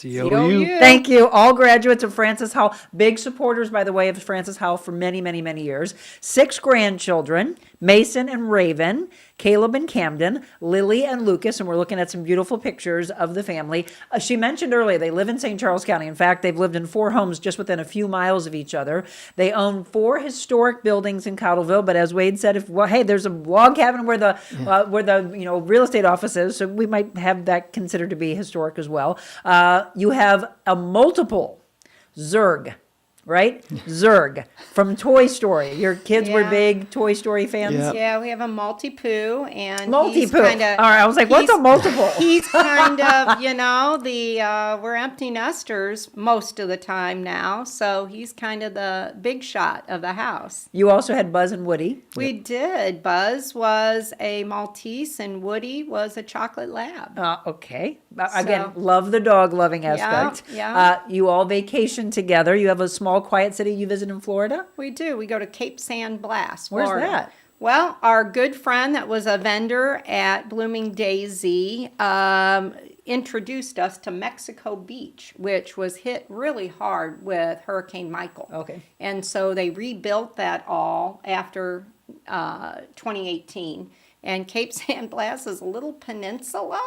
Speaker 14: COU.
Speaker 15: Thank you. All graduates of Francis Howell. Big supporters, by the way, of Francis Howell for many, many, many years. 6 grandchildren, Mason and Raven, Caleb and Camden, Lily and Lucas, and we're looking at some beautiful pictures of the family. She mentioned earlier they live in St. Charles County. In fact, they've lived in 4 homes just within a few miles of each other. They own 4 historic buildings in Cottleville, but as Wade said, hey, there's a log cabin where the real estate office is, so we might have that considered to be historic as well. You have a multiple Zurg, right? Zurg from Toy Story. Your kids were big Toy Story fans?
Speaker 3: Yep. Yeah, we have a multi-poo. And
Speaker 15: multi-poo. All right, I was like, what's a multiple?
Speaker 3: He's kind of, we're empty nesters most of the time now. So he's kind of the big shot of the house.
Speaker 15: You also had Buzz and Woody.
Speaker 3: We did. Buzz was a Maltese and Woody was a chocolate lab.
Speaker 15: Okay. Again, love the dog loving aspect.
Speaker 3: Yeah.
Speaker 15: You all vacation together. You have a small quiet city you visit in Florida?
Speaker 3: We do. We go to Cape San Blas,
Speaker 15: Where's
Speaker 3: Florida.
Speaker 15: that?
Speaker 3: Well, our good friend that was a vendor at Blooming Daisy introduced us to Mexico Beach, which was hit really hard with Hurricane Michael.
Speaker 15: Okay.
Speaker 3: And so they rebuilt that all after 2018. And Cape San Blas is a little peninsula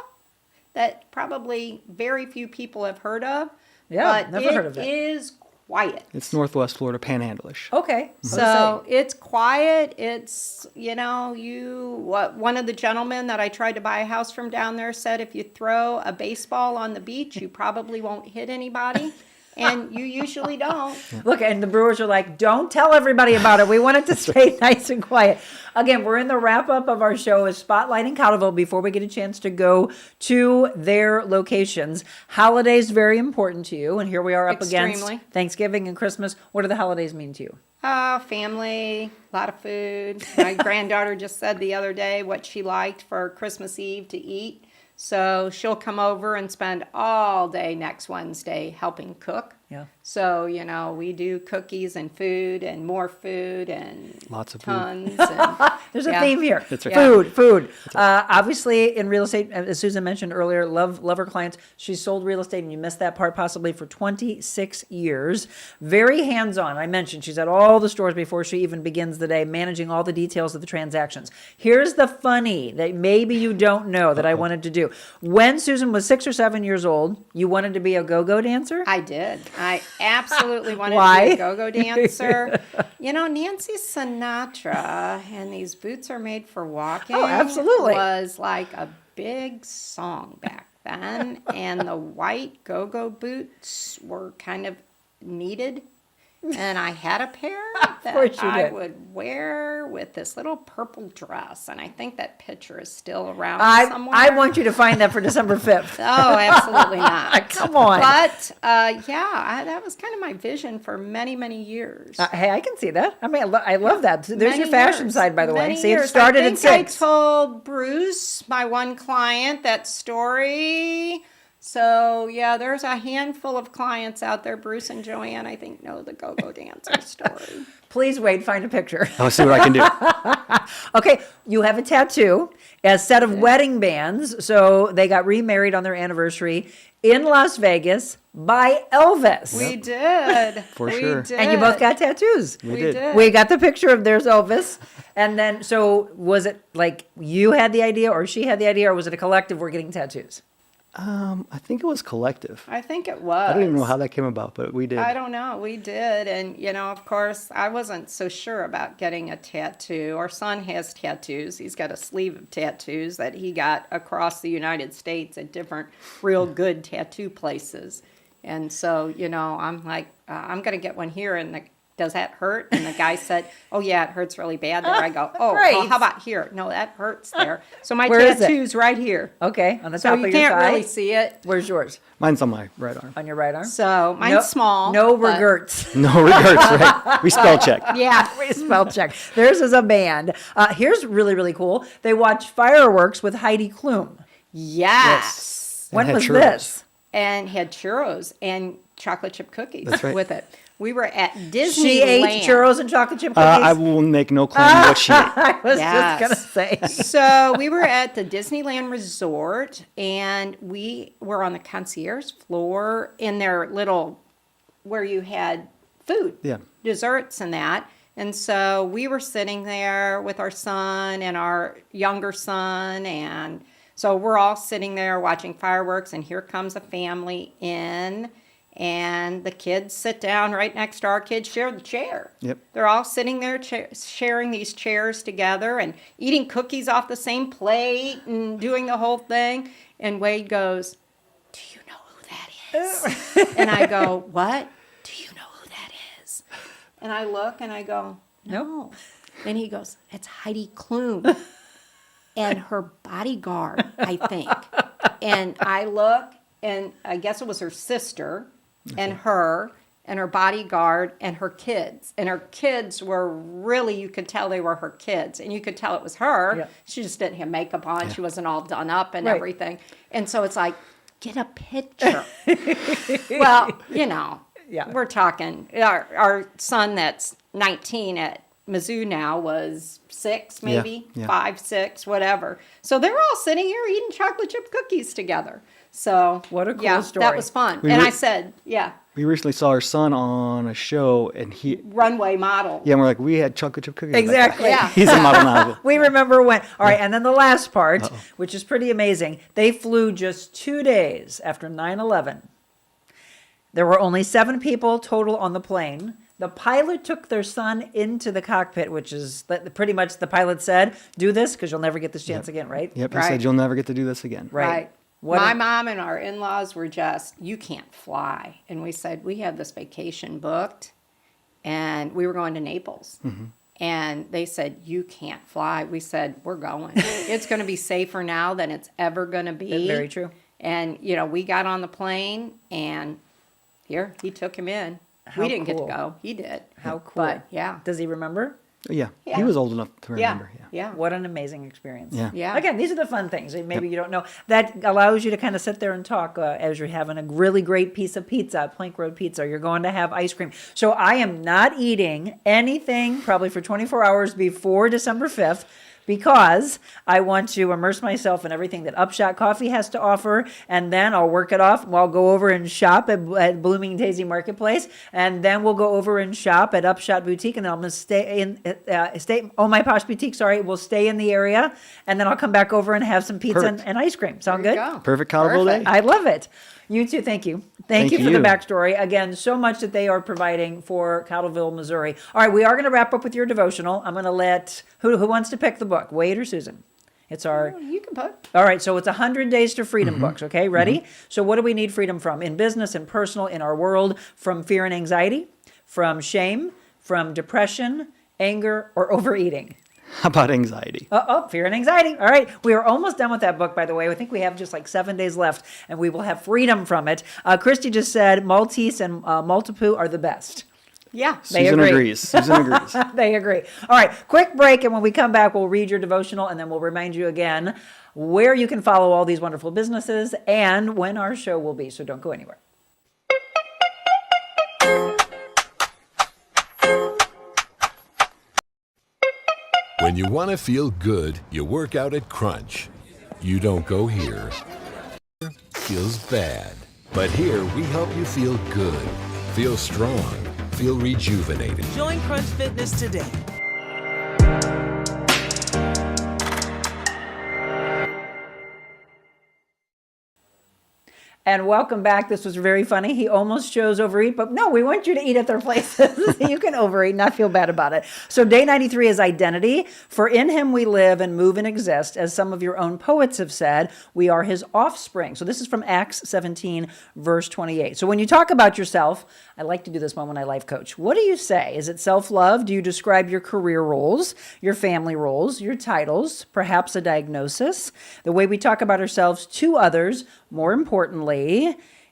Speaker 3: that probably very few people have heard of.
Speaker 15: Yeah,
Speaker 3: but
Speaker 15: never heard of it.
Speaker 3: It is quiet.
Speaker 14: It's Northwest Florida Panhandle-ish.
Speaker 15: Okay.
Speaker 3: So it's quiet. It's, one of the gentlemen that I tried to buy a house from down there said if you throw a baseball on the beach, you probably won't hit anybody. And you usually don't.
Speaker 15: Look, and the Brewers are like, don't tell everybody about it. We want it to stay nice and quiet. Again, we're in the wrap-up of our show is spotlighting Cottleville before we get a chance to go to their locations. Holidays, very important to you. And here we are up against Thanksgiving and Christmas. What do the holidays mean to you?
Speaker 3: Family, a lot of food. My granddaughter just said the other day what she liked for Christmas Eve to eat. So she'll come over and spend all day next Wednesday helping cook.
Speaker 15: Yeah.
Speaker 3: So, we do cookies and food and more food and
Speaker 14: lots of
Speaker 3: tons.
Speaker 15: There's a theme here.
Speaker 14: That's right.
Speaker 15: Food. Obviously, in real estate, as Susan mentioned earlier, love her clients. She sold real estate, and you missed that part possibly for 26 years. Very hands-on. I mentioned she's at all the stores before she even begins the day, managing all the details of the transactions. Here's the funny that maybe you don't know that I wanted to do. When Susan was 6 or 7 years old, you wanted to be a go-go dancer?
Speaker 3: I did. I absolutely wanted
Speaker 15: Why?
Speaker 3: to be a go-go dancer. Nancy Sinatra and These Boots Are Made for Walking.
Speaker 15: Oh, absolutely.
Speaker 3: Was like a big song back then. And the white go-go boots were kind of needed. And I had a pair that I would wear with this little purple dress. And I think that picture is still around somewhere.
Speaker 15: I want you to find that for December 5th.
Speaker 3: Oh, absolutely not.
Speaker 15: Come on.
Speaker 3: But, that was kind of my vision for many, many years.
Speaker 15: Hey, I can see that. I mean, I love that. There's
Speaker 3: Many
Speaker 15: your fashion
Speaker 3: years.
Speaker 15: side, by the way.
Speaker 3: Many
Speaker 15: See,
Speaker 3: years.
Speaker 15: it started at 6.
Speaker 3: I told Bruce, my one client, that story. So, there's a handful of clients out there. Bruce and Joanne, I think, know the go-go dancer story.
Speaker 15: Please, Wade, find a picture.
Speaker 14: I'll see what I can do.
Speaker 15: Okay, you have a tattoo, a set of wedding bands. So they got remarried on their anniversary in Las Vegas by Elvis.
Speaker 3: We did.
Speaker 14: For sure.
Speaker 3: Did.
Speaker 15: And you both got tattoos.
Speaker 14: We did.
Speaker 15: We got the picture of there's Elvis. And then, so was it like you had the idea or she had the idea, or was it a collective, we're getting tattoos?
Speaker 14: I think it was collective.
Speaker 3: I think it was.
Speaker 14: I don't even know how that came about, but we did.
Speaker 3: I don't know. We did. And, of course, I wasn't so sure about getting a tattoo. Our son has tattoos. He's got a sleeve of tattoos that he got across the United States at different real good tattoo places. And so, I'm like, I'm going to get one here. And does that hurt? And the guy said, oh, yeah, it hurts really bad there. I go, oh,
Speaker 15: Great.
Speaker 3: well, how about here? No, that hurts there. So my
Speaker 15: Where is it?
Speaker 3: tattoo's right here.
Speaker 15: Okay, on the
Speaker 3: So
Speaker 15: top
Speaker 3: you
Speaker 15: of your
Speaker 3: can't
Speaker 15: thigh.
Speaker 3: really see it.
Speaker 15: Where's yours?
Speaker 14: Mine's on my right arm.
Speaker 15: On your right arm?
Speaker 3: So mine's small.
Speaker 15: No
Speaker 3: but-
Speaker 15: regrets.
Speaker 14: No regrets, right? We spell check.
Speaker 3: Yeah.
Speaker 15: We spell check. Theirs is a band. Here's really, really cool. They watched fireworks with Heidi Klum.
Speaker 3: Yes.
Speaker 15: When
Speaker 14: had
Speaker 15: was
Speaker 14: churros.
Speaker 15: this?
Speaker 3: And had churros and chocolate chip cookies
Speaker 14: That's right.
Speaker 3: with it. We were at Disneyland.
Speaker 15: She ate churros and chocolate chip cookies.
Speaker 14: I will make no claim to what she ate.
Speaker 15: I was just going to say.
Speaker 3: So we were at the Disneyland Resort, and we were on the concierge floor in their little, where you had food, desserts and that. And so we were sitting there with our son and our younger son, and so we're all sitting there watching fireworks, and here comes a family in, and the kids sit down right next to our kids, share the chair.
Speaker 14: Yep.
Speaker 3: They're all sitting there sharing these chairs together and eating cookies off the same plate and doing the whole thing. And Wade goes, "Do you know who that is?" And I go, "What? Do you know who that is?" And I look and I go, "No." Then he goes, "It's Heidi Klum and her bodyguard, I think." And I look, and I guess it was her sister and her bodyguard and her kids. And her kids were really, you could tell they were her kids. And you could tell it was her.
Speaker 15: Yeah.
Speaker 3: She just didn't have makeup on. She wasn't all done up and
Speaker 15: Right.
Speaker 3: everything. And so it's like, get a picture. Well, you know, we're talking, our son that's 19 at Mizzou now was 6, maybe, 5, 6, whatever. So they're all sitting here eating chocolate chip cookies together. So
Speaker 15: what a cool story.
Speaker 3: That was fun. And I said,
Speaker 14: We recently saw our son on a show, and he
Speaker 3: runway model.
Speaker 14: Yeah, and we're like, we had chocolate chip cookies.
Speaker 15: Exactly.
Speaker 3: Yeah.
Speaker 14: He's a model now.
Speaker 15: We remember when. All right, and then the last part, which is pretty amazing. They flew just 2 days after 9/11. There were only 7 people total on the plane. The pilot took their son into the cockpit, which is pretty much the pilot said, "Do this because you'll never get this chance again," right?
Speaker 14: Yep, he said, "You'll never get to do this again."
Speaker 3: Right. My mom and our in-laws were just, "You can't fly." And we said, "We have this vacation booked." And we were going to Naples.
Speaker 14: Mm-hmm.
Speaker 3: And they said, "You can't fly." We said, "We're going. It's going to be safer now than it's ever going to be."
Speaker 15: Very true.
Speaker 3: And, you know, we got on the plane, and here, he took him in. We didn't get to go. He did.
Speaker 15: How cool.
Speaker 3: But, yeah.
Speaker 15: Does he remember?
Speaker 14: Yeah, he was old enough to remember.
Speaker 3: Yeah.
Speaker 15: What an amazing experience.
Speaker 14: Yeah.
Speaker 15: Again, these are the fun things. Maybe you don't know. That allows you to kind of sit there and talk as you're having a really great piece of pizza, Plank Road Pizza. You're going to have ice cream. So I am not eating anything probably for 24 hours before December 5th. Because I want to immerse myself in everything that UpShot Coffee has to offer, and then I'll work it off. I'll go over and shop at Blooming Daisy Marketplace, and then we'll go over and shop at UpShot Boutique, and then I'm going to stay Oh My Posh Boutique. Sorry, we'll stay in the area, and then I'll come back over and have some pizza and ice cream. Sound good?
Speaker 14: Perfect Cottleville day.
Speaker 15: I love it. You too. Thank you. Thank you for the backstory. Again, so much that they are providing for Cottleville, Missouri. All right, we are going to wrap up with your devotional. I'm going to let, who wants to pick the book, Wade or Susan? It's our...
Speaker 3: You can put.
Speaker 15: All right, so it's 100 Days to Freedom books, okay? Ready? So what do we need freedom from? In business and personal, in our world, from fear and anxiety, from shame, from depression, anger, or overeating?
Speaker 14: How about anxiety?
Speaker 15: Fear and anxiety. All right. We are almost done with that book, by the way. I think we have just like 7 days left, and we will have freedom from it. Christy just said Maltese and Maltipoo are the best.
Speaker 3: Yeah.
Speaker 15: They agree.
Speaker 14: Agrees. Susan agrees.
Speaker 15: They agree. All right. Quick break, and when we come back, we'll read your devotional, and then we'll remind you again where you can follow all these wonderful businesses and when our show will be. So don't go anywhere.
Speaker 17: When you want to feel good, you work out at Crunch. You don't go here. Feels bad. But here we help you feel good, feel strong, feel rejuvenated.
Speaker 18: Join Crunch Fitness today.
Speaker 15: And welcome back. This was very funny. He almost chose overeat, but no, we want you to eat at their places. You can overeat, not feel bad about it. So day 93 is identity. For in him we live and move and exist. As some of your own poets have said, we are his offspring. So this is from Acts 17, verse 28. So when you talk about yourself, I like to do this one when I life coach. What do you say? Is it self-love? Do you describe your career roles, your family roles, your titles, perhaps a diagnosis? The way we talk about ourselves to others, more importantly,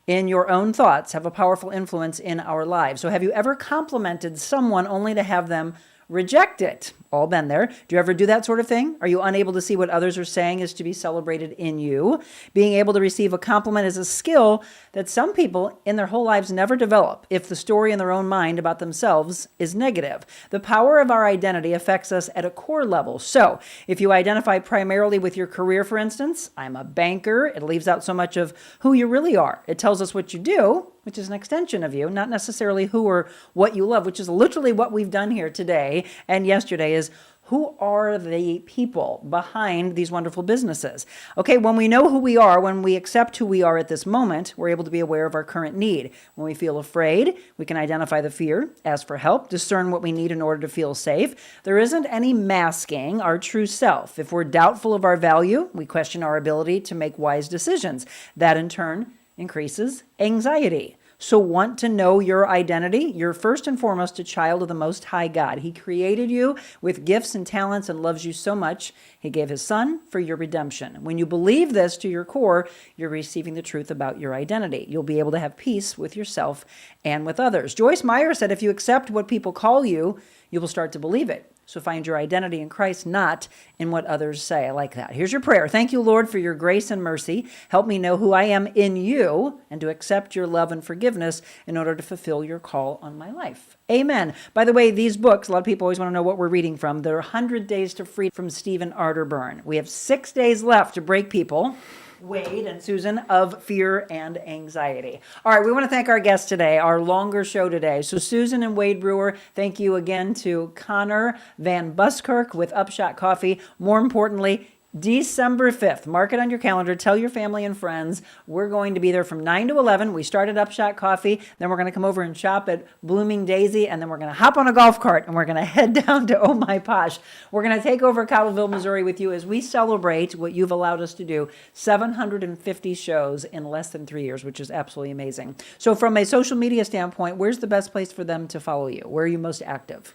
Speaker 15: in your own thoughts, have a powerful influence in our lives. So have you ever complimented someone only to have them reject it. All been there. Do you ever do that sort of thing? Are you unable to see what others are saying is to be celebrated in you? Being able to receive a compliment is a skill that some people in their whole lives never develop if the story in their own mind about themselves is negative. The power of our identity affects us at a core level. So if you identify primarily with your career, for instance, I'm a banker, it leaves out so much of who you really are. It tells us what you do, which is an extension of you, not necessarily who or what you love, which is literally what we've done here today and yesterday is who are the people behind these wonderful businesses? Okay, when we know who we are, when we accept who we are at this moment, we're able to be aware of our current need. When we feel afraid, we can identify the fear, ask for help, discern what we need in order to feel safe. There isn't any masking our true self. If we're doubtful of our value, we question our ability to make wise decisions. That in turn increases anxiety. So want to know your identity? You're first and foremost a child of the Most High God. He created you with gifts and talents and loves you so much, He gave His Son for your redemption. When you believe this to your core, you're receiving the truth about your identity. You'll be able to have peace with yourself and with others. Joyce Meyer said, if you accept what people call you, you will start to believe it. So find your identity in Christ, not in what others say. I like that. Here's your prayer. Thank you, Lord, for your grace and mercy. Help me know who I am in you and to accept your love and forgiveness in order to fulfill your call on my life. Amen. By the way, these books, a lot of people always want to know what we're reading from. They're 100 Days to Freedom from Stephen Arterburn. We have 6 days left to break people, Wade and Susan, of fear and anxiety. All right, we want to thank our guests today, our longer show today. So Susan and Wade Brewer, thank you again to Conor VanBusKirk with UpShot Coffee. More importantly, December 5th. Mark it on your calendar. Tell your family and friends. We're going to be there from 9 to 11. We start at UpShot Coffee. Then we're going to come over and shop at Blooming Daisy. And then we're going to hop on a golf cart and we're going to head down to Oh My Posh. We're going to take over Cottleville, Missouri with you as we celebrate what you've allowed us to do. 750 shows in less than 3 years, which is absolutely amazing. So from a social media standpoint, where's the best place for them to follow you? Where are you most active?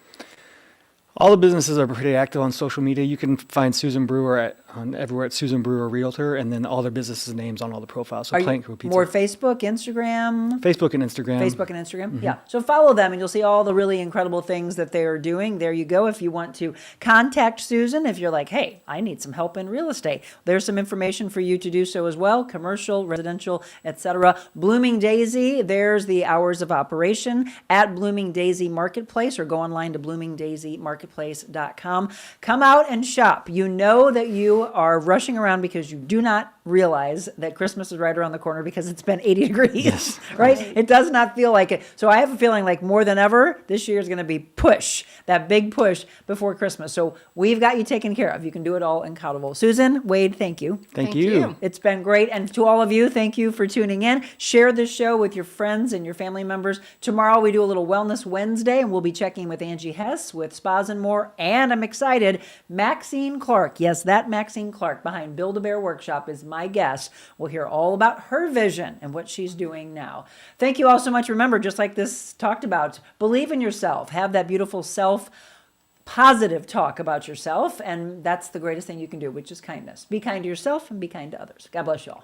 Speaker 14: All the businesses are pretty active on social media. You can find Susan Brewer everywhere at Susan Brewer Realtor, and then all their businesses' names on all the profiles. So Plant Crew Pizza.
Speaker 15: More Facebook, Instagram?
Speaker 14: Facebook and Instagram.
Speaker 15: Facebook and Instagram, yeah. So follow them, and you'll see all the really incredible things that they are doing. There you go. If you want to contact Susan, if you're like, hey, I need some help in real estate, there's some information for you to do so as well. Commercial, residential, etc. Blooming Daisy, there's the hours of operation at Blooming Daisy Marketplace, or go online to bloomingdaisymarketplace.com. Come out and shop. You know that you are rushing around because you do not realize that Christmas is right around the corner because it's been 80 degrees, yes. Right? It does not feel like it. So I have a feeling like more than ever, this year is going to be push, that big push before Christmas. So we've got you taken care of. You can do it all in Cottleville. Susan, Wade, thank you.
Speaker 14: Thank you.
Speaker 15: It's been great. And to all of you, thank you for tuning in. Share this show with your friends and your family members. Tomorrow we do a little Wellness Wednesday, and we'll be checking with Angie Hess with Spas and More. And I'm excited, Maxine Clark. Yes, that Maxine Clark behind Build-A-Bear Workshop is my guest. We'll hear all about her vision and what she's doing now. Thank you all so much. Remember, just like this talked about, believe in yourself. Have that beautiful self-positive talk about yourself. And that's the greatest thing you can do, which is kindness. Be kind to yourself and be kind to others. God bless you all.